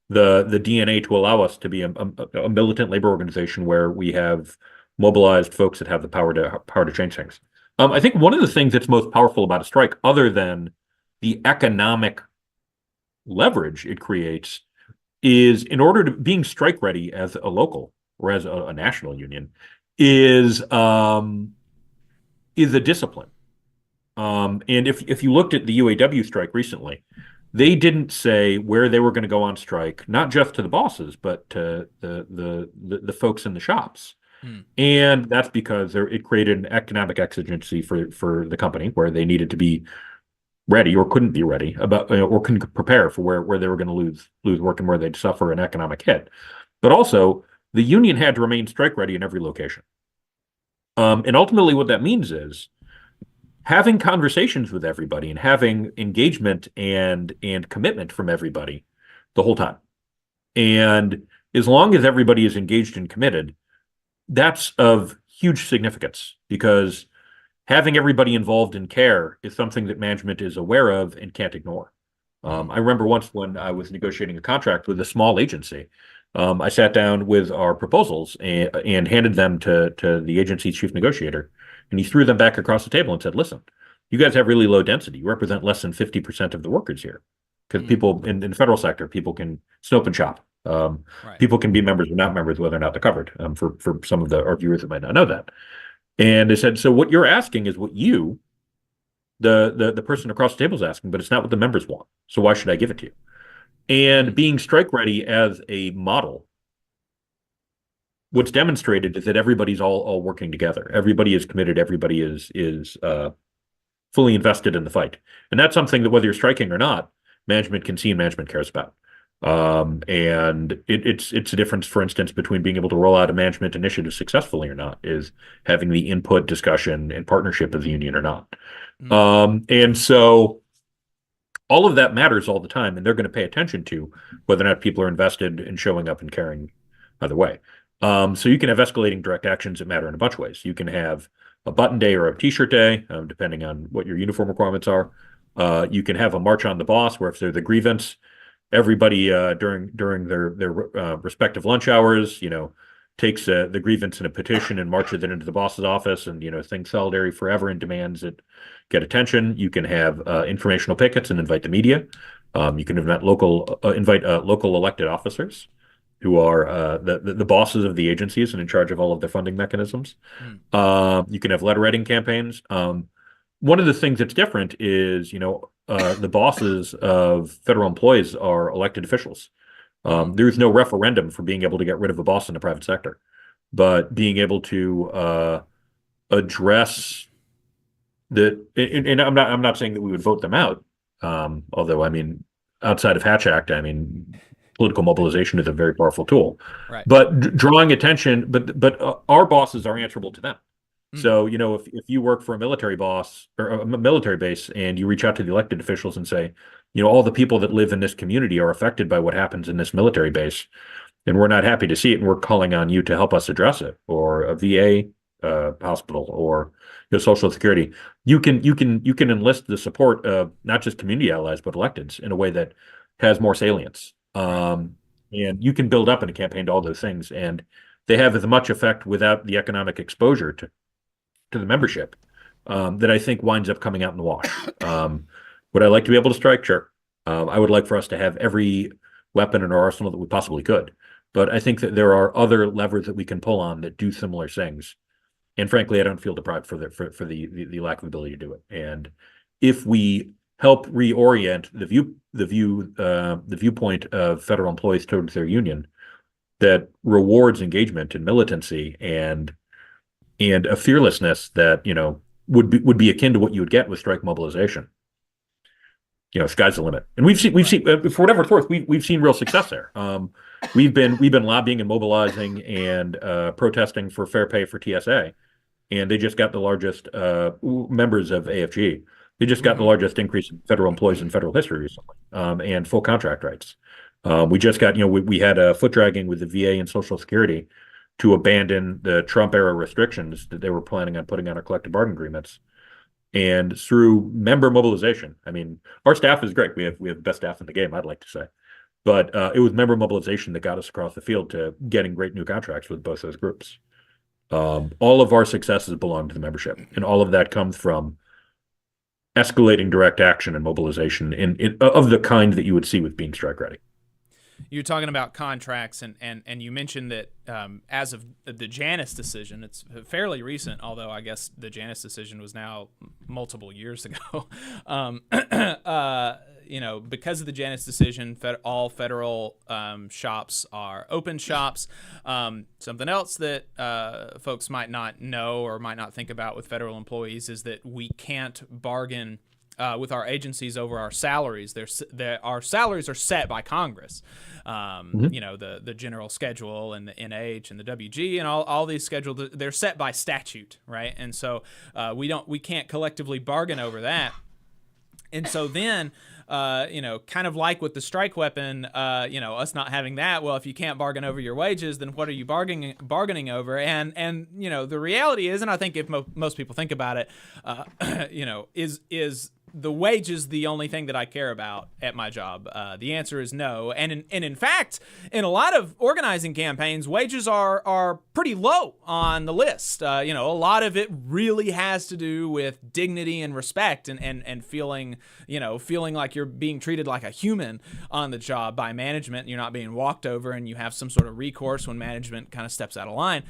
the DNA to allow us to be a militant labor organization where we have mobilized folks that have the power to change things. I think one of the things that's most powerful about a strike, other than the economic leverage it creates, is in order to being strike ready as a local or as a national union is a discipline. And if you looked at the UAW strike recently, they didn't say where they were going to go on strike, not just to the bosses, but to the folks in the shops. And that's because it created an economic exigency for the company where they needed to be ready or couldn't be ready about or couldn't prepare for where they were going to lose work and where they'd suffer an economic hit. But also, the union had to remain strike ready in every location. And ultimately, what that means is having conversations with everybody and having engagement and commitment from everybody the whole time. And as long as everybody is engaged and committed, that's of huge significance because having everybody involved in care is something that management is aware of and can't ignore. I remember once when I was negotiating a contract with a small agency, I sat down with our proposals and handed them to the agency's chief negotiator. And he threw them back across the table and said, listen, you guys have really low density. You represent less than 50% of the workers here. Because people in the federal sector, people can snope and shop. People can be members or not members, whether or not they're covered, for some of our viewers that might not know that. And they said, so what you're asking is what you, the person across the table is asking, but it's not what the members want. So why should I give it to you? And being strike ready as a model, what's demonstrated is that everybody's all working together. Everybody is committed. Everybody is fully invested in the fight. And that's something that whether you're striking or not, management can see and management cares about. And it's a difference, for instance, between being able to roll out a management initiative successfully or not, is having the input, discussion, and partnership of the union or not. And so all of that matters all the time, and they're going to pay attention to whether or not people are invested in showing up and caring either way. So you can have escalating direct actions that matter in a bunch of ways. You can have a button day or a t-shirt day, depending on what your uniform requirements are. You can have a march on the boss, where if they're the grievance, everybody during their respective lunch hours, takes the grievance in a petition and marches it into the boss's office, and sings solidarity forever and demands that get attention. You can have informational pickets and invite the media. You can invite local elected officers who are the bosses of the agencies and in charge of all of their funding mechanisms. You can have letter writing campaigns. One of the things that's different is, the bosses of federal employees are elected officials. There's no referendum for being able to get rid of a boss in the private sector, but being able to address and I'm not saying that we would vote them out. Although, outside of Hatch Act, political mobilization is a very powerful tool. Right. But drawing attention, but our bosses are answerable to them. So, if you work for a military boss or a military base and you reach out to the elected officials and say, all the people that live in this community are affected by what happens in this military base, and we're not happy to see it, and we're calling on you to help us address it, or a VA hospital, or Social Security, you can enlist the support of not just community allies but electeds in a way that has more salience. And you can build up in a campaign to all those things, and they have as much effect without the economic exposure to the membership that I think winds up coming out in the wash. Would I like to be able to strike? Sure. I would like for us to have every weapon in our arsenal that we possibly could. But I think that there are other levers that we can pull on that do similar things. And frankly, I don't feel deprived for the lack of ability to do it. And if we help reorient the viewpoint of federal employees towards their union that rewards engagement and militancy and a fearlessness that would be akin to what you would get with strike mobilization, sky's the limit. And we've seen for whatever it's worth, we've seen real success there. We've been lobbying and mobilizing and protesting for fair pay for TSA, and they just got the largest members of AFGE. They just got the largest increase in federal employees in federal history recently, and full contract rights. We just got, we had a foot dragging with the VA and Social Security to abandon the Trump era restrictions that they were planning on putting on our collective bargaining agreements. And through member mobilization, our staff is great. We have the best staff in the game, I'd like to say. But it was member mobilization that got us across the field to getting great new contracts with both those groups. All of our successes belong to the membership, and all of that comes from escalating direct action and mobilization of the kind that you would see with being strike ready. You're talking about contracts, and you mentioned that as of the Janus decision, it's fairly recent, although I guess the Janus decision was now multiple years ago. Because of the Janus decision, all federal shops are open shops. Something else that folks might not know or might not think about with federal employees is that we can't bargain with our agencies over our salaries. Our salaries are set by Congress. The general schedule and the NH and the WG and all these schedules, they're set by statute, right? And so we can't collectively bargain over that. And so then, kind of like with the strike weapon, us not having that. Well, if you can't bargain over your wages, then what are you bargaining over? And the reality is, and I think if most people think about it, is the wage is the only thing that I care about at my job? The answer is no. And in fact, in a lot of organizing campaigns, wages are pretty low on the list. A lot of it really has to do with dignity and respect and feeling like you're being treated like a human on the job by management. You're not being walked over, and you have some sort of recourse when management kind of steps out of line.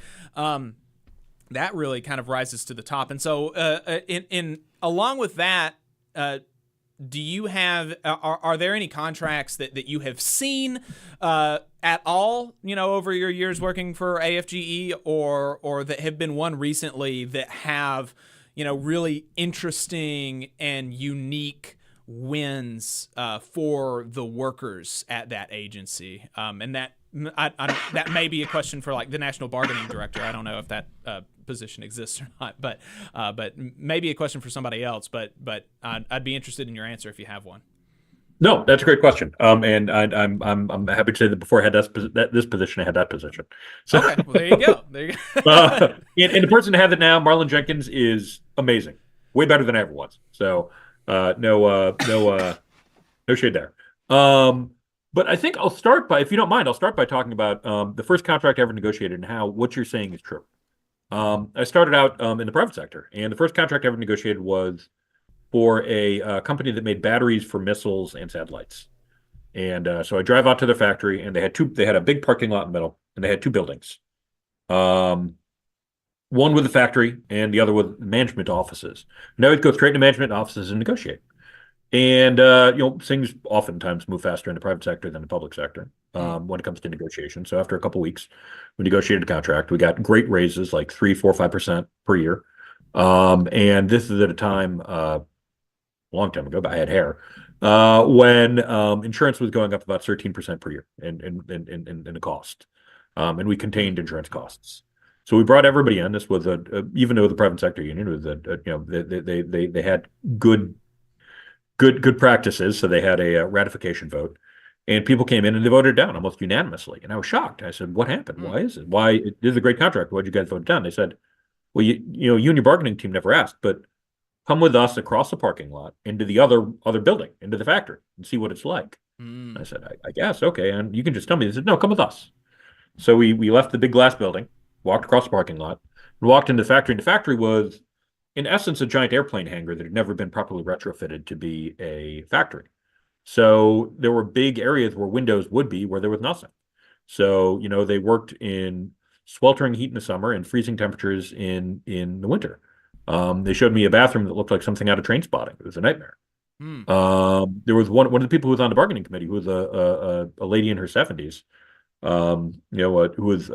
that really kind of rises to the top. And so, in along with that, do you have are there any contracts that you have seen at all, over your years working for AFGE, or that have been won recently that have, really interesting and unique wins for the workers at that agency? And that that may be a question for like the National Bargaining Director. I don't know if that position exists or not, but maybe a question for somebody else. But I'd be interested in your answer if you have one. No, that's a great question. And I'm happy to say that before I had this position, I had that position. So, okay, well, there you go. There you go. And the person that has it now, Marlon Jenkins, is amazing, way better than I ever was. So no shade there. But I think I'll start by, if you don't mind, I'll start by talking about the first contract I ever negotiated and how what you're saying is true. I started out in the private sector, and the first contract I ever negotiated was for a company that made batteries for missiles and satellites. And so I drive out to their factory, and they had a big parking lot in the middle, and they had two buildings. One with the factory and the other with management offices. And I would go straight into management offices and negotiate. And things oftentimes move faster in the private sector than the public sector when it comes to negotiation. So after a couple of weeks, we negotiated a contract. We got great raises, like 3, 4, 5% per year. And this is at a time, a long time ago, but I had hair, when insurance was going up about 13% per year in the cost. And we contained insurance costs. So we brought everybody in. This was even though the private sector union was they had good practices, so they had a ratification vote, and people came in and they voted it down almost unanimously. And I was shocked. I said, "What happened? Why is it? This is a great contract. Why'd you guys vote it down?" They said, "Well, you and your bargaining team never asked, but come with us across the parking lot into the other building, into the factory, and see what it's like." I said, I guess, okay, and you can just tell me." They said, "No, come with us." So we left the big glass building, walked across the parking lot, and walked into the factory. And the factory was, in essence, a giant airplane hangar that had never been properly retrofitted to be a factory. So there were big areas where windows would be where there was nothing. So, they worked in sweltering heat in the summer and freezing temperatures in the winter. They showed me a bathroom that looked like something out of Train Spotting. It was a nightmare. There was one of the people who was on the bargaining committee who was a lady in her 70s, who was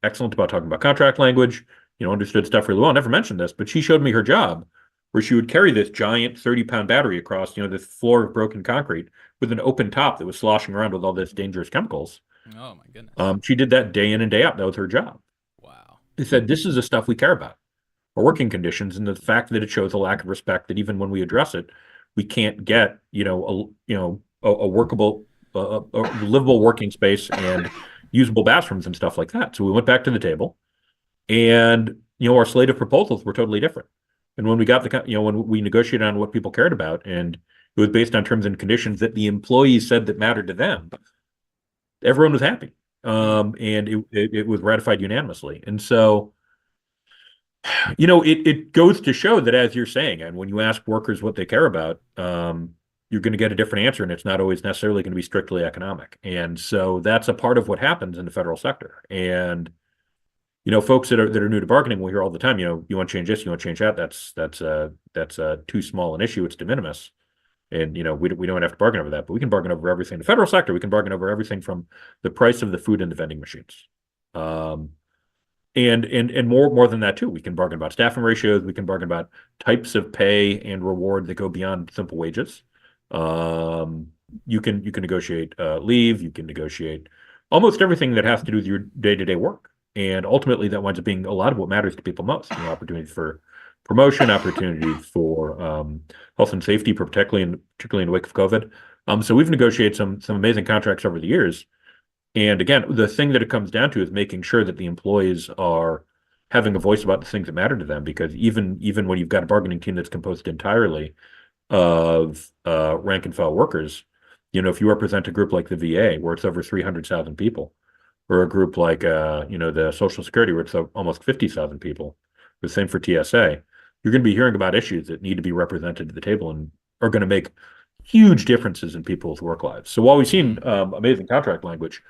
excellent about talking about contract language, understood stuff really well. I never mentioned this, but she showed me her job where she would carry this giant 30-pound battery across, this floor of broken concrete with an open top that was sloshing around with all this dangerous chemicals. Oh, my goodness. She did that day in and day out. That was her job. Wow. They said, this is the stuff we care about, our working conditions, and the fact that it shows a lack of respect that even when we address it, we can't get, a workable, a livable working space and usable bathrooms and stuff like that. So we went back to the table, and our slate of proposals were totally different. And when we got when we negotiated on what people cared about, and it was based on terms and conditions that the employees said that mattered to them, everyone was happy, and it was ratified unanimously. And so, it goes to show that, as you're saying, and when you ask workers what they care about, you're going to get a different answer, and it's not always necessarily going to be strictly economic. And so that's a part of what happens in the federal sector. And folks that are new to bargaining will hear all the time, you want to change this, you want to change that. That's too small an issue. It's de minimis, and we don't have to bargain over that. But we can bargain over everything. The federal sector, we can bargain over everything from the price of the food in the vending machines, and more than that too. We can bargain about staffing ratios. We can bargain about types of pay and reward that go beyond simple wages. You can negotiate leave. You can negotiate almost everything that has to do with your day-to-day work. And ultimately, that winds up being a lot of what matters to people most. Opportunities for promotion, opportunities for health and safety, particularly in the wake of COVID. So we've negotiated some amazing contracts over the years. And again, the thing that it comes down to is making sure that the employees are having a voice about the things that matter to them. Because even when you've got a bargaining team that's composed entirely of rank and file workers, if you represent a group like the VA, where it's over 300,000 people, or a group like the Social Security, where it's almost 50,000 people, the same for TSA, you're going to be hearing about issues that need to be represented at the table and are going to make huge differences in people's work lives. So while we've seen amazing contract language,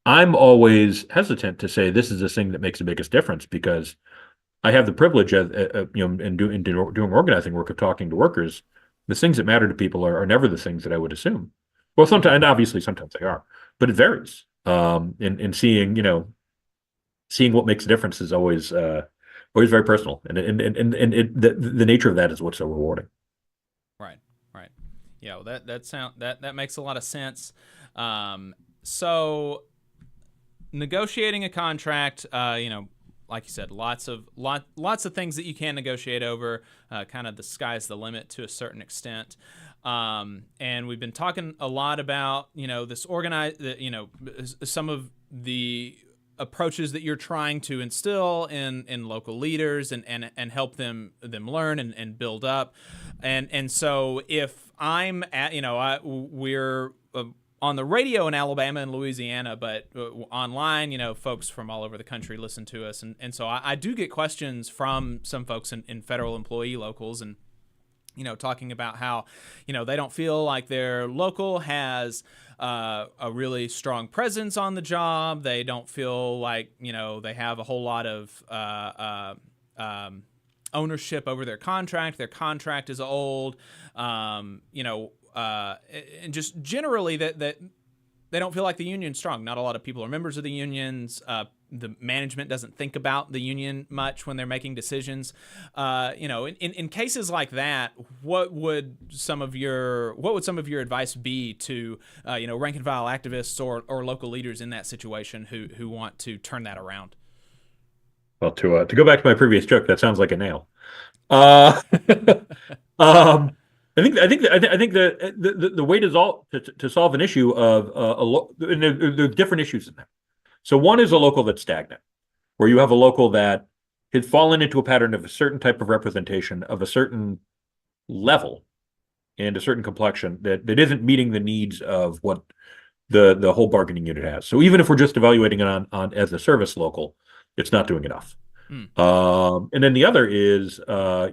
I'm always hesitant to say this is the thing that makes the biggest difference, because I have the privilege of doing organizing work of talking to workers. The things that matter to people are never the things that I would assume. Well, sometimes, and obviously sometimes they are, but it varies. And seeing what makes a difference is always very personal, and the nature of that is what's so rewarding. Right. Yeah, well, that makes a lot of sense. So negotiating a contract, like you said, lots of things that you can negotiate over. Kind of the sky's the limit to a certain extent. And we've been talking a lot about some of the approaches that you're trying to instill in local leaders and help them learn and build up. And so if I'm at we're on the radio in Alabama and Louisiana, but online, folks from all over the country listen to us. And so I do get questions from some folks in federal employee locals and, talking about how, they don't feel like their local has a really strong presence on the job. They don't feel like, they have a whole lot of ownership over their contract. Their contract is old, and just generally that they don't feel like the union's strong. Not a lot of people are members of the unions. The management doesn't think about the union much when they're making decisions. In cases like that, what would some of your advice be to rank and file activists or local leaders in that situation who want to turn that around? Well, to go back to my previous joke, that sounds like a nail. I think the way to solve an issue of there are different issues in there. So one is a local that's stagnant, where you have a local that has fallen into a pattern of a certain type of representation of a certain level and a certain complexion that isn't meeting the needs of what the whole bargaining unit has. So even if we're just evaluating it on as a service local, it's not doing enough. And then the other is a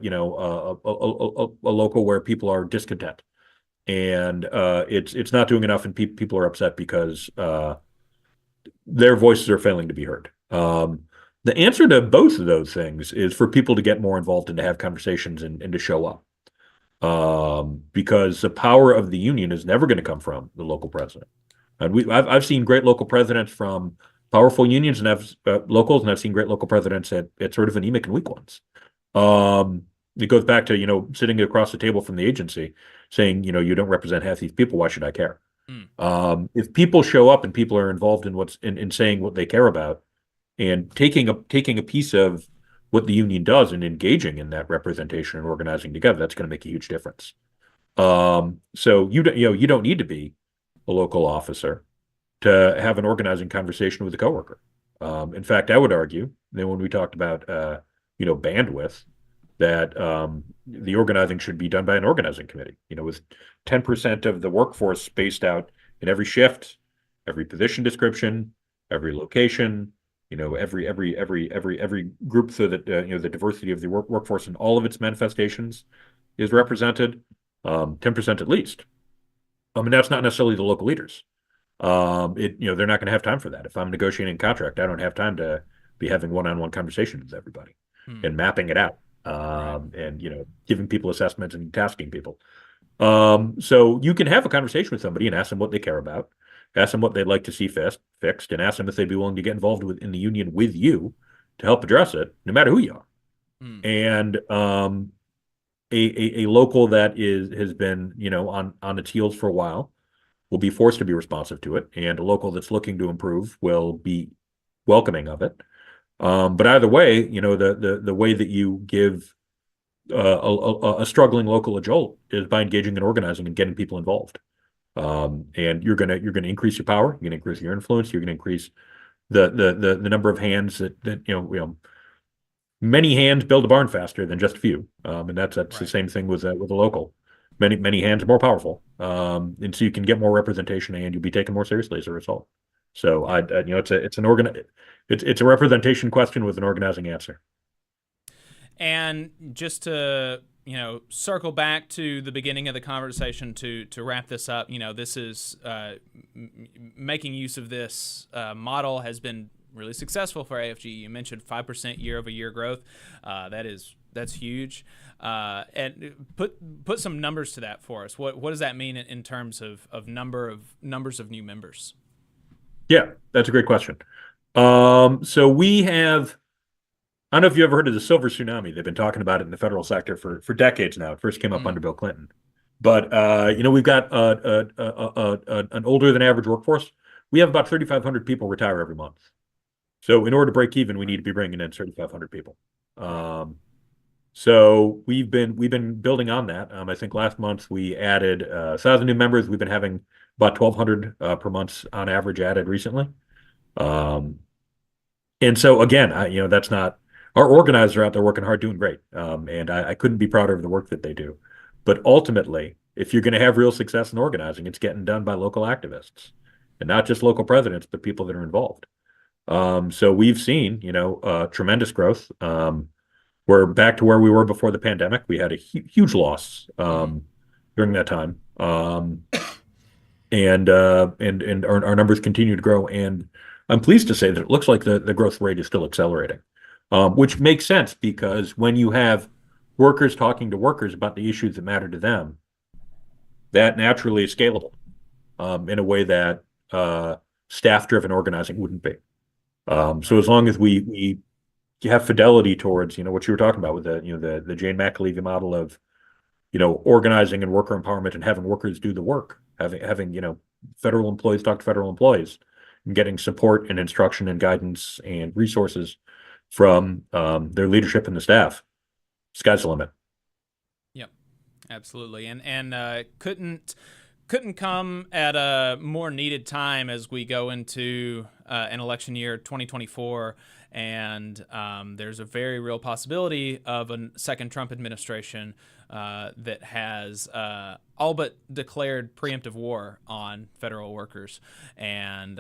local where people are discontent, and it's not doing enough, and people are upset because their voices are failing to be heard. The answer to both of those things is for people to get more involved and to have conversations and to show up, because the power of the union is never going to come from the local president. And I've seen great local presidents from powerful unions and have locals, and I've seen great local presidents at sort of anemic and weak ones. It goes back to sitting across the table from the agency saying you don't represent half these people. Why should I care? If people show up and people are involved in in saying what they care about and taking a piece of what the union does and engaging in that representation and organizing together, that's going to make a huge difference. So you don't need to be a local officer to have an organizing conversation with a coworker. In fact, I would argue that when we talked about bandwidth, that the organizing should be done by an organizing committee. With 10% of the workforce spaced out in every shift, every position description, every location, every group, so that the diversity of the workforce in all of its manifestations is represented, 10% at least. And that's not necessarily the local leaders. They're not going to have time for that. If I'm negotiating a contract, I don't have time to be having one-on-one conversations with everybody and mapping it out, and giving people assessments and tasking people. So you can have a conversation with somebody and ask them what they care about, ask them what they'd like to see fixed, and ask them if they'd be willing to get involved in the union with you to help address it, no matter who you are. And a local that has been on its heels for a while will be forced to be responsive to it, and a local that's looking to improve will be welcoming of it. But either way, the way that you give a struggling local a jolt is by engaging in organizing and getting people involved. And you're gonna increase your power, you're gonna increase your influence, you're gonna increase the number of hands that many hands build a barn faster than just a few. And that's the same thing with a local. Many hands are more powerful, and so you can get more representation, and you'll be taken more seriously as a result. So it's a representation question with an organizing answer. And just to circle back to the beginning of the conversation to wrap this up, this is making use of this model has been really successful for AFGE. You mentioned 5% year-over-year growth. That's huge. And put some numbers to that for us. What does that mean in terms of numbers of new members? Yeah, that's a great question. So we have, I don't know if you ever heard of the silver tsunami. They've been talking about it in the federal sector for decades now. It first came up under Bill Clinton. But, we've got an older than average workforce. We have about 3,500 people retire every month. So in order to break even, we need to be bringing in 3,500 people. So we've been building on that. I think last month we added 1,000 new members. We've been having about 1,200 per month on average added recently. And so again, that's not, our organizers are out there working hard, doing great. And I couldn't be prouder of the work that they do. But ultimately, if you're going to have real success in organizing, it's getting done by local activists, and not just local presidents, but people that are involved. So we've seen, tremendous growth. We're back to where we were before the pandemic. We had a huge loss during that time, and our numbers continue to grow. And I'm pleased to say that it looks like the growth rate is still accelerating, which makes sense because when you have workers talking to workers about the issues that matter to them, that naturally is scalable in a way that staff-driven organizing wouldn't be. So as long as we have fidelity towards, what you were talking about with the Jane McAlevey model of, organizing and worker empowerment and having workers do the work, having federal employees talk to federal employees and getting support and instruction and guidance and resources from their leadership and the staff. Sky's the limit. Yep, absolutely, and couldn't come at a more needed time as we go into an election year 2024, and there's a very real possibility of a second Trump administration that has all but declared preemptive war on federal workers, and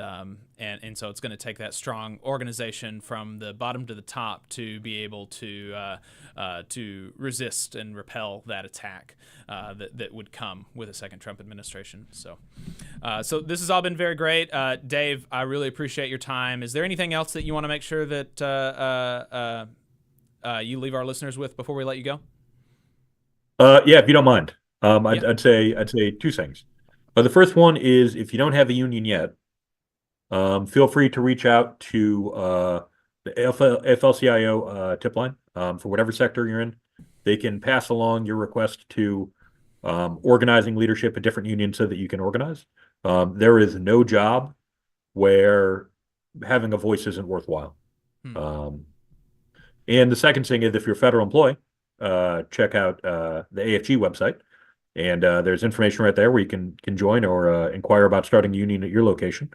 so it's going to take that strong organization from the bottom to the top to be able to resist and repel that attack that would come with a second Trump administration. So this has all been very great, Dave. I really appreciate your time. Is there anything else that you want to make sure that you leave our listeners with before we let you go? Yeah, if you don't mind. I'd say two things. The first one is if you don't have a union yet, feel free to reach out to the AFL-CIO tip line for whatever sector you're in. They can pass along your request to organizing leadership at different unions so that you can organize. There is no job where having a voice isn't worthwhile. And the second thing is if you're a federal employee, check out the AFGE website, and there's information right there where you can join or inquire about starting a union at your location.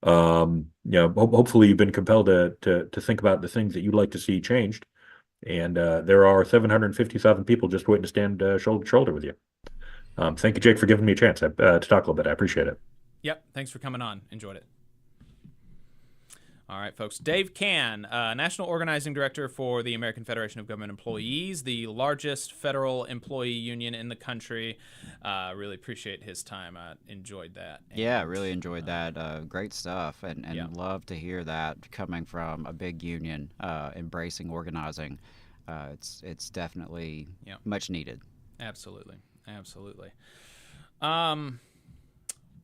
Hopefully you've been compelled to think about the things that you'd like to see changed, and there are 750,000 people just waiting to stand shoulder to shoulder with you. Thank you, Jake, for giving me a chance to talk a little bit. I appreciate it. Yep, thanks for coming on. Enjoyed it. All right, folks. Dave Cann, National Organizing Director for the American Federation of Government Employees, the largest federal employee union in the country. Really appreciate his time. I enjoyed that. Yeah, really enjoyed that. Great stuff, and love to hear that coming from a big union embracing organizing. It's definitely much needed. Absolutely.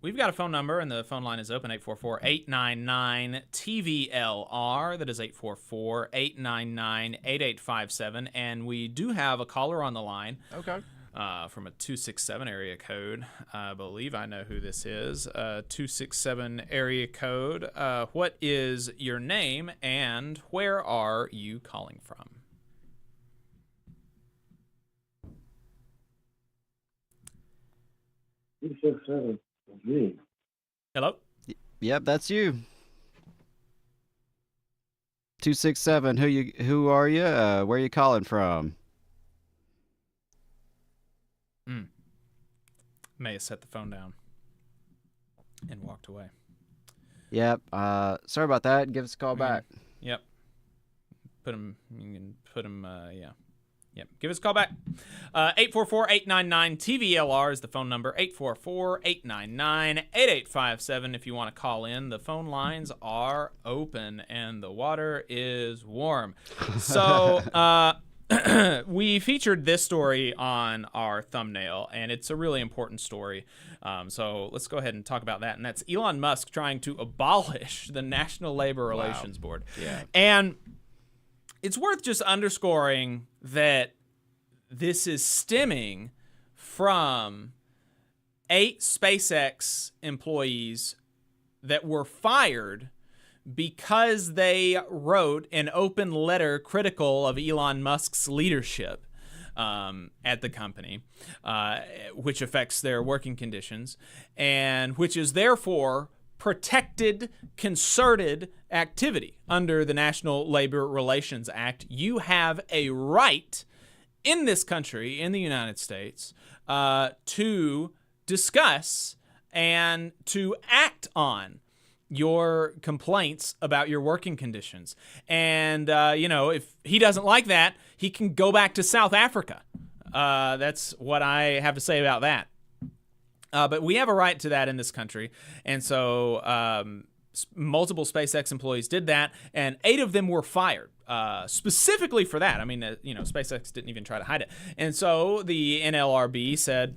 We've got a phone number, and the phone line is open, 844-899-TVLR. That is 844-899-8857. And we do have a caller on the line. Okay. From a 267 area code. I believe I know who this is. 267 area code. What is your name, and where are you calling from? Hello? Yep, that's you. 267. Who are you? Where are you calling from? May have set the phone down and walked away. Yep. Sorry about that. Give us a call back. Yep. You can put him. Yep. Give us a call back. 844-899-TVLR is the phone number. 844-899-8857 if you want to call in. The phone lines are open and the water is warm. So we featured this story on our thumbnail, and it's a really important story. So let's go ahead and talk about that. And that's Elon Musk trying to abolish the National Labor Relations Board. Yeah. And it's worth just underscoring that this is stemming from 8 SpaceX employees that were fired because they wrote an open letter critical of Elon Musk's leadership at the company, which affects their working conditions, and which is therefore protected, concerted activity under the National Labor Relations Act. You have a right in this country, in the United States, to discuss and to act on your complaints about your working conditions. And, if he doesn't like that, he can go back to South Africa. That's what I have to say about that. But we have a right to that in this country. And so multiple SpaceX employees did that, and 8 of them were fired specifically for that. I mean, SpaceX didn't even try to hide it. And so the NLRB said,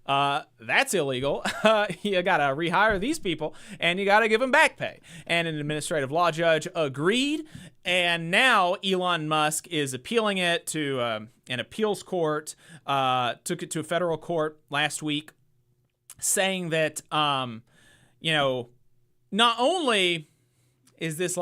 that's illegal. You got to rehire these people, and you got to give them back pay. And an administrative law judge agreed, and now Elon Musk is appealing it to an appeals court, took it to a federal court last week, saying that, not only is this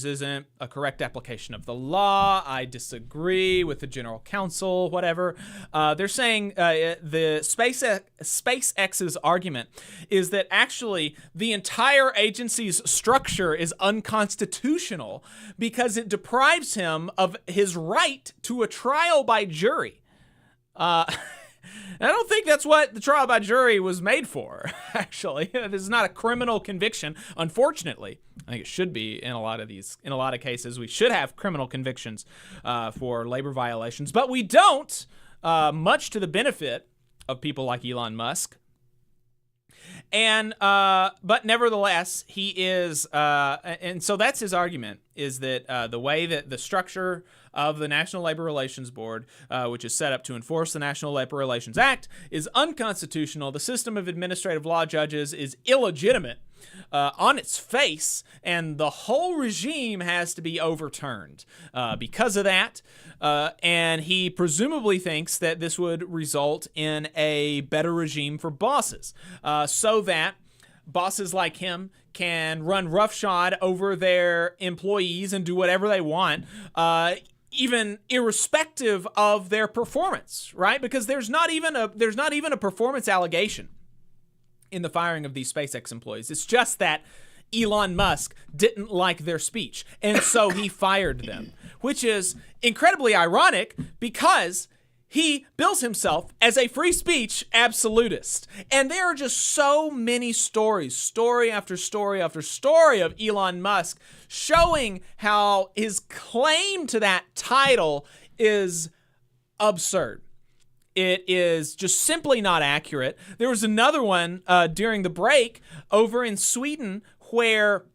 isn't a correct application of the law, I disagree with the general counsel, whatever. They're saying the SpaceX's argument is that actually the entire agency's structure is unconstitutional because it deprives him of his right to a trial by jury. I don't think that's what the trial by jury was made for, actually. This is not a criminal conviction, unfortunately. I think it should be in a lot of cases. We should have criminal convictions for labor violations, but we don't, much to the benefit of people like Elon Musk. And but nevertheless, he is, and so that's his argument, is that the way that the structure of the National Labor Relations Board, which is set up to enforce the National Labor Relations Act, is unconstitutional. The system of administrative law judges is illegitimate on its face, and the whole regime has to be overturned because of that. And he presumably thinks that this would result in a better regime for bosses, so that bosses like him can run roughshod over their employees and do whatever they want, even irrespective of their performance, right? Because there's not even a performance allegation in the firing of these SpaceX employees. It's just that Elon Musk didn't like their speech, and so he fired them, which is incredibly ironic because he bills himself as a free speech absolutist. And there are just so many stories, story after story after story of Elon Musk showing how his claim to that title is absurd. It is just simply not accurate. There was another one during the break over in Sweden where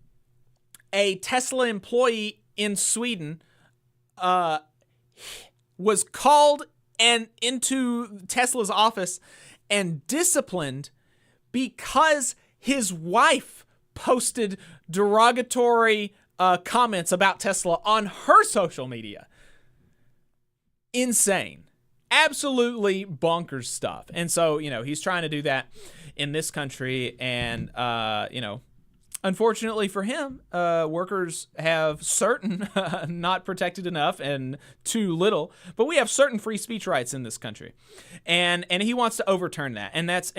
a Tesla employee in Sweden was called and into Tesla's office and disciplined because his wife posted derogatory comments about Tesla on her social media. Insane. Absolutely bonkers stuff. And so, he's trying to do that in this country. And, unfortunately for him, workers have certain not protected enough and too little, but we have certain free speech rights in this country. And he wants to overturn that. And that's,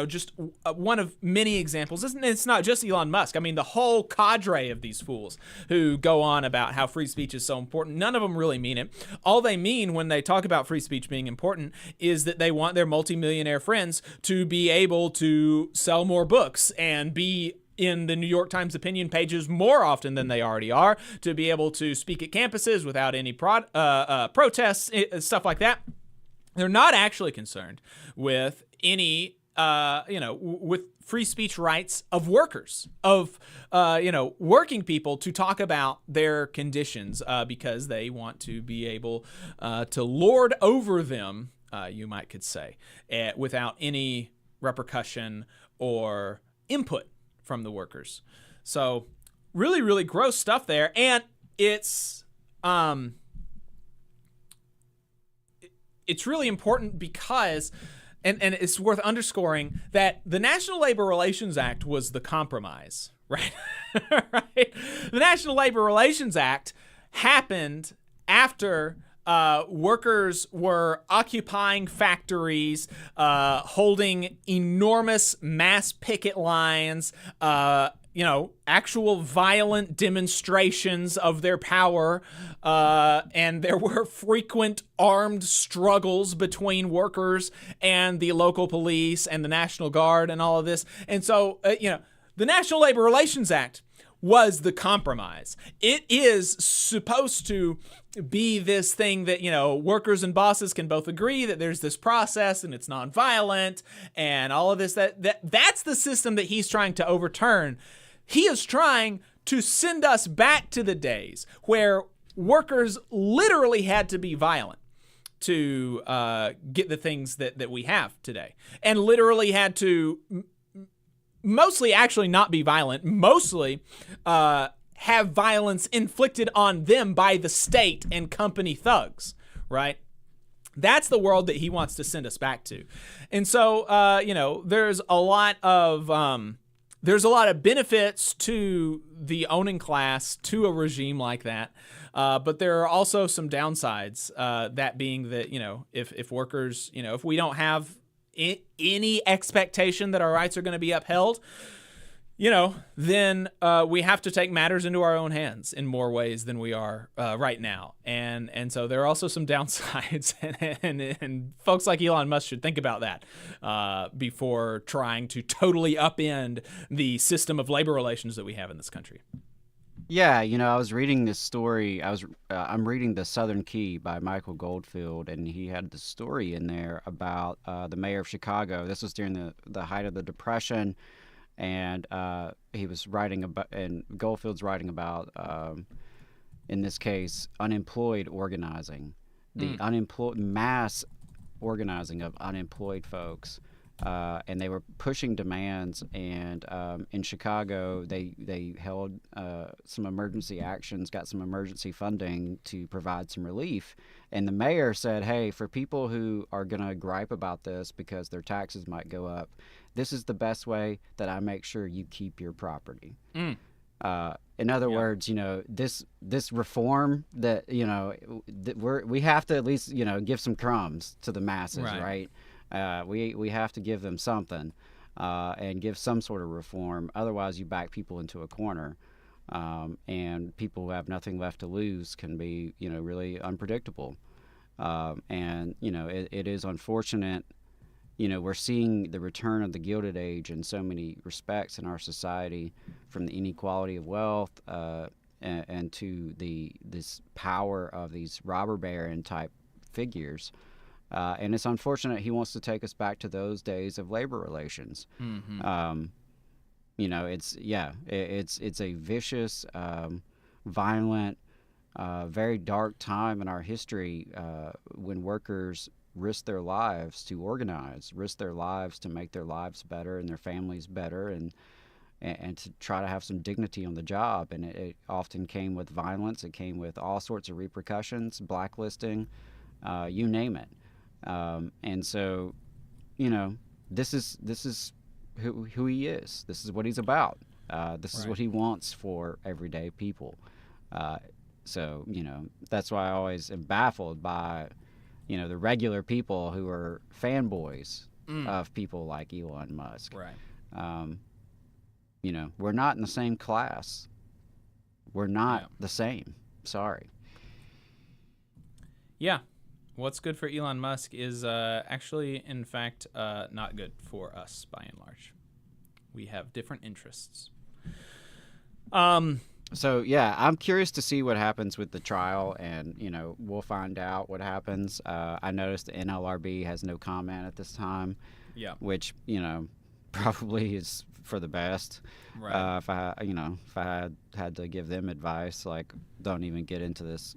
just one of many examples. It's not just Elon Musk. I mean, the whole cadre of these fools who go on about how free speech is so important, none of them really mean it. All they mean when they talk about free speech being important is that they want their multimillionaire friends to be able to sell more books and be in the New York Times opinion pages more often than they already are, to be able to speak at campuses without any protests, stuff like that. They're not actually concerned with any, with free speech rights of workers, of, working people to talk about their conditions because they want to be able to lord over them, you could say, without any repercussion or input from the workers. So really, really gross stuff there. And it's really important because, and it's worth underscoring, that the National Labor Relations Act was the compromise, right? Right? The National Labor Relations Act happened after workers were occupying factories, holding enormous mass picket lines, actual violent demonstrations of their power, and there were frequent armed struggles between workers and the local police and the National Guard and all of this. And so, the National Labor Relations Act was the compromise. It is supposed to be this thing that, workers and bosses can both agree that there's this process and it's nonviolent and all of this. That's the system that he's trying to overturn. He is trying to send us back to the days where workers literally had to be violent to get the things that we have today, and literally had to mostly actually not be violent, mostly have violence inflicted on them by the state and company thugs, right? That's the world that he wants to send us back to. And so, there's a lot of benefits to the owning class, to a regime like that. But there are also some downsides, that being that, if workers, if we don't have any expectation that our rights are going to be upheld, then we have to take matters into our own hands in more ways than we are right now. And so there are also some downsides, and folks like Elon Musk should think about that before trying to totally upend the system of labor relations that we have in this country. Yeah, I was reading this story. I'm reading The Southern Key by Michael Goldfield, and he had the story in there about the mayor of Chicago. This was during the height of the Depression, and he was writing about, and Goldfield's writing about, in this case, unemployed organizing, the unemployed mass organizing of unemployed folks. And they were pushing demands, and in Chicago, they held some emergency actions, got some emergency funding to provide some relief. And the mayor said, hey, for people who are going to gripe about this because their taxes might go up, this is the best way that I make sure you keep your property. In other words, this reform that, we have to at least, give some crumbs to the masses, right? We have to give them something, and give some sort of reform. Otherwise, you back people into a corner, and people who have nothing left to lose can be, really unpredictable. And it is unfortunate. We're seeing the return of the Gilded Age in so many respects in our society, from the inequality of wealth and to this power of these robber baron type figures. And it's unfortunate he wants to take us back to those days of labor relations. Mm-hmm. It's a vicious, violent, very dark time in our history when workers risk their lives to organize, risk their lives to make their lives better and their families better, and to try to have some dignity on the job. And it often came with violence. It came with all sorts of repercussions, blacklisting, you name it. And so, this is who he is. This is what he's about. This is what he wants for everyday people. So, that's why I always am baffled by, the regular people who are fanboys of people like Elon Musk. Right. We're not in the same class. We're not the same. Sorry. Yeah. What's good for Elon Musk is actually, in fact, not good for us by and large. We have different interests. So yeah, I'm curious to see what happens with the trial, and we'll find out what happens. I noticed the NLRB has no comment at this time. Yeah. Which probably is for the best. Right. If I had to give them advice, like, don't even get into this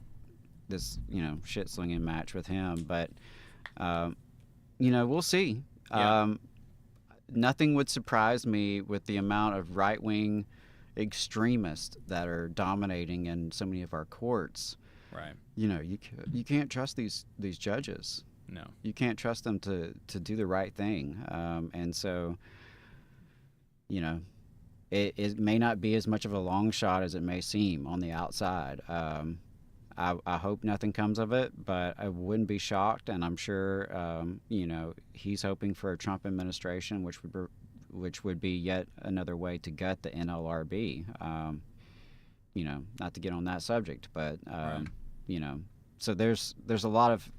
shit slinging match with him. But we'll see. Yeah. Nothing would surprise me with the amount of right-wing extremists that are dominating in so many of our courts. Right. You can't trust these judges. No. You can't trust them to do the right thing. And so, it may not be as much of a long shot as it may seem on the outside. I hope nothing comes of it, but I wouldn't be shocked. And I'm sure, he's hoping for a Trump administration, which would be yet another way to gut the NLRB. Not to get on that subject, but Right. So there's a lot of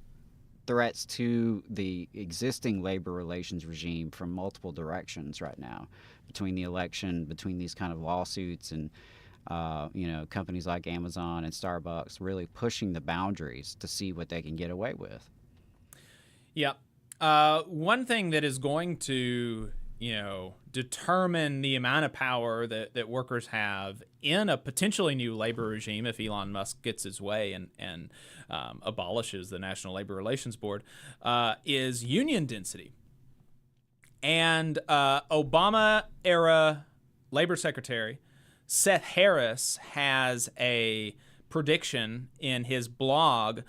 threats to the existing labor relations regime from multiple directions right now, between the election, between these kind of lawsuits, and companies like Amazon and Starbucks really pushing the boundaries to see what they can get away with. Yeah. One thing that is going to determine the amount of power that workers have in a potentially new labor regime, if Elon Musk gets his way and abolishes the National Labor Relations Board, is union density. And Obama-era Labor Secretary Seth Harris has a prediction in his blog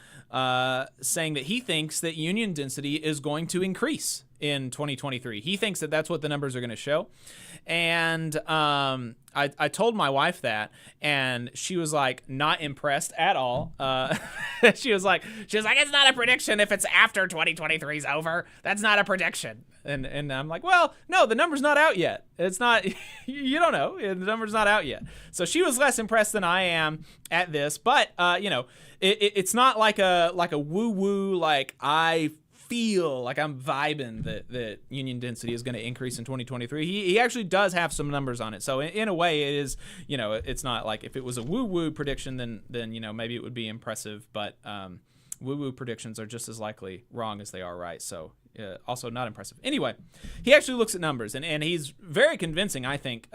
saying that he thinks that union density is going to increase in 2023. He thinks that that's what the numbers are going to show. And I told my wife that, and she was like not impressed at all. She was like, it's not a prediction if it's after 2023 is over. That's not a prediction. And I'm like, well, no, the number's not out yet. It's not, you don't know. The number's not out yet. So she was less impressed than I am at this, but it's not like a woo-woo, like I feel like I'm vibing that union density is going to increase in 2023. He actually does have some numbers on it. So in a way it is, it's not like if it was a woo-woo prediction, then maybe it would be impressive, but woo-woo predictions are just as likely wrong as they are right. So also not impressive. Anyway, he actually looks at numbers, and he's very convincing, I think,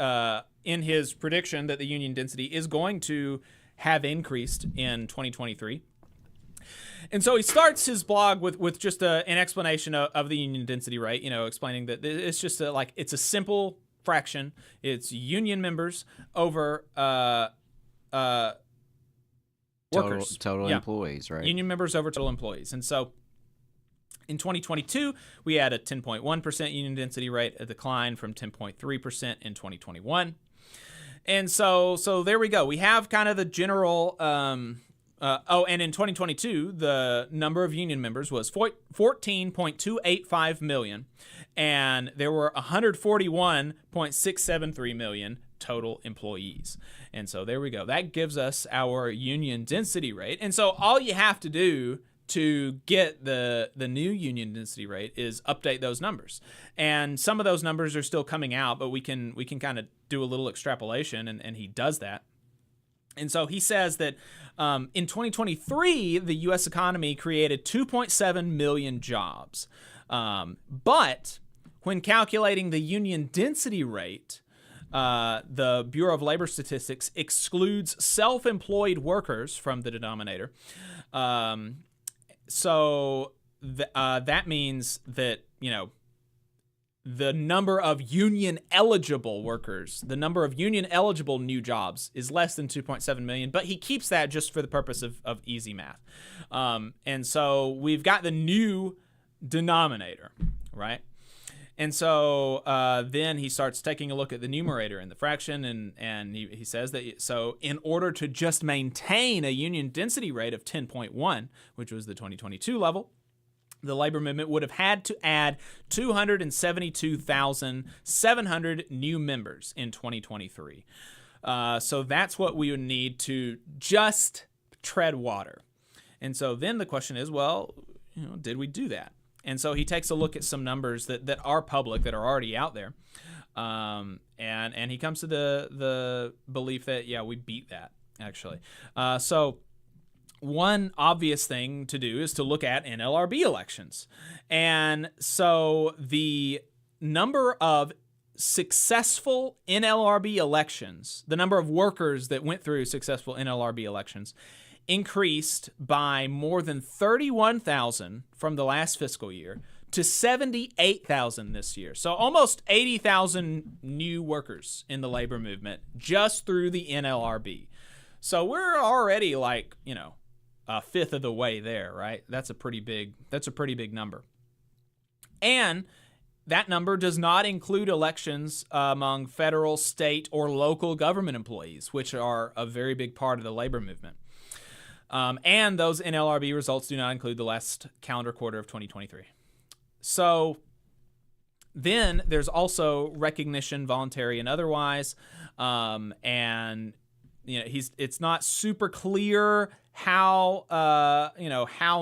in his prediction that the union density is going to have increased in 2023. And so he starts his blog with just an explanation of the union density rate, explaining that it's just it's a simple fraction. It's union members over workers. Total employees, right? Union members over total employees. And so in 2022, we had a 10.1% union density rate, a decline from 10.3% in 2021. And so there we go. We have kind of the general... and in 2022, the number of union members was 14.285 million, and there were 141.673 million total employees. And so there we go. That gives us our union density rate. And so all you have to do to get the new union density rate is update those numbers. And some of those numbers are still coming out, but we can kind of do a little extrapolation, and he does that. And so he says that in 2023, the U.S. economy created 2.7 million jobs. But when calculating the union density rate, the Bureau of Labor Statistics excludes self-employed workers from the denominator. So that means that, the number of union-eligible workers, the number of union-eligible new jobs is less than 2.7 million, but he keeps that just for the purpose of easy math. And so we've got the new denominator, right? And so then he starts taking a look at the numerator and the fraction, and he says that, so in order to just maintain a union density rate of 10.1, which was the 2022 level, the labor movement would have had to add 272,700 new members in 2023. So that's what we would need to just tread water. And so then the question is, well, did we do that? And so he takes a look at some numbers that are public, that are already out there. And he comes to the belief that, yeah, we beat that, actually. So one obvious thing to do is to look at NLRB elections. And so the number of successful NLRB elections, the number of workers that went through successful NLRB elections, increased by more than 31,000 from the last fiscal year to 78,000 this year. So almost 80,000 new workers in the labor movement just through the NLRB. So we're already like, a fifth of the way there, right? That's a pretty big number. And that number does not include elections among federal, state, or local government employees, which are a very big part of the labor movement. And those NLRB results do not include the last calendar quarter of 2023. So then there's also recognition, voluntary and otherwise, and it's not super clear how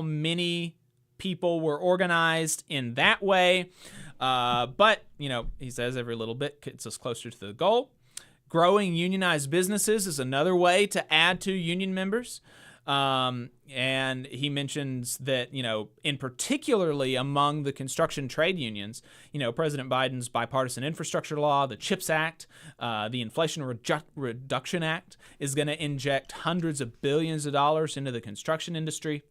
many people were organized in that way, but he says every little bit gets us closer to the goal. Growing unionized businesses is another way to add to union members. And he mentions that, in particularly among the construction trade unions, President Biden's bipartisan infrastructure law, the CHIPS Act, the Inflation Reduction Act is going to inject hundreds of billions of dollars into the construction industry.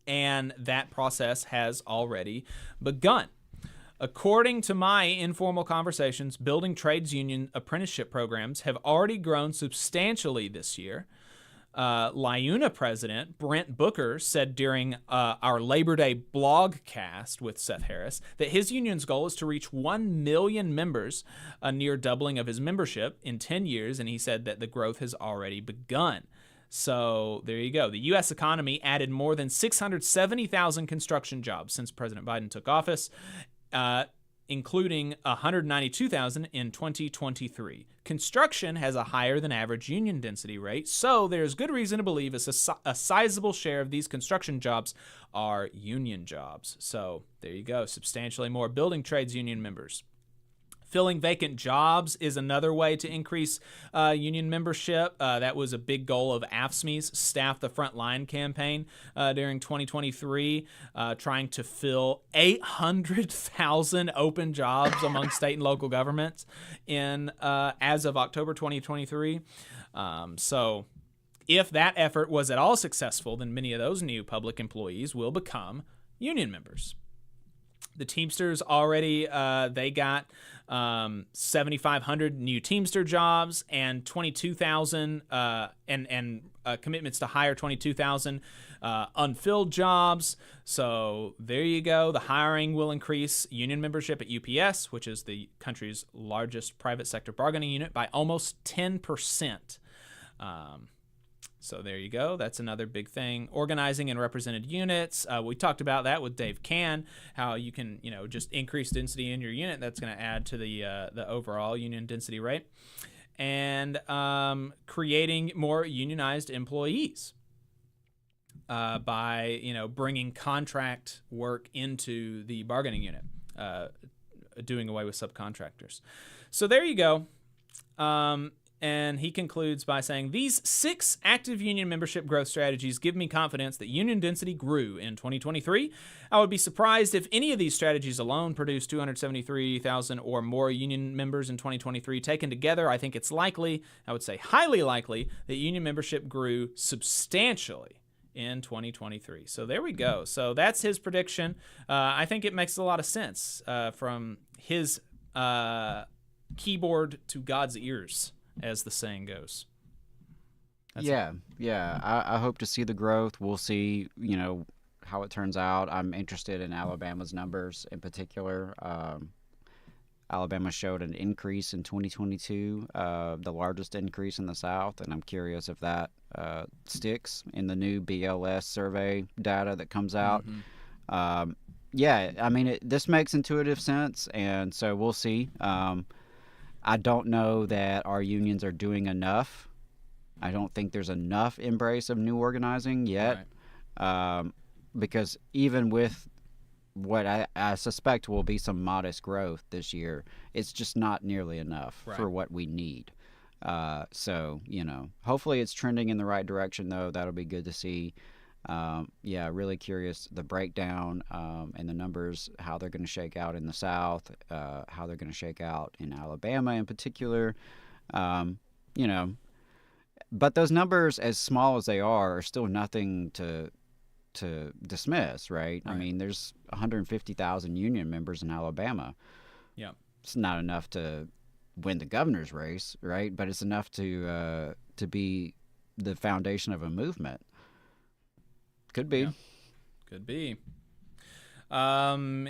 And that process has already begun. According to my informal conversations, building trades union apprenticeship programs have already grown substantially this year. LIUNA president Brent Booker said during our Labor Day blogcast with Seth Harris that his union's goal is to reach 1 million members, a near doubling of his membership in 10 years, and he said that the growth has already begun. So there you go. The U.S. economy added more than 670,000 construction jobs since President Biden took office, including 192,000 in 2023. Construction has a higher than average union density rate, so there's good reason to believe a sizable share of these construction jobs are union jobs. So there you go, substantially more building trades union members. Filling vacant jobs is another way to increase union membership. That was a big goal of AFSCME's Staff the Front Line campaign during 2023, trying to fill 800,000 open jobs among state and local governments as of October 2023. So if that effort was at all successful, then many of those new public employees will become union members. The Teamsters already, they got 7,500 new Teamster jobs and 22,000 and commitments to hire 22,000 unfilled jobs. So there you go. The hiring will increase union membership at UPS, which is the country's largest private sector bargaining unit, by almost 10%. So there you go. That's another big thing. Organizing and represented units. We talked about that with Dave Cann, how you can, just increase density in your unit. That's going to add to the overall union density rate. And creating more unionized employees by, bringing contract work into the bargaining unit, doing away with subcontractors. So there you go. And he concludes by saying, these 6 active union membership growth strategies give me confidence that union density grew in 2023. I would be surprised if any of these strategies alone produced 273,000 or more union members in 2023. Taken together, I think it's likely, I would say highly likely, that union membership grew substantially in 2023. So there we go. So that's his prediction. I think it makes a lot of sense from his keyboard to God's ears, as the saying goes. Yeah. I hope to see the growth. We'll see, how it turns out. I'm interested in Alabama's numbers in particular. Alabama showed an increase in 2022, the largest increase in the South, and I'm curious if that sticks in the new BLS survey data that comes out. Mm-hmm. This makes intuitive sense, and so we'll see. I don't know that our unions are doing enough. I don't think there's enough embrace of new organizing yet, because even with what I suspect will be some modest growth this year. It's just not nearly enough for what we need. So, hopefully it's trending in the right direction, though. That'll be good to see. Really curious the breakdown and the numbers, how they're going to shake out in the South, how they're going to shake out in Alabama in particular. But those numbers, as small as they are still nothing to dismiss, right? I mean, there's 150,000 union members in Alabama. Yeah, it's not enough to win the governor's race, right? But it's enough to be the foundation of a movement. Could be. Yeah. Could be.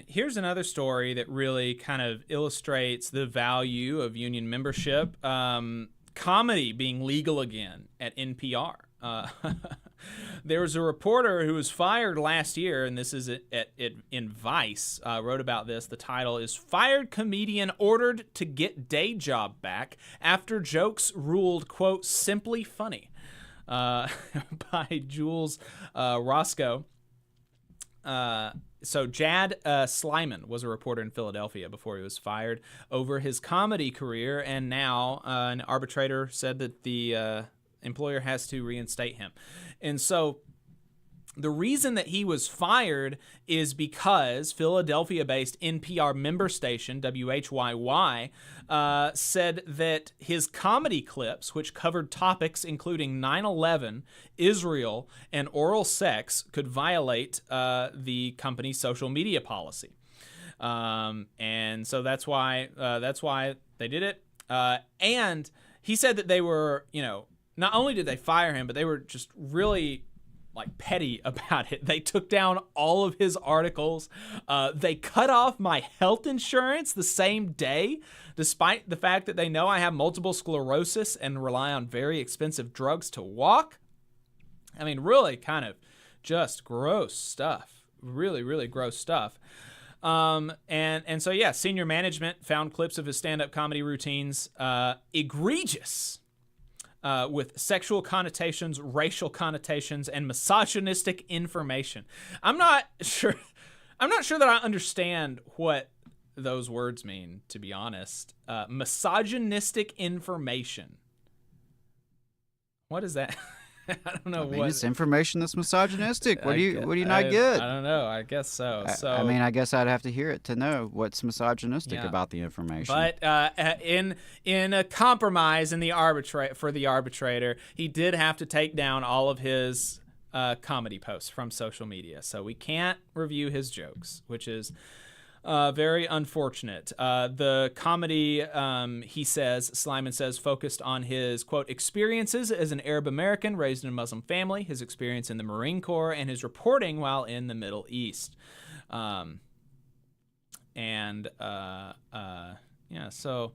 Here's another story that really kind of illustrates the value of union membership. Comedy being legal again at NPR. There was a reporter who was fired last year, and this is in Vice, wrote about this. The title is "Fired Comedian Ordered to Get Day Job Back After Jokes Ruled, quote, Simply Funny," by Jules Roscoe. So Jad Slyman was a reporter in Philadelphia before he was fired over his comedy career, and now an arbitrator said that the employer has to reinstate him. And so the reason that he was fired is because Philadelphia-based NPR member station, WHYY, said that his comedy clips, which covered topics including 9/11, Israel, and oral sex, could violate the company's social media policy. And so that's why they did it. And he said that they were, not only did they fire him, but they were just really petty about it. They took down all of his articles. They cut off my health insurance the same day, despite the fact that they know I have multiple sclerosis and rely on very expensive drugs to walk. I mean, really kind of just gross stuff. Really, really gross stuff. And so, yeah, senior management found clips of his stand-up comedy routines egregious. With sexual connotations, racial connotations, and misogynistic information. I'm not sure that I understand what those words mean, to be honest. Misogynistic information. What is that? I don't know. I mean, it's information that's misogynistic. What do you not get? I don't know. I guess so. I guess I'd have to hear it to know what's misogynistic about the information. But in a compromise in the arbitrator, he did have to take down all of his comedy posts from social media, so we can't review his jokes, which is very unfortunate. The comedy, Slyman says, focused on his, quote, experiences as an Arab American raised in a Muslim family, his experience in the Marine Corps, and his reporting while in the Middle East. So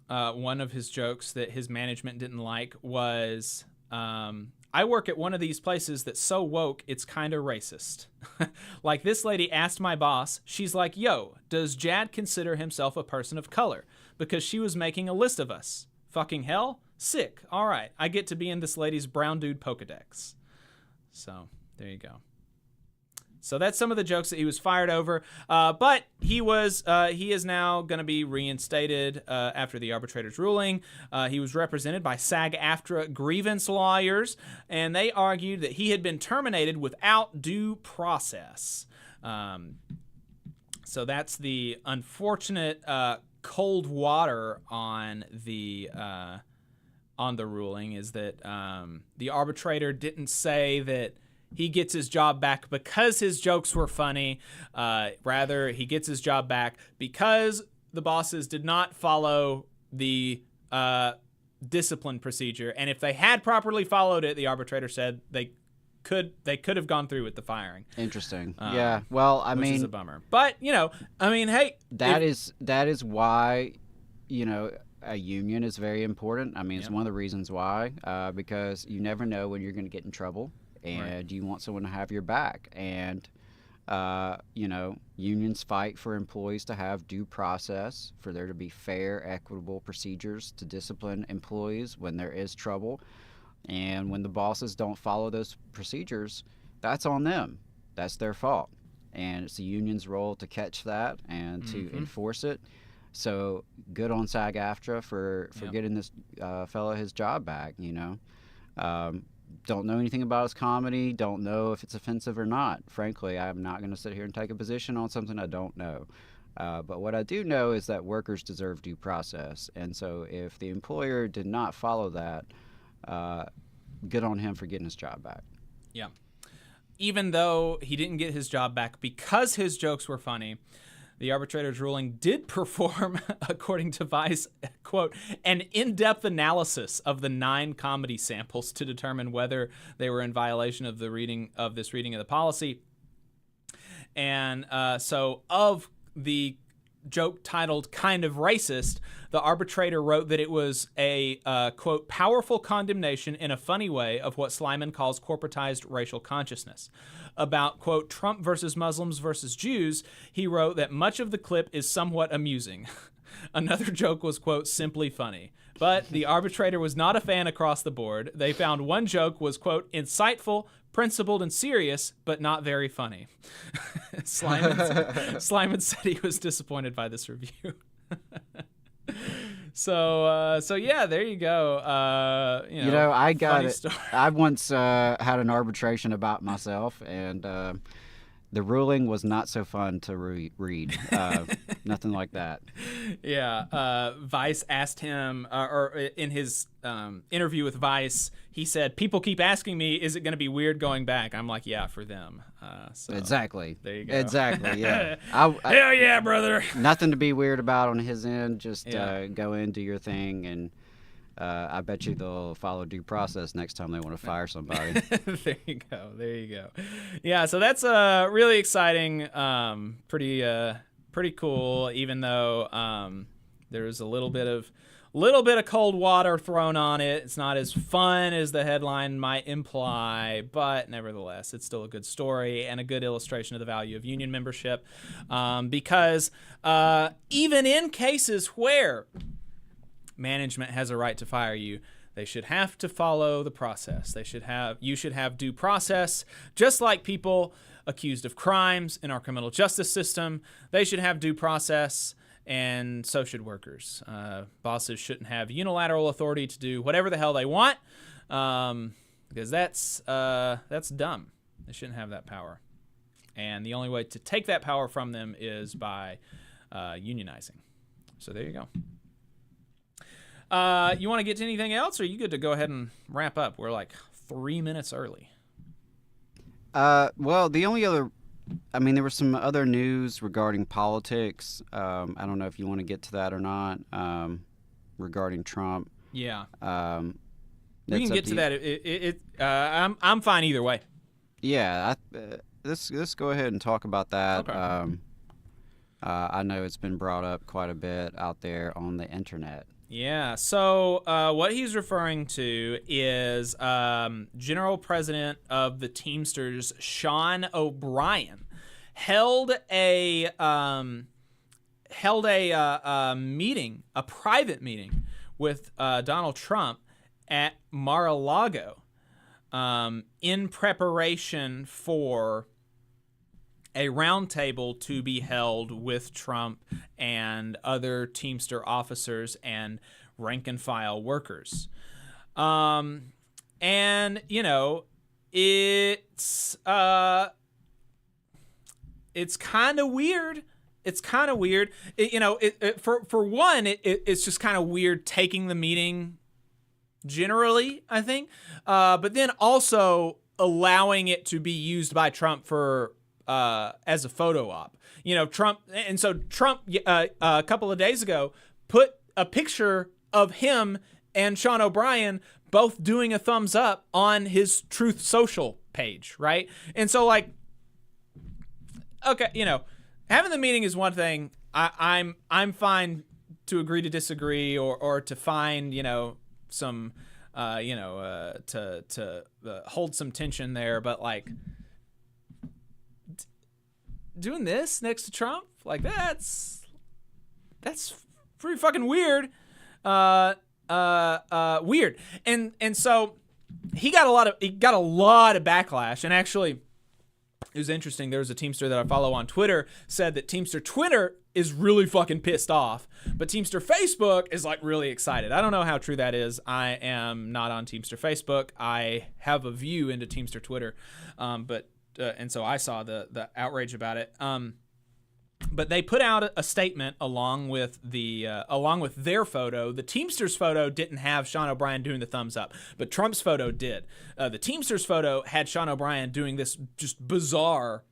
one of his jokes that his management didn't like was, I work at one of these places that's so woke, it's kind of racist. Like this lady asked my boss, she's like, yo, does Jad consider himself a person of color? Because she was making a list of us. Fucking hell? Sick. All right. I get to be in this lady's brown dude Pokedex. So there you go. So that's some of the jokes that he was fired over. But he is now going to be reinstated after the arbitrator's ruling. He was represented by SAG-AFTRA grievance lawyers, and they argued that he had been terminated without due process. So that's the unfortunate cold water on the ruling, is that the arbitrator didn't say that he gets his job back because his jokes were funny. Rather, he gets his job back because the bosses did not follow the discipline procedure. And if they had properly followed it, the arbitrator said they could have gone through with the firing. Interesting. Yeah. Well, I mean, which is a bummer. But hey, that is why, a union is very important. I mean, it's one of the reasons why, because you never know when you're going to get in trouble. And you want someone to have your back. And, unions fight for employees to have due process, for there to be fair, equitable procedures to discipline employees when there is trouble. And when the bosses don't follow those procedures, that's on them. That's their fault. and it's the union's role to catch that and to enforce it. So good on SAG-AFTRA for getting this fellow his job back, you know. Don't know anything about his comedy, don't know if it's offensive or not. Frankly, I'm not going to sit here and take a position on something I don't know. But what I do know is that workers deserve due process. And so if the employer did not follow that, good on him for getting his job back. Yeah. Even though he didn't get his job back because his jokes were funny, the arbitrator's ruling did perform, according to Vice, quote, an in-depth analysis of the 9 comedy samples to determine whether they were in violation of the reading of the policy. And so of the joke titled Kind of Racist, the arbitrator wrote that it was a, quote, powerful condemnation in a funny way of what Slyman calls corporatized racial consciousness. About, quote, Trump versus Muslims versus Jews, he wrote that much of the clip is somewhat amusing. Another joke was, quote, simply funny. But the arbitrator was not a fan across the board. They found one joke was, quote, insightful, principled, and serious, but not very funny. Slyman said he was disappointed by this review. So yeah, there you go. I once had an arbitration about myself, and the ruling was not so fun to read. Nothing like that. Yeah. Vice asked him, or in his interview with Vice, he said, people keep asking me, is it going to be weird going back? I'm like, yeah, for them. So exactly. There you go. Exactly, yeah. Hell yeah, brother. Nothing to be weird about on his end. Just go in, do your thing, and I bet you they'll follow due process next time they want to fire somebody. There you go. Yeah, so that's really exciting, pretty cool, even though there's a little bit of cold water thrown on it. It's not as fun as the headline might imply, but nevertheless, it's still a good story and a good illustration of the value of union membership, because even in cases where management has a right to fire you, they should have to follow the process. You should have due process, just like people accused of crimes in our criminal justice system. They should have due process, and so should workers. Bosses shouldn't have unilateral authority to do whatever the hell they want, because that's dumb. They shouldn't have that power. And the only way to take that power from them is by unionizing. So there you go. You want to get to anything else, or are you good to go ahead and wrap up? We're like 3 minutes early. Well, the only other, there was some other news regarding politics. I don't know if you want to get to that or not, regarding Trump. Yeah. We can get to that. I'm fine either way. Yeah. Let's go ahead and talk about that. Okay. I know it's been brought up quite a bit out there on the internet. Yeah, so what he's referring to is General President of the Teamsters, Sean O'Brien, held a meeting, a private meeting with Donald Trump at Mar-a-Lago in preparation for a roundtable to be held with Trump and other Teamster officers and rank-and-file workers. And, it's kind of weird. It's kind of weird. For one, it's just kind of weird taking the meeting generally, I think. But then also allowing it to be used by Trump for as a photo op. Trump a couple of days ago put a picture of him and Sean O'Brien both doing a thumbs up on his Truth Social page, right? And so okay, having the meeting is one thing. I'm fine to agree to disagree or to find, some to hold some tension there, but doing this next to Trump, that's pretty fucking weird. Weird. And so he got a lot of backlash, and actually it was interesting. There was a Teamster that I follow on Twitter said that Teamster Twitter is really fucking pissed off, but Teamster Facebook is like really excited. I don't know how true that is. I am not on Teamster Facebook. I have a view into Teamster Twitter, and so I saw the outrage about it. But they put out a statement along with their photo. The Teamsters photo didn't have Sean O'Brien doing the thumbs up, but Trump's photo did. The Teamsters photo had Sean O'Brien doing this just bizarre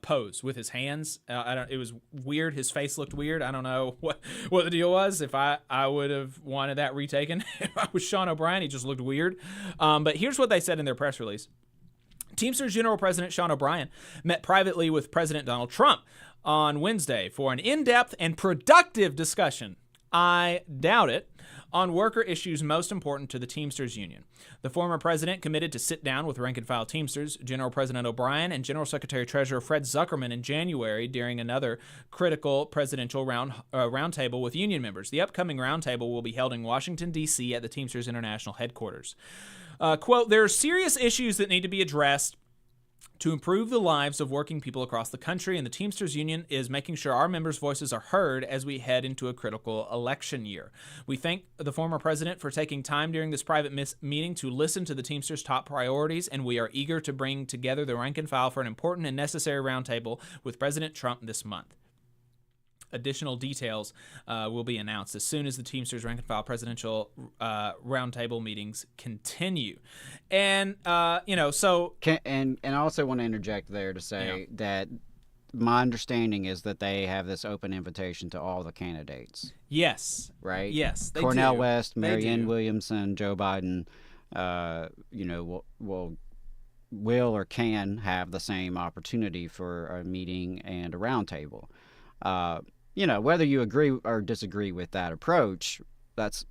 pose with his hands. It was weird. His face looked weird. I don't know what the deal was. If I would have wanted that retaken if I was Sean O'Brien, he just looked weird. But here's what they said in their press release. Teamsters General President Sean O'Brien met privately with President Donald Trump on Wednesday for an in-depth and productive discussion, I doubt it, on worker issues most important to the Teamsters Union. The former president committed to sit down with rank-and-file Teamsters, General President O'Brien, and General Secretary-Treasurer Fred Zuckerman in January during another critical presidential roundtable with union members. The upcoming roundtable will be held in Washington, D.C. at the Teamsters International headquarters. Quote, there are serious issues that need to be addressed to improve the lives of working people across the country, and the Teamsters Union is making sure our members' voices are heard as we head into a critical election year. We thank the former president for taking time during this private meeting to listen to the Teamsters' top priorities, and we are eager to bring together the rank and file for an important and necessary roundtable with President Trump this month. Additional details will be announced as soon as the Teamsters rank and file presidential roundtable meetings continue. And so and I also want to interject there to say that my understanding is that they have this open invitation to all the candidates. Yes. Right. Yes. They Cornel do. West, Marianne Williamson, Joe Biden, will or can have the same opportunity for a meeting and a roundtable. Whether you agree or disagree with that approach, that's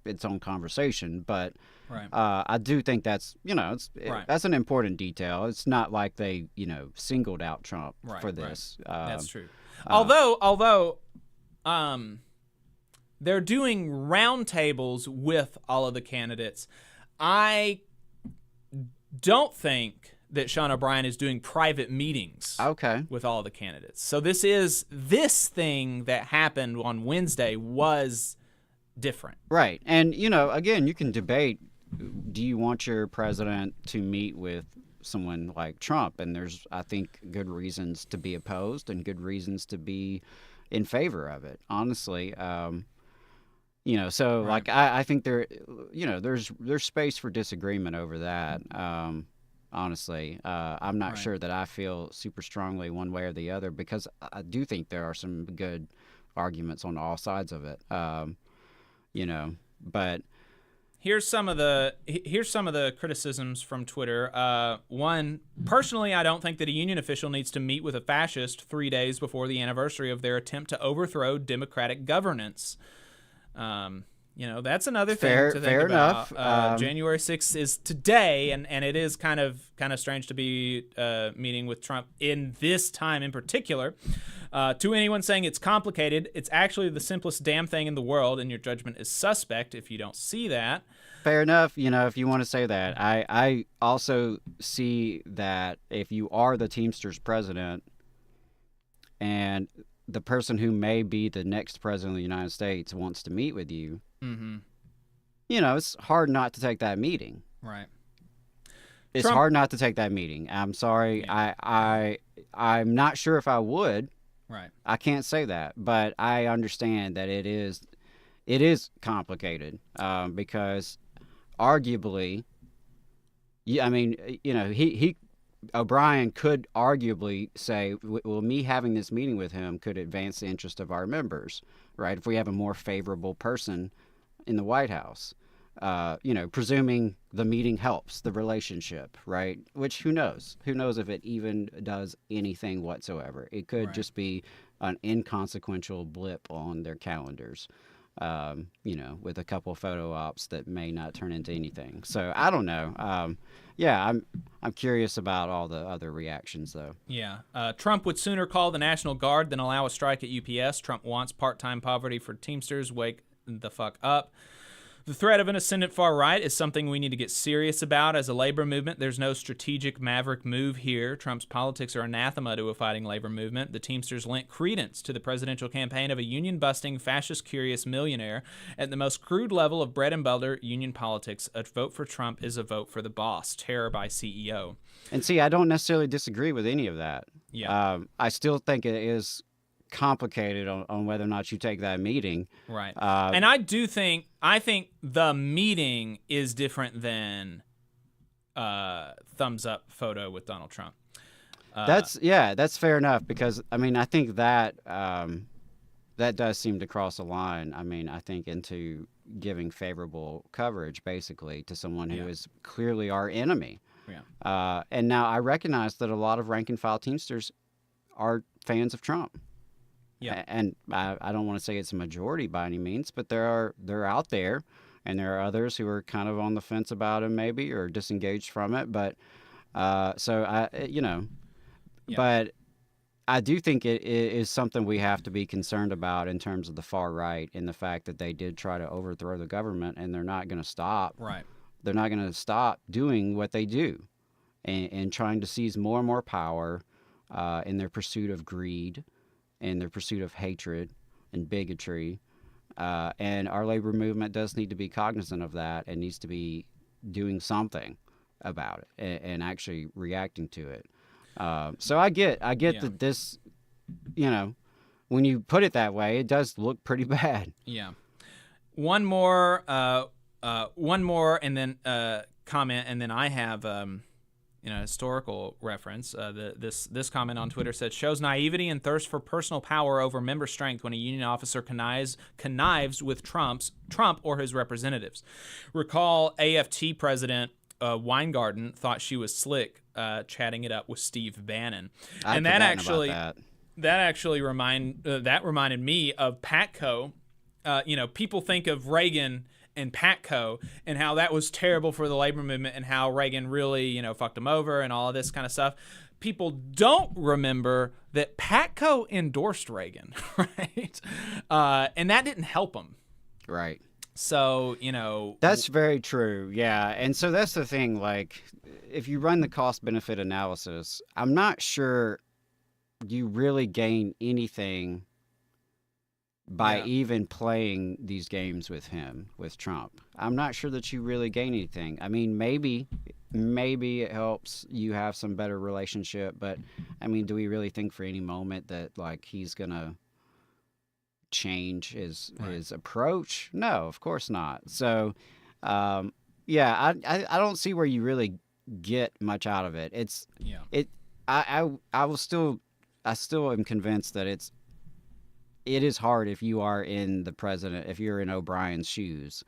its own conversation. But right. I do think that's, right. that's an important detail. It's not like they, singled out Trump for this. Right. That's true. Although they're doing roundtables with all of the candidates, I don't think that Sean O'Brien is doing private meetings with all the candidates. So this thing that happened on Wednesday was different. Right. And, again, you can debate, do you want your president to meet with someone like Trump? And there's, I think, good reasons to be opposed and good reasons to be in favor of it, honestly. I think there's space for disagreement over that. Honestly, I'm not sure that I feel super strongly one way or the other, because I do think there are some good arguments on all sides of it. But here's some of the criticisms from Twitter. One, personally, I don't think that a union official needs to meet with a fascist 3 days before the anniversary of their attempt to overthrow democratic governance. That's another thing to think fair about. enough. January 6th is today, and it is kind of strange to be meeting with Trump in this time in particular. To anyone saying it's complicated, it's actually the simplest damn thing in the world, and your judgment is suspect if you don't see that. Fair enough, if you want to say that. I also see that if you are the Teamsters president and the person who may be the next president of the United States wants to meet with you, it's hard not to take that meeting. Right. It's hard not to take that meeting. I'm sorry. Yeah. I'm not sure if I would. Right. I can't say that, but I understand that it is complicated because arguably, O'Brien could arguably say, well, me having this meeting with him could advance the interest of our members, right? If we have a more favorable person in the White House, presuming the meeting helps the relationship, right? Which who knows? Who knows if it even does anything whatsoever? It could just be an inconsequential blip on their calendars, with a couple photo ops that may not turn into anything. So I don't know. I'm curious about all the other reactions, though. Yeah. Trump would sooner call the National Guard than allow a strike at UPS. Trump wants part-time poverty for Teamsters. Wake the fuck up. The threat of an ascendant far right is something we need to get serious about as a labor movement. There's no strategic maverick move here. Trump's politics are anathema to a fighting labor movement. The Teamsters lent credence to the presidential campaign of a union-busting, fascist-curious millionaire. At the most crude level of bread and butter union politics, a vote for Trump is a vote for the boss. Terror by CEO. And see, I don't necessarily disagree with any of that. Yeah. I still think it is complicated on whether or not you take that meeting. Right. And I think the meeting is different than thumbs up photo with Donald Trump. That's fair enough, because I mean, I think that that does seem to cross a line. I mean, I think into giving favorable coverage basically to someone who is clearly our enemy. Yeah. And now I recognize that a lot of rank and file Teamsters are fans of Trump. Yeah. And I don't want to say it's a majority by any means, but they're out there, and there are others who are kind of on the fence about him maybe, or disengaged from it. But but I do think it is something we have to be concerned about in terms of the far right, and the fact that they did try to overthrow the government, and they're not going to stop. Right. They're not going to stop doing what they do, and trying to seize more and more power in their pursuit of greed, in their pursuit of hatred and bigotry. And our labor movement does need to be cognizant of that, and needs to be doing something about it, and actually reacting to it. So I get that this, when you put it that way, it does look pretty bad. Yeah. One more, and then comment, and then I have historical reference. This comment on Twitter said, shows naivety and thirst for personal power over member strength when a union officer connives with Trump or his representatives. Recall AFT President Weingarten thought she was slick, chatting it up with Steve Bannon, and that actually reminded me of Patco. People think of Reagan and Patco and how that was terrible for the labor movement, and how Reagan really, fucked him over and all of this kind of stuff. People don't remember that Patco endorsed Reagan, right? And that didn't help him. Right. So, That's very true, yeah. And so that's the thing, like, if you run the cost-benefit analysis, I'm not sure you really gain anything by even playing these games with Trump. I'm not sure that you really gain anything. I mean, maybe it helps you have some better relationship, but I mean, do we really think for any moment that like he's gonna change his approach? No, of course not. So I don't see where you really get much out of it. I still am convinced that it is hard if you are if you're in O'Brien's shoes,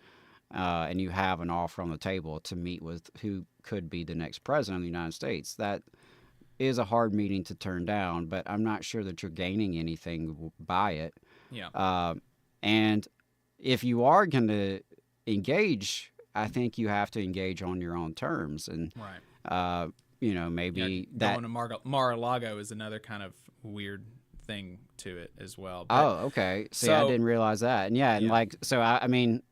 and you have an offer on the table to meet with who could be the next president of the United States. That is a hard meeting to turn down, but I'm not sure that you're gaining anything by it. Yeah. And if you are going to engage, I think you have to engage on your own terms. And, maybe going to Mar-a-Lago is another kind of weird thing to it as well. But, okay. See, I didn't realize that. And I mean,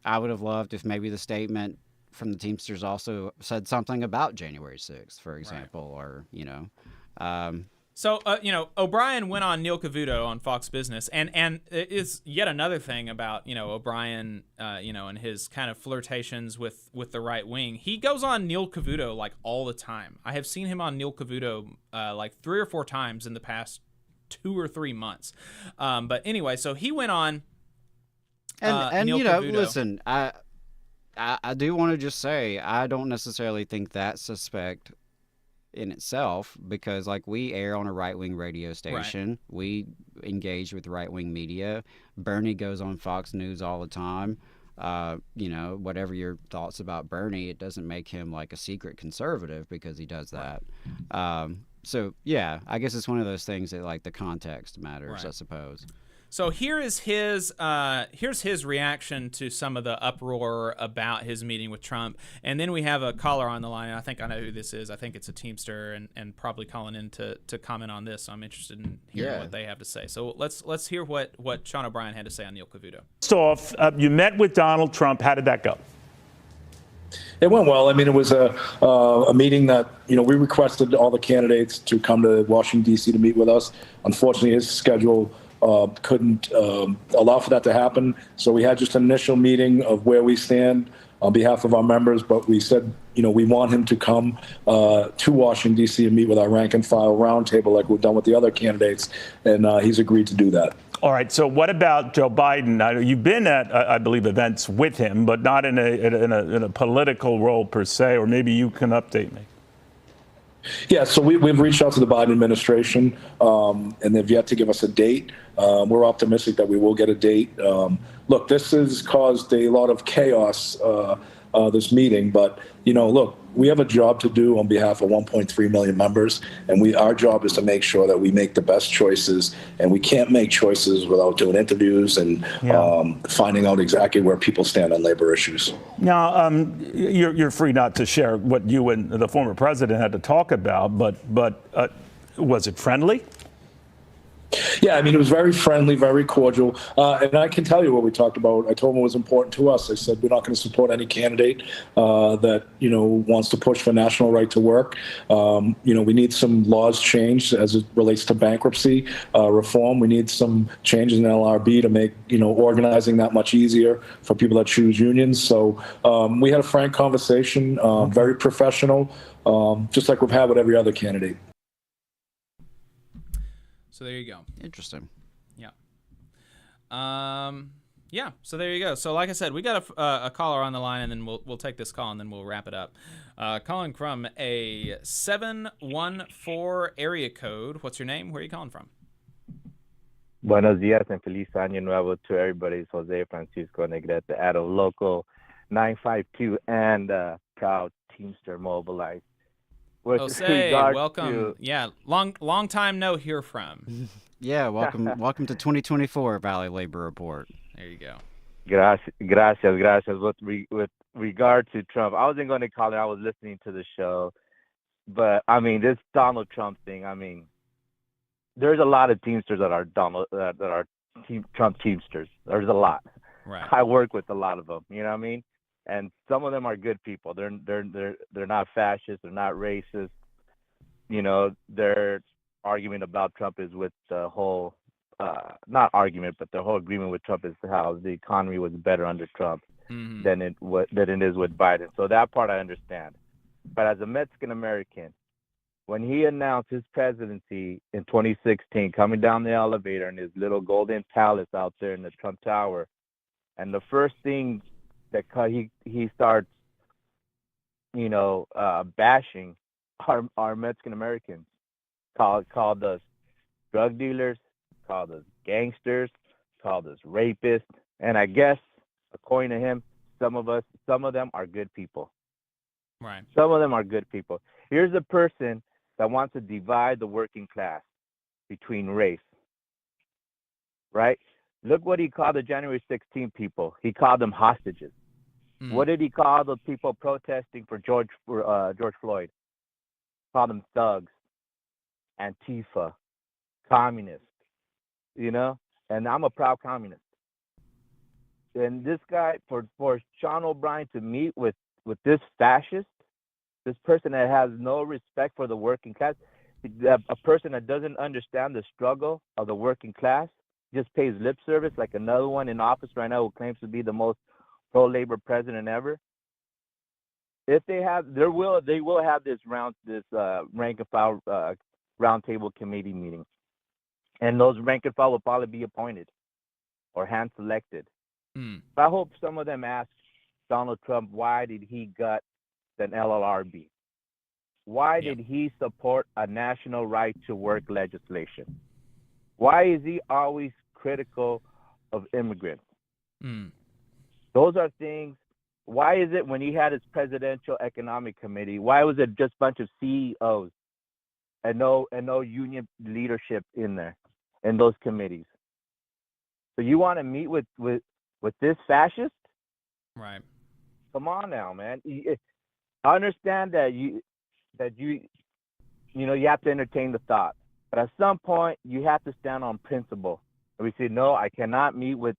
I would have loved if maybe the statement from the Teamsters also said something about January 6th, for example, or, So, O'Brien went on Neil Cavuto on Fox Business, and it is yet another thing about, O'Brien, and his kind of flirtations with the right wing. He goes on Neil Cavuto like all the time. I have seen him on Neil Cavuto like 3 or 4 times in the past 2 or 3 months. But anyway, so he went on Neil Cavuto. Listen, I do want to just say I don't necessarily think that's suspect in itself, because like we air on a right-wing radio station. Right. We engage with right-wing media. Bernie goes on Fox News all the time. Whatever your thoughts about Bernie, it doesn't make him like a secret conservative because he does that. So yeah, I guess it's one of those things that like the context matters, I suppose. So here's his reaction to some of the uproar about his meeting with Trump, and then we have a caller on the line. I think I know who this is. I think it's a Teamster, and probably calling in to comment on this. So I'm interested in hearing what they have to say. So let's hear what Sean O'Brien had to say on Neil Cavuto. First off, you met with Donald Trump. How did that go? It went well. I mean, it was a meeting that, we requested all the candidates to come to Washington, D.C. to meet with us. Unfortunately, his schedule couldn't allow for that to happen. So we had just an initial meeting of where we stand on behalf of our members. But we said, we want him to come to Washington, D.C. and meet with our rank and file roundtable like we've done with the other candidates. And he's agreed to do that. All right. So what about Joe Biden? I know you've been at, I believe, events with him, but not in a political role per se, or maybe you can update me. Yeah, so we've reached out to the Biden administration, and they've yet to give us a date. We're optimistic that we will get a date. Look, this has caused a lot of chaos, this meeting, but, look, we have a job to do on behalf of 1.3 million members, and our job is to make sure that we make the best choices, and we can't make choices without doing interviews and finding out exactly where people stand on labor issues. Now, you're free not to share what you and the former president had to talk about, but was it friendly? Yeah, I mean, it was very friendly, very cordial. And I can tell you what we talked about. I told him it was important to us. I said, we're not going to support any candidate that, wants to push for national right to work. We need some laws changed as it relates to bankruptcy reform. We need some changes in NLRB to make, organizing that much easier for people that choose unions. So we had a frank conversation, very professional, just like we've had with every other candidate. So there you go. Interesting. Yeah. Yeah. So there you go. So like I said, we got a caller on the line, and then we'll take this call, and then we'll wrap it up. Calling from a 714 area code. What's your name? Where are you calling from? Buenos dias and feliz año nuevo to everybody. It's Jose Francisco Negrete out of local 952 and proud Teamster Mobilized. Jose, welcome. Long time no hear from. Yeah, welcome to 2024 Valley Labor Report. There you go. Gracias. With regard to Trump, I wasn't going to call it. I was listening to the show, but I mean, this Donald Trump thing. I mean, there's a lot of Teamsters that are Trump Teamsters. There's a lot. Right. I work with a lot of them. You know what I mean? And some of them are good people. They're not fascists. They're not racist. Their argument about Trump is with the whole, not argument, but the whole agreement with Trump is how the economy was better under Trump than it is with Biden. So that part I understand. But as a Mexican American, when he announced his presidency in 2016, coming down the elevator in his little golden palace out there in the Trump Tower, and the first thing that he starts, bashing our Mexican Americans, called us drug dealers, called us gangsters, called us rapists, and I guess, according to him, some of them are good people. Right. Some of them are good people. Here's a person that wants to divide the working class between race. Right? Look what he called the January 16 people. He called them hostages. What did he call the people protesting for George Floyd? Called them thugs, Antifa, communists. And I'm a proud communist. And this guy, for Sean O'Brien to meet with this fascist, this person that has no respect for the working class, a person that doesn't understand the struggle of the working class, just pays lip service like another one in office right now who claims to be the most pro-labor president ever. If they will have this rank and file roundtable committee meeting, and those rank and file will probably be appointed or hand selected. But I hope some of them ask Donald Trump, why did he gut an NLRB? Why did he support a national right to work legislation? Why is he always critical of immigrants? Those are things. Why is it when he had his presidential economic committee, why was it just a bunch of CEOs and no union leadership in there in those committees? So you want to meet with this fascist? Right. Come on now, man. I understand that you have to entertain the thought, but at some point you have to stand on principle. And we say, no, I cannot meet with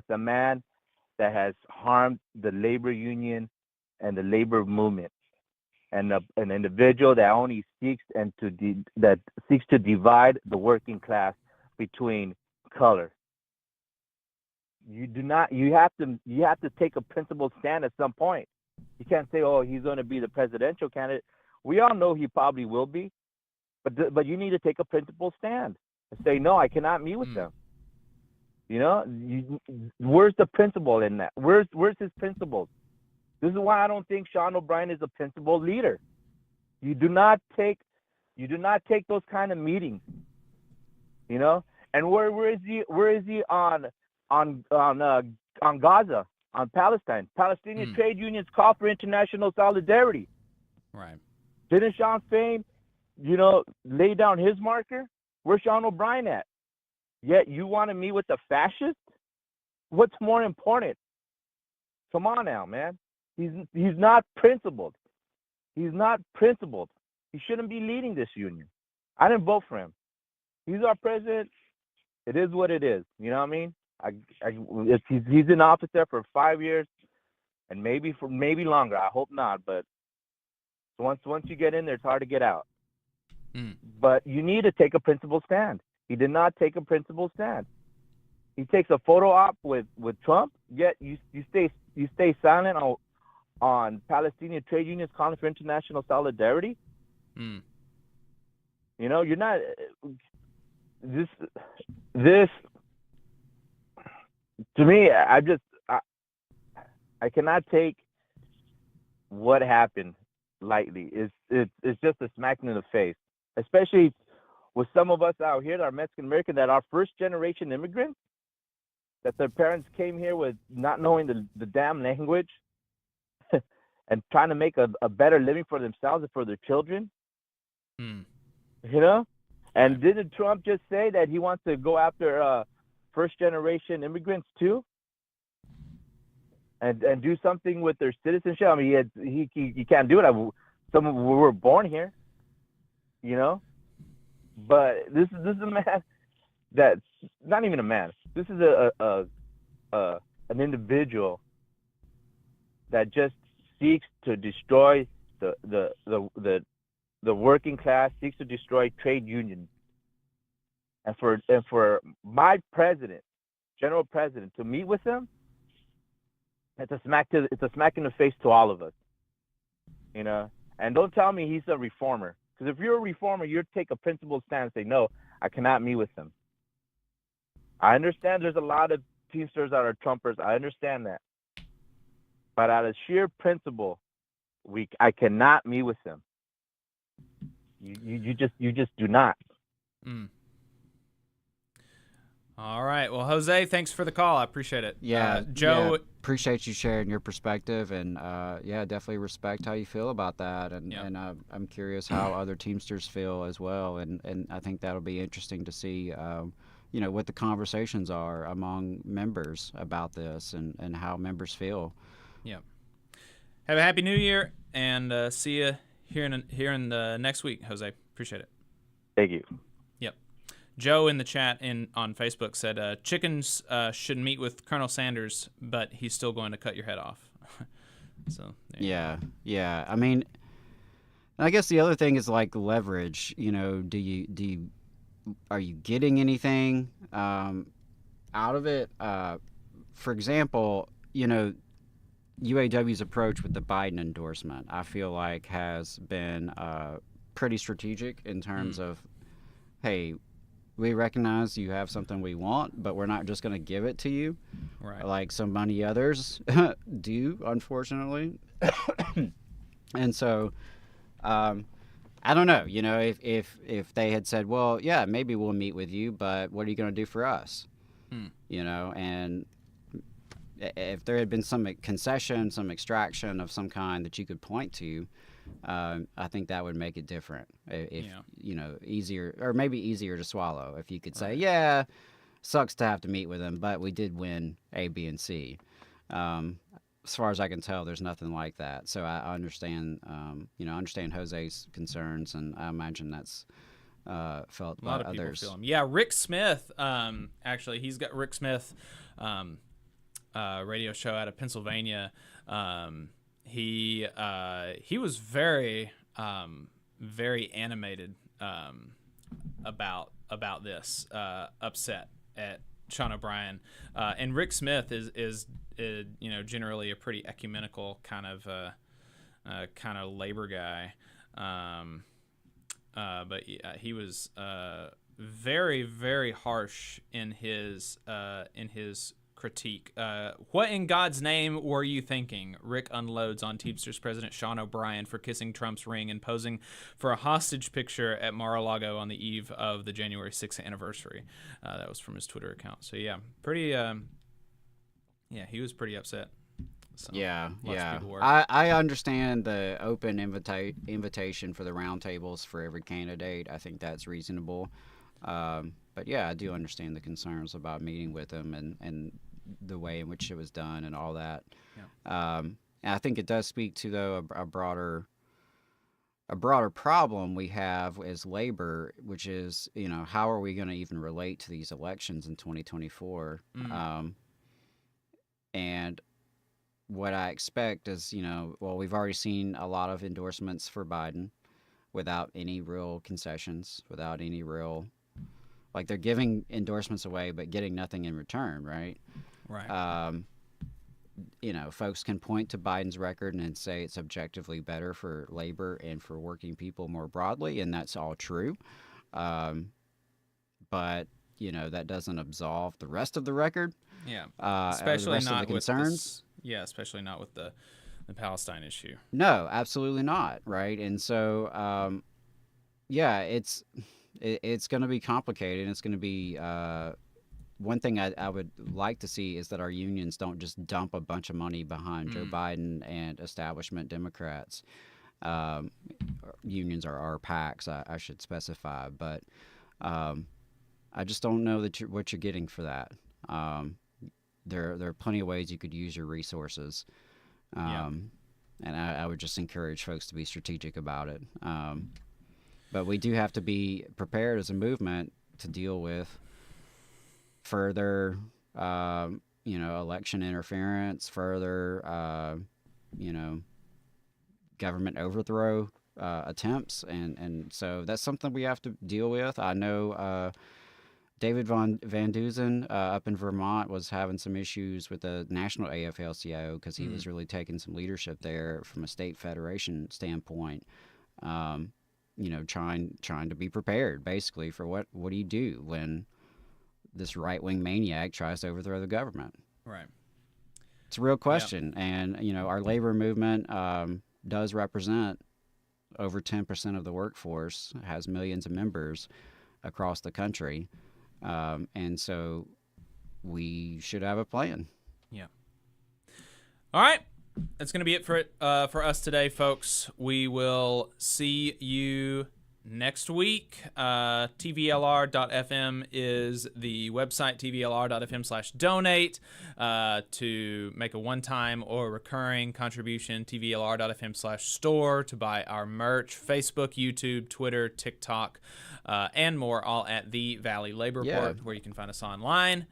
a man that has harmed the labor union and the labor movement, and an individual that only seeks to divide the working class between color. You have to take a principled stand at some point. You can't say, oh, he's going to be the presidential candidate. We all know he probably will be, but you need to take a principled stand and say, no, I cannot meet with them. Where's the principle in that? Where's his principles? This is why I don't think Sean O'Brien is a principled leader. You do not take those kind of meetings. And where is he on Gaza, on Palestine? Palestinian trade unions call for international solidarity. Right. Didn't Sean Fain, lay down his marker? Where's Sean O'Brien at? Yet you want to meet with the fascist? What's more important? Come on now, man. He's not principled. He's not principled. He shouldn't be leading this union. I didn't vote for him. He's our president. It is what it is. You know what I mean? If he's in office there for 5 years, and maybe longer. I hope not. But once you get in there, it's hard to get out. But you need to take a principled stand. He did not take a principled stand. He takes a photo op with Trump, yet you stay silent on Palestinian trade unions calling for international solidarity. You're not this to me. I cannot take what happened lightly. It's just a smacking in the face, especially with some of us out here that are Mexican American, that are first generation immigrants, that their parents came here with not knowing the damn language and trying to make a better living for themselves and for their children. And didn't Trump just say that he wants to go after first generation immigrants too, and do something with their citizenship? I mean, he can't do it. Some of we were born here, but this is a man that's not even a man. This is an individual that just seeks to destroy the working class, seeks to destroy trade unions. And for my president, general president, to meet with him, it's a smack in the face to all of us. And don't tell me he's a reformer, because if you're a reformer, you take a principled stand and say, no, I cannot meet with him. I understand there's a lot of Teamsters that are Trumpers. I understand that. But out of sheer principle, I cannot meet with him. You just do not. All right. Well, Jose, thanks for the call. I appreciate it. Yeah, Joe. Yeah, appreciate you sharing your perspective, and definitely respect how you feel about that. And I'm curious how other Teamsters feel as well. And I think that'll be interesting to see, what the conversations are among members about this and how members feel. Yeah. Have a happy New Year, and see you here in the next week, Jose. Appreciate it. Thank you. Yep. Joe in the chat on Facebook said chickens should meet with Colonel Sanders, but he's still going to cut your head off. So yeah. I mean, I guess the other thing is like leverage. Are you getting anything out of it? For example, UAW's approach with the Biden endorsement, I feel like has been pretty strategic in terms of, hey, we recognize you have something we want, but we're not just going to give it to you, right? Like so many others do, unfortunately. And so, I don't know. If they had said, well, yeah, maybe we'll meet with you, but what are you going to do for us? And if there had been some concession, some extraction of some kind that you could point to, I think that would make it different. If easier, or maybe easier to swallow. If you could say, yeah, sucks to have to meet with him, but we did win A, B, and C. As far as I can tell, there's nothing like that. So I understand, I understand Jose's concerns, and I imagine that's felt by a lot of others. people feel him. Yeah, Rick Smith. Actually, he's got Rick Smith, radio show out of Pennsylvania. He was very animated about this, upset at Sean O'Brien, and Rick Smith is generally a pretty ecumenical kind of labor guy, but he was very, very harsh in his critique. What in God's name were you thinking? Rick unloads on Teamsters President Sean O'Brien for kissing Trump's ring and posing for a hostage picture at Mar-a-Lago on the eve of the January 6th anniversary. That was from his Twitter account. So yeah, pretty. He was pretty upset. So, yeah. People were. I understand the open invitation for the roundtables for every candidate. I think that's reasonable. But yeah, I do understand the concerns about meeting with him and the way in which it was done and all that. Yeah. And I think it does speak to, though, a broader problem we have as labor, which is, how are we going to even relate to these elections in 2024? And what I expect is, we've already seen a lot of endorsements for Biden without any real concessions, without any real, like, they're giving endorsements away but getting nothing in return, right? Right. Folks can point to Biden's record and say it's objectively better for labor and for working people more broadly, and that's all true. But, that doesn't absolve the rest of the record. Yeah. Especially the rest of the concerns. Especially not with the Palestine issue. No, absolutely not, right? And so, it's going to be complicated. It's going to be one thing I would like to see is that our unions don't just dump a bunch of money behind Joe Biden and establishment Democrats. Unions are our PACs, I should specify, but I just don't know what you're getting for that. There are plenty of ways you could use your resources, and I would just encourage folks to be strategic about it. But we do have to be prepared as a movement to deal with further, election interference, further, government overthrow attempts, and so that's something we have to deal with. I know David Van Dusen up in Vermont was having some issues with the national AFL-CIO because he was really taking some leadership there from a state federation standpoint. Trying to be prepared, basically, for what do you do when this right-wing maniac tries to overthrow the government? Right. It's a real question, and our labor movement does represent over 10% of the workforce, has millions of members across the country, and so we should have a plan. Yeah. All right. That's going to be it for us today, folks. We will see you next week. TVLR.fm is the website, tvlr.fm/donate, to make a one-time or recurring contribution, tvlr.fm/store to buy our merch, Facebook, YouTube, Twitter, TikTok, and more, all at the Valley Labor Report, where you can find us online.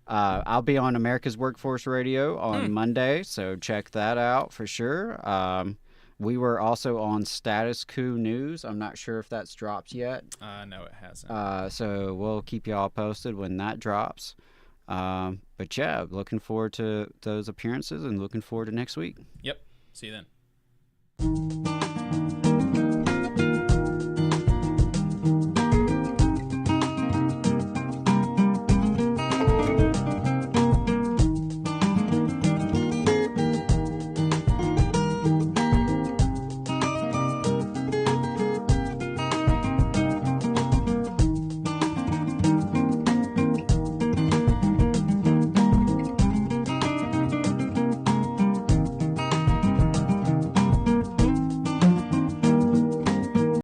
I'll be on America's Workforce Radio on Monday, so check that out for sure. We were also on Status Coup News. I'm not sure if that's dropped yet. No, it hasn't. So we'll keep you all posted when that drops. But yeah, looking forward to those appearances and looking forward to next week. Yep. See you then.